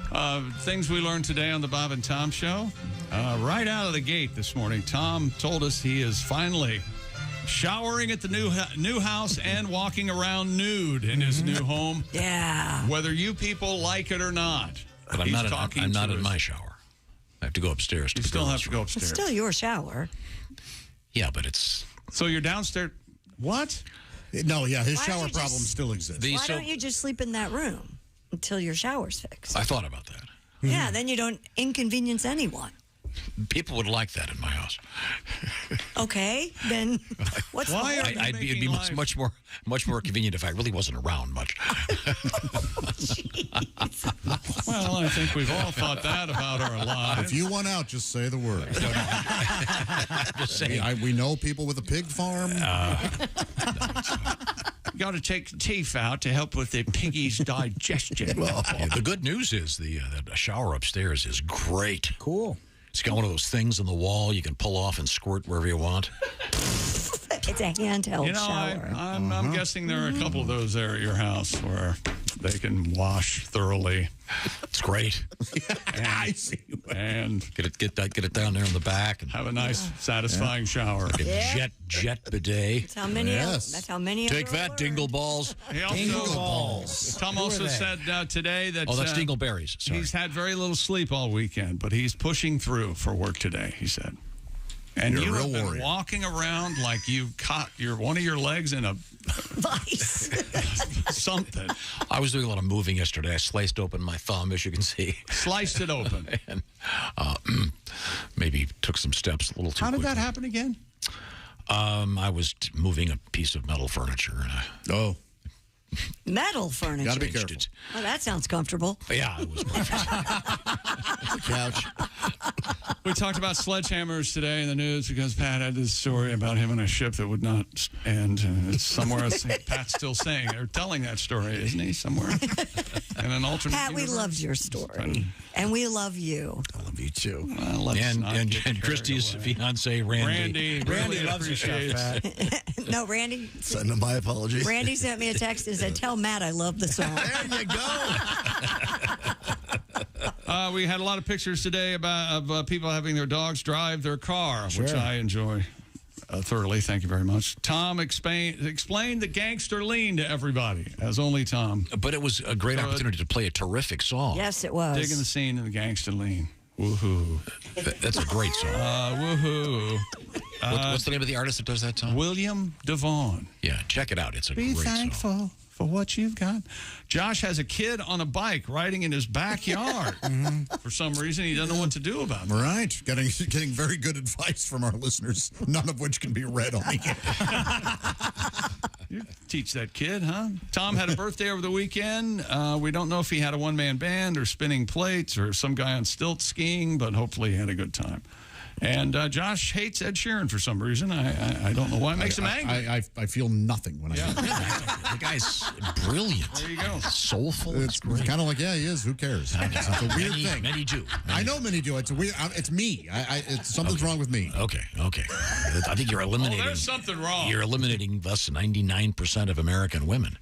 Things we learned today on the Bob and Tom Show. Right out of the gate this morning, Tom told us he is finally showering at the new house and walking around nude in his new home. Yeah. Whether you people like it or not. But I'm not in my shower. I have to go upstairs. You still have to go upstairs. It's still your shower. Yeah, but it's... So you're downstairs... What? No, yeah, his shower problem still exists. Why don't you just sleep in that room until your shower's fixed? I thought about that. Yeah, then you don't inconvenience anyone. People would like that in my house. Okay, then what's Why the are point? you It'd be making much more convenient if I really wasn't around much. Well, I think we've all thought that about our lives. If you want out, just say the word. Just saying. We know people with a pig farm. You got to take the teeth out to help with the piggy's digestion. Yeah, the good news is the shower upstairs is great. Cool. It's got one of those things in the wall you can pull off and squirt wherever you want. It's a handheld You know, shower. I'm guessing there are a couple of those there at your house where they can wash thoroughly. It's great. I see. And get it down there in the back and have a nice, satisfying shower. Like a jet bidet. That's how many. That's how many. Take that, dingle balls. Dingle balls. Tom also said today that that's dingleberries. Sorry. He's had very little sleep all weekend, but he's pushing through for work today. He said. And You're a you real have been warrior. walking around like you've caught one of your legs in a vice. Something. I was doing a lot of moving yesterday. I sliced open my thumb, as you can see. Sliced it open. And maybe took some steps a little too How did quickly. that happen again? I was moving a piece of metal furniture. And Metal furniture. Gotta be careful. Oh, that sounds comfortable. Yeah, it was perfect. The couch. We talked about sledgehammers today in the news because Pat had this story about him on a ship that would not end. And it's somewhere else. Pat's still saying or telling that story, isn't he? Somewhere in an alternate Pat, we universe? loved your story. And we love you. I love you too. And Christy's fiance, Randy. Randy loves your stuff, Pat. No, Randy. Send him my apologies. Randy sent me a text and said, "Tell Matt I love the song." There you go. We had a lot of pictures today of people having their dogs drive their car, which I enjoy thoroughly. Thank you very much. Tom explained the gangster lean to everybody, as only Tom. But it was a great opportunity to play a terrific song. Yes, it was. Digging the scene in the gangster lean. Woohoo. That's a great song. Woohoo. What's the name of the artist that does that song? William Devon. Yeah, check it out. It's a Be great thankful song. for what you've got. Josh has a kid on a bike riding in his backyard. For some reason, he doesn't know what to do about it. Right. Getting very good advice from our listeners, none of which can be read on the air. You teach that kid, huh? Tom had a birthday over the weekend. We don't know if he had a one-man band or spinning plates or some guy on stilts skiing, but hopefully he had a good time. And Josh hates Ed Sheeran for some reason. I don't know why. It makes him angry. I feel nothing when I hear The guy's brilliant. There you go. Soulful. It's kind of like, yeah, he is. Who cares? It's a weird thing. Many do. I know many do. It's a weird. It's me. Something's wrong with me. Okay. I think you're eliminating. Oh, there's something wrong. You're eliminating thus 99% of American women.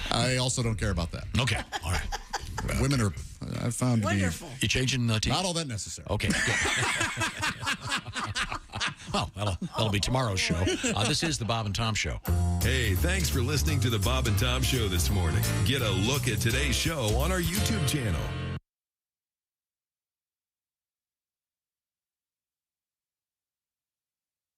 I also don't care about that. Okay. All right. Women are, I've found to be. Wonderful. You changing the team? Not all that necessary. Okay. Good. Well, that'll be tomorrow's show. This is the Bob and Tom Show. Hey, thanks for listening to the Bob and Tom Show this morning. Get a look at today's show on our YouTube channel.